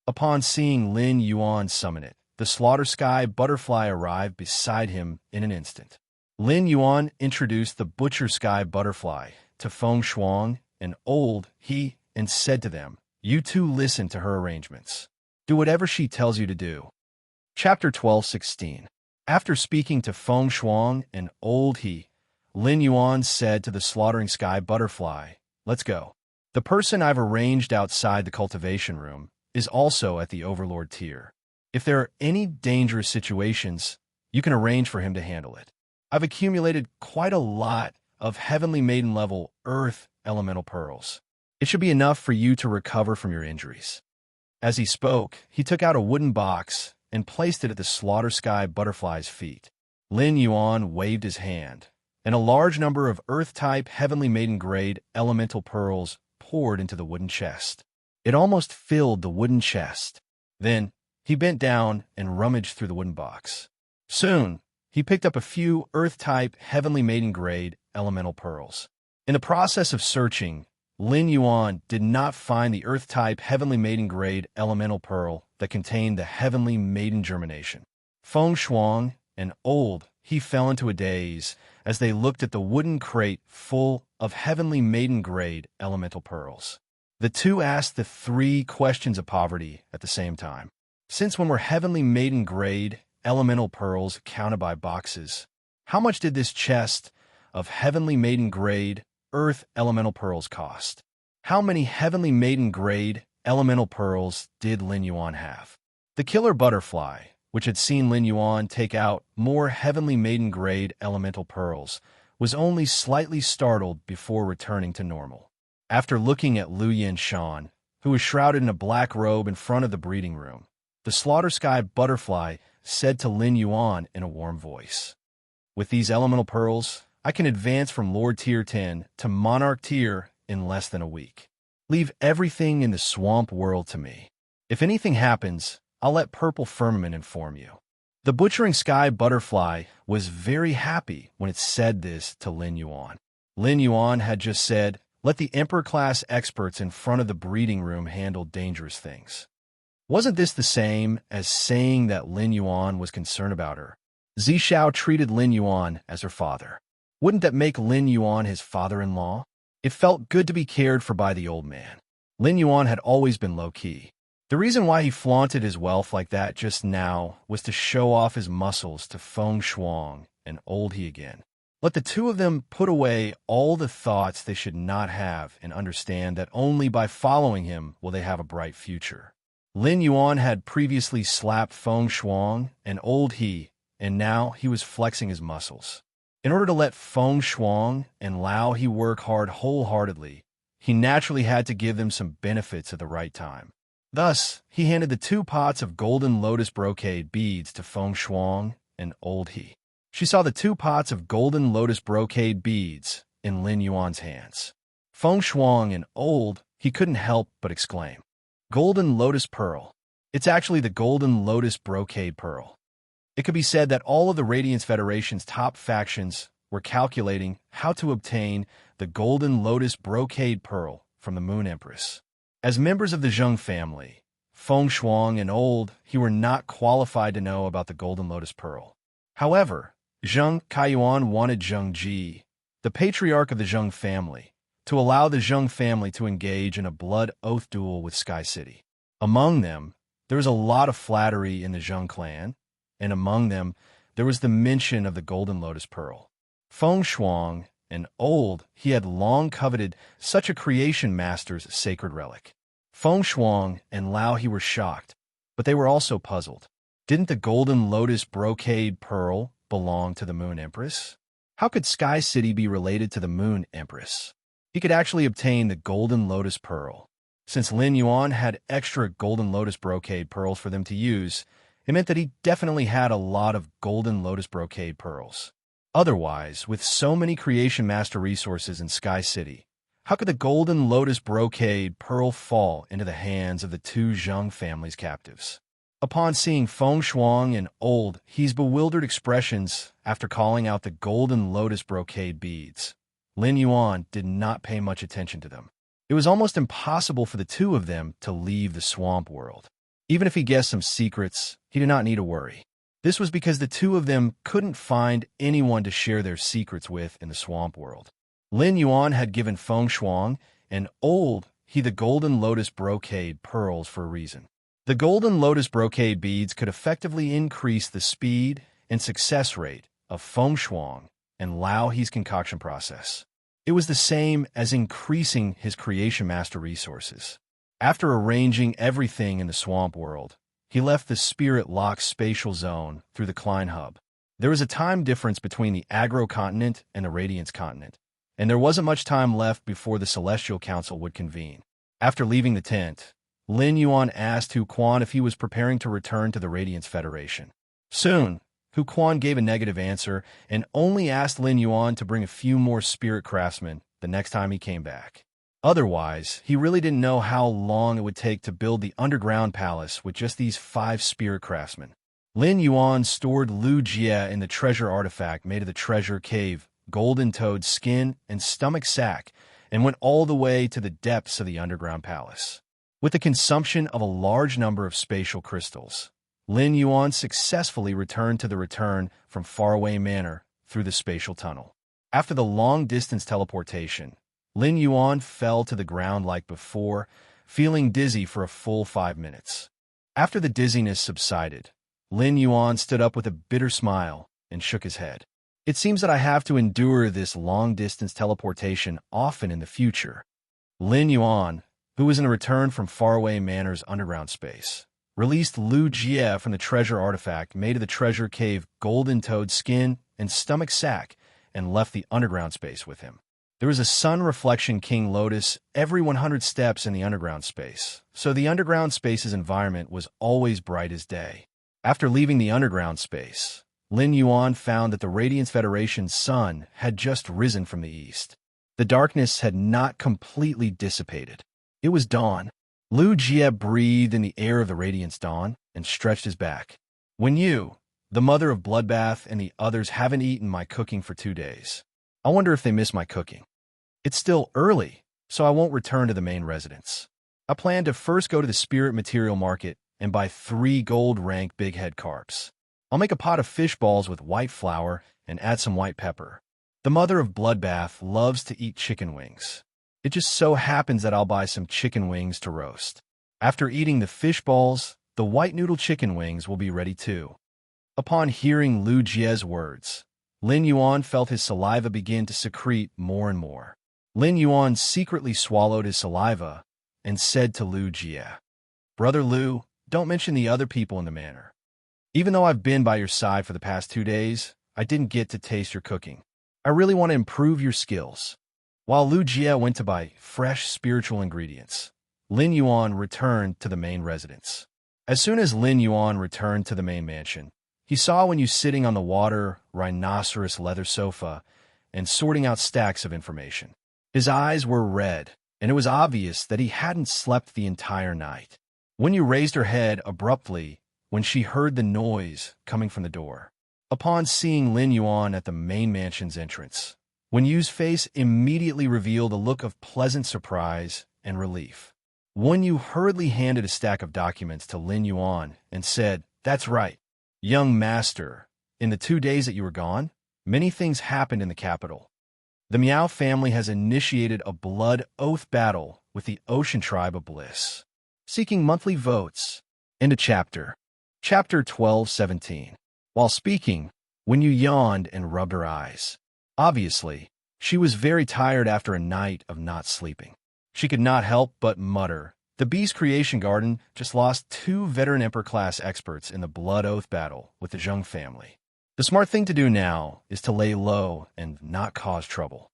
Upon seeing Lin Yuan summon it, the slaughter sky butterfly arrived beside him in an instant. Lin Yuan introduced the butcher sky butterfly to Feng Shuang and Old He and said to them, "You two listen to her arrangements. Do whatever she tells you to do." Chapter 12:16. After speaking to Feng Shuang and Old He, Lin Yuan said to the slaughtering sky butterfly, "Let's go. The person I've arranged outside the cultivation room is also at the Overlord tier. If there are any dangerous situations, you can arrange for him to handle it. I've accumulated quite a lot of Heavenly Maiden level Earth elemental pearls. It should be enough for you to recover from your injuries." As he spoke, he took out a wooden box and placed it at the slaughter sky butterfly's feet. Lin Yuan waved his hand, and a large number of Earth-type Heavenly Maiden-grade elemental pearls poured into the wooden chest. It almost filled the wooden chest. Then, he bent down and rummaged through the wooden box. Soon, he picked up a few Earth-type Heavenly Maiden-grade elemental pearls. In the process of searching, Lin Yuan did not find the Earth-type Heavenly Maiden-grade elemental pearl that contained the Heavenly Maiden germination. Feng Shuang and Old He fell into a daze as they looked at the wooden crate full of Heavenly Maiden-grade elemental pearls. The two asked the three questions of poverty at the same time. Since when were Heavenly Maiden-grade elemental pearls counted by boxes? How much did this chest of Heavenly Maiden-grade Earth elemental pearls cost? How many Heavenly Maiden-grade elemental pearls did Lin Yuan have? The killer butterfly, which had seen Lin Yuan take out more Heavenly Maiden-grade elemental pearls, was only slightly startled before returning to normal. After looking at Lu Yinshan, who was shrouded in a black robe in front of the breeding room, the slaughter sky butterfly said to Lin Yuan in a warm voice, "With these elemental pearls, I can advance from Lord Tier 10 to Monarch Tier in less than a week. Leave everything in the swamp world to me. If anything happens, I'll let Purple Firmament inform you." The butchering sky butterfly was very happy when it said this to Lin Yuan. Lin Yuan had just said, "Let the Emperor-class experts in front of the breeding room handle dangerous things." Wasn't this the same as saying that Lin Yuan was concerned about her? Zishao treated Lin Yuan as her father. Wouldn't that make Lin Yuan his father-in-law? It felt good to be cared for by the old man. Lin Yuan had always been low-key. The reason why he flaunted his wealth like that just now was to show off his muscles to Feng Shuang and Old He again. Let the two of them put away all the thoughts they should not have and understand that only by following him will they have a bright future. Lin Yuan had previously slapped Feng Shuang and Old He, and now he was flexing his muscles. In order to let Feng Shuang and Lao He work hard wholeheartedly, he naturally had to give them some benefits at the right time. Thus, he handed the 2 pots of golden lotus brocade beads to Feng Shuang and Old He. She saw the 2 pots of golden lotus brocade beads in Lin Yuan's hands. Feng Shuang and Old He couldn't help but exclaim, Golden Lotus Pearl. It's actually the Golden Lotus Brocade Pearl. It could be said that all of the Radiance Federation's top factions were calculating how to obtain the Golden Lotus Brocade Pearl from the Moon Empress. As members of the Zheng family, Feng Shuang and Old, he were not qualified to know about the Golden Lotus Pearl. However, Zheng Kaiyuan wanted Zheng Ji, the patriarch of the Zheng family, to allow the Zheng family to engage in a blood oath duel with Sky City. Among them, there was a lot of flattery in the Zheng clan, and among them, there was the mention of the Golden Lotus Pearl. Feng Shuang and Old, he had long coveted such a creation master's sacred relic. Feng Shuang and Lao he were shocked, but they were also puzzled. Didn't the Golden Lotus Brocade Pearl belong to the Moon Empress? How could Sky City be related to the Moon Empress? He could actually obtain the Golden Lotus Pearl. Since Lin Yuan had extra Golden Lotus Brocade Pearls for them to use, it meant that he definitely had a lot of Golden Lotus Brocade Pearls. Otherwise, with so many Creation Master resources in Sky City, how could the Golden Lotus Brocade Pearl fall into the hands of the two Zheng family's captives? Upon seeing Feng Shuang and Old He's bewildered expressions after calling out the Golden Lotus Brocade beads, Lin Yuan did not pay much attention to them. It was almost impossible for the two of them to leave the swamp world. Even if he guessed some secrets, he did not need to worry. This was because the two of them couldn't find anyone to share their secrets with in the swamp world. Lin Yuan had given Feng Shuang and Old He the Golden Lotus Brocade Pearls for a reason. The Golden Lotus Brocade beads could effectively increase the speed and success rate of Feng Shuang and Lao He's concoction process. It was the same as increasing his Creation Master resources. After arranging everything in the swamp world, he left the Spirit Lock spatial zone through the Klein Hub. There was a time difference between the Agro continent and the Radiance continent, and there wasn't much time left before the Celestial Council would convene. After leaving the tent, Lin Yuan asked Hu Quan if he was preparing to return to the Radiance Federation. Soon, Hu Quan gave a negative answer and only asked Lin Yuan to bring a few more spirit craftsmen the next time he came back. Otherwise, he really didn't know how long it would take to build the underground palace with just these 5 spirit craftsmen. Lin Yuan stored Lu Jie in the treasure artifact made of the treasure cave, golden toad skin, and stomach sack, and went all the way to the depths of the underground palace. With the consumption of a large number of spatial crystals, Lin Yuan successfully returned to the return from Faraway Manor through the spatial tunnel. After the long-distance teleportation, Lin Yuan fell to the ground like before, feeling dizzy for a full 5 minutes. After the dizziness subsided, Lin Yuan stood up with a bitter smile and shook his head. It seems that I have to endure this long-distance teleportation often in the future. Lin Yuan, who was in a return from Faraway Manor's underground space, released Lu Jie from the treasure artifact made of the treasure cave golden toad skin and stomach sack and left the underground space with him. There was a sun reflection King Lotus every 100 steps in the underground space, so the underground space's environment was always bright as day. After leaving the underground space, Lin Yuan found that the Radiance Federation's sun had just risen from the east. The darkness had not completely dissipated. It was dawn. Lu Jie breathed in the air of the Radiance dawn and stretched his back. When you, the mother of Bloodbath, and the others haven't eaten my cooking for 2 days, I wonder if they miss my cooking. It's still early, so I won't return to the main residence. I plan to first go to the Spirit Material Market and buy 3 gold-rank big head carps. I'll make a pot of fish balls with white flour and add some white pepper. The mother of Bloodbath loves to eat chicken wings. It just so happens that I'll buy some chicken wings to roast. After eating the fish balls, the white noodle chicken wings will be ready too. Upon hearing Lu Jie's words, Lin Yuan felt his saliva begin to secrete more and more. Lin Yuan secretly swallowed his saliva and said to Lu Jie, "Brother Lu, don't mention the other people in the manor. Even though I've been by your side for the past 2 days, I didn't get to taste your cooking. I really want to improve your skills." While Lu Jie went to buy fresh spiritual ingredients, Lin Yuan returned to the main residence. As soon as Lin Yuan returned to the main mansion, he saw Wen Yu sitting on the water rhinoceros leather sofa and sorting out stacks of information. His eyes were red, and it was obvious that he hadn't slept the entire night. Wen Yu raised her head abruptly when she heard the noise coming from the door. Upon seeing Lin Yuan at the main mansion's entrance, Wen Yu's face immediately revealed a look of pleasant surprise and relief. Wen Yu hurriedly handed a stack of documents to Lin Yuan and said, "That's right, young master. In the 2 days that you were gone, many things happened in the capital. The Miao family has initiated a blood oath battle with the Ocean Tribe of Bliss, seeking monthly votes." End of chapter. Chapter 12:17. While speaking, Wen Yu yawned and rubbed her eyes. Obviously, she was very tired after a night of not sleeping. She could not help but mutter, "The Beast Creation Garden just lost 2 veteran Emperor-class experts in the blood oath battle with the Zheng family. The smart thing to do now is to lay low and not cause trouble.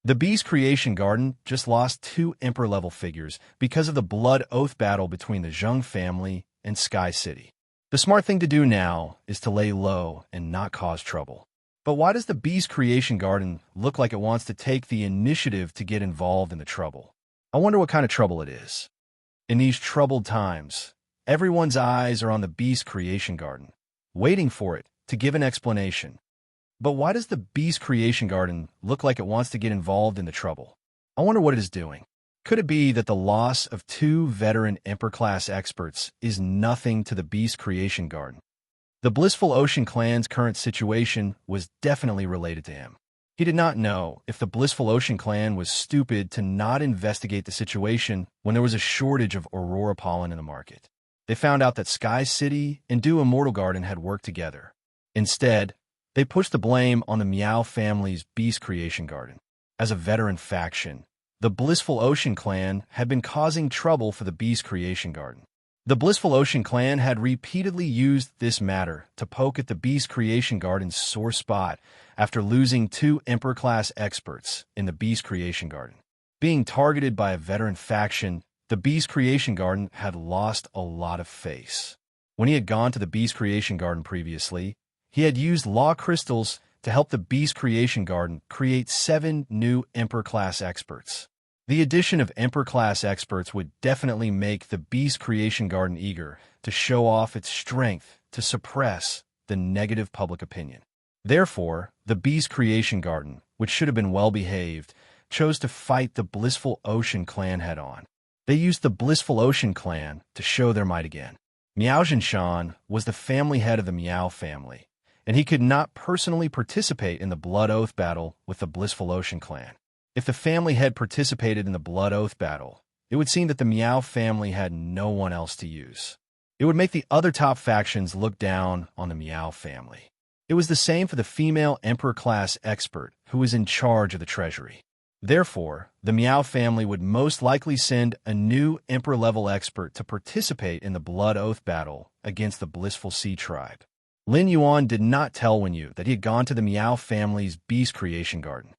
The Beast Creation Garden just lost 2 Emperor-level figures because of the blood oath battle between the Zheng family and Sky City. The smart thing to do now is to lay low and not cause trouble. But why does the Beast Creation Garden look like it wants to take the initiative to get involved in the trouble? I wonder what kind of trouble it is." In these troubled times, everyone's eyes are on the Beast Creation Garden, waiting for it to give an explanation. But why does the Beast Creation Garden look like it wants to get involved in the trouble? I wonder what it is doing. Could it be that the loss of 2 veteran Emperor-class experts is nothing to the Beast Creation Garden? The Blissful Ocean clan's current situation was definitely related to him. He did not know if the Blissful Ocean clan was stupid to not investigate the situation when there was a shortage of Aurora pollen in the market. They found out that Sky City and Dew Immortal Garden had worked together. Instead, they pushed the blame on the Miao family's Beast Creation Garden. As a veteran faction, the Blissful Ocean clan had been causing trouble for the Beast Creation Garden. The Blissful Ocean clan had repeatedly used this matter to poke at the Beast Creation Garden's sore spot after losing 2 Emperor-class experts in the Beast Creation Garden. Being targeted by a veteran faction, the Beast Creation Garden had lost a lot of face. When he had gone to the Beast Creation Garden previously, he had used law crystals to help the Beast Creation Garden create 7 new Emperor-class experts. The addition of Emperor-class experts would definitely make the Beast Creation Garden eager to show off its strength to suppress the negative public opinion. Therefore, the Beast Creation Garden, which should have been well-behaved, chose to fight the Blissful Ocean clan head-on. They used the Blissful Ocean clan to show their might again. Miao Zhenshan was the family head of the Miao family, and he could not personally participate in the Blood Oath battle with the Blissful Ocean clan. If the family had participated in the Blood Oath battle, it would seem that the Miao family had no one else to use. It would make the other top factions look down on the Miao family. It was the same for the female Emperor-class expert who was in charge of the treasury. Therefore, the Miao family would most likely send a new Emperor-level expert to participate in the Blood Oath battle against the Blissful Sea tribe. Lin Yuan did not tell Wen Yu that he had gone to the Miao family's Beast Creation Garden.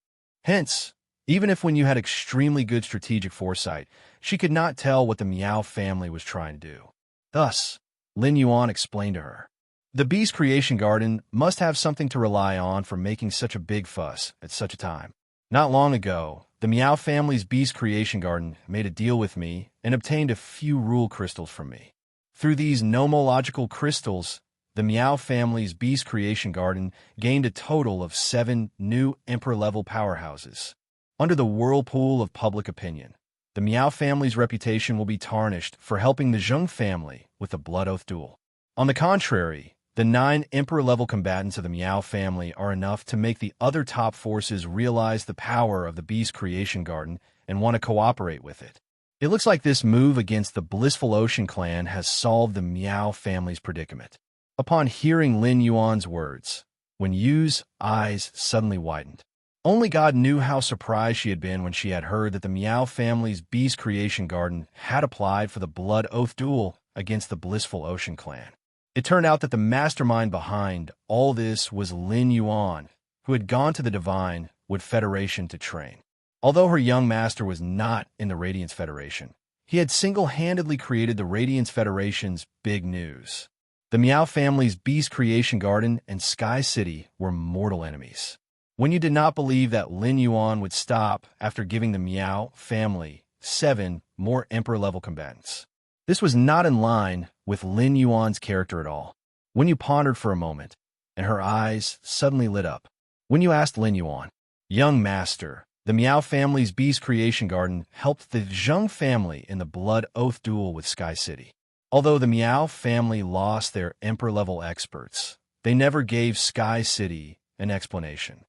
Hence, even if Wen Yu had extremely good strategic foresight, she could not tell what the Miao family was trying to do. Thus, Lin Yuan explained to her, "The Beast Creation Garden must have something to rely on for making such a big fuss at such a time. Not long ago, the Miao family's Beast Creation Garden made a deal with me and obtained a few rule crystals from me. Through these nomological crystals, the Miao family's Beast Creation Garden gained a total of 7 new Emperor-level powerhouses. Under the whirlpool of public opinion, the Miao family's reputation will be tarnished for helping the Zheng family with the Blood Oath duel. On the contrary, the 9 Emperor-level combatants of the Miao family are enough to make the other top forces realize the power of the Beast Creation Garden and want to cooperate with it. It looks like this move against the Blissful Ocean clan has solved the Miao family's predicament." Upon hearing Lin Yuan's words, Wen Yu's eyes suddenly widened. Only God knew how surprised she had been when she had heard that the Miao family's Beast Creation Garden had applied for the Blood Oath duel against the Blissful Ocean clan. It turned out that the mastermind behind all this was Lin Yuan, who had gone to the Divine Wood Federation to train. Although her young master was not in the Radiance Federation, he had single-handedly created the Radiance Federation's big news. The Miao family's Beast Creation Garden and Sky City were mortal enemies. Wen Yu did not believe that Lin Yuan would stop after giving the Miao family 7 more Emperor-level combatants. This was not in line with Lin Yuan's character at all. Wen Yu pondered for a moment, and her eyes suddenly lit up. Wen Yu asked Lin Yuan, "Young master, the Miao family's Beast Creation Garden helped the Zheng family in the Blood Oath duel with Sky City. Although the Miao family lost their Emperor-level experts, they never gave Sky City an explanation.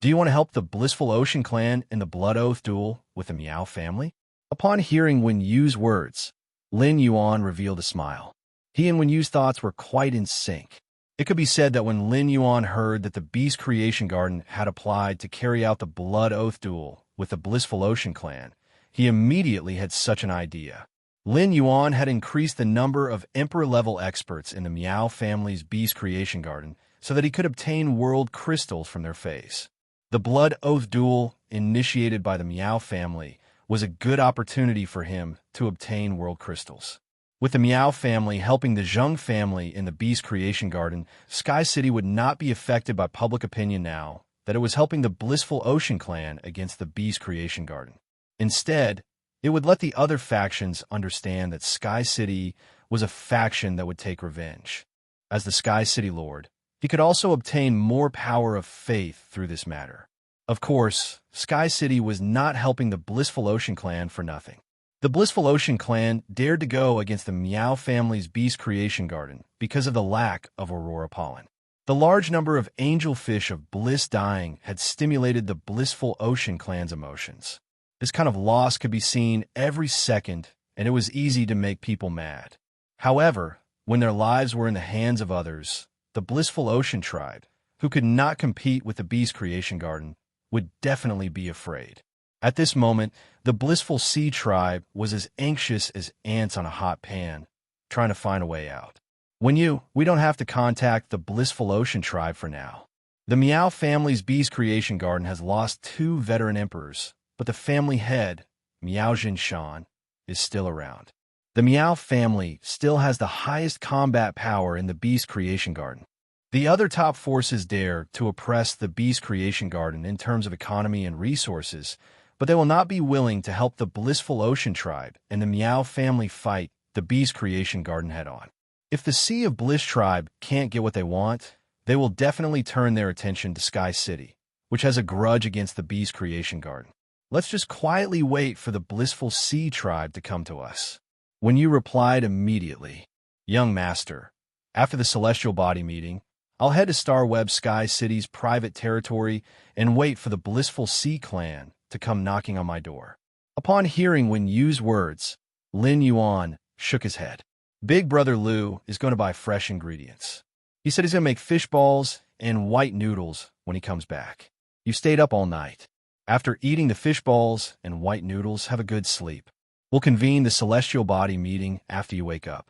Do you want to help the Blissful Ocean clan in the Blood Oath duel with the Miao family?" Upon hearing Wen Yu's words, Lin Yuan revealed a smile. He and Wen Yu's thoughts were quite in sync. It could be said that when Lin Yuan heard that the Beast Creation Garden had applied to carry out the Blood Oath duel with the Blissful Ocean clan, he immediately had such an idea. Lin Yuan had increased the number of Emperor-level experts in the Miao family's Beast Creation Garden so that he could obtain world crystals from their face. The Blood Oath duel, initiated by the Miao family, was a good opportunity for him to obtain world crystals. With the Miao family helping the Zheng family in the Beast Creation Garden, Sky City would not be affected by public opinion now that it was helping the Blissful Ocean clan against the Beast Creation Garden. Instead, it would let the other factions understand that Sky City was a faction that would take revenge. As the Sky City Lord, he could also obtain more power of faith through this matter. Of course, Sky City was not helping the Blissful Ocean clan for nothing. The Blissful Ocean clan dared to go against the Miao family's Beast Creation Garden because of the lack of Aurora pollen. The large number of angelfish of bliss dying had stimulated the Blissful Ocean clan's emotions. This kind of loss could be seen every second, and it was easy to make people mad. However, when their lives were in the hands of others, the Blissful Ocean tribe, who could not compete with the Beast Creation Garden, would definitely be afraid. At this moment, the Blissful Sea tribe was as anxious as ants on a hot pan, trying to find a way out. We don't have to contact the Blissful Ocean tribe for now. The Miao family's Beast Creation Garden has lost 2 veteran emperors, but the family head, Miao Jinshan, is still around. The Miao family still has the highest combat power in the Beast Creation Garden. The other top forces dare to oppress the Beast Creation Garden in terms of economy and resources, but they will not be willing to help the Blissful Ocean tribe and the Miao family fight the Beast Creation Garden head-on. If the Sea of Bliss tribe can't get what they want, they will definitely turn their attention to Sky City, which has a grudge against the Beast Creation Garden. Let's just quietly wait for the Blissful Sea tribe to come to us. Wen Yu replied immediately, "Young master, after the Celestial Body meeting, I'll head to Starweb Sky City's private territory and wait for the Blissful Sea clan to come knocking on my door." Upon hearing Wen Yu's words, Lin Yuan shook his head. Big Brother Liu is going to buy fresh ingredients. He said he's going to make fish balls and white noodles when he comes back. You stayed up all night. After eating the fish balls and white noodles, have a good sleep. We'll convene the Celestial Body meeting after you wake up.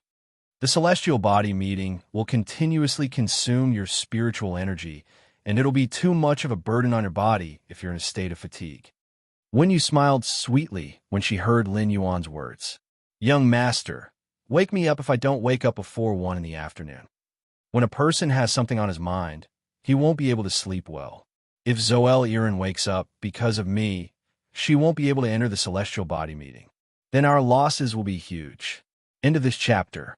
The Celestial Body meeting will continuously consume your spiritual energy, and it'll be too much of a burden on your body if you're in a state of fatigue. Wen Yu smiled sweetly when she heard Lin Yuan's words. "Young master, wake me up if I don't wake up before 1 in the afternoon. When a person has something on his mind, he won't be able to sleep well. If Zoel Irin wakes up because of me, she won't be able to enter the Celestial Body meeting. Then our losses will be huge." End of this chapter.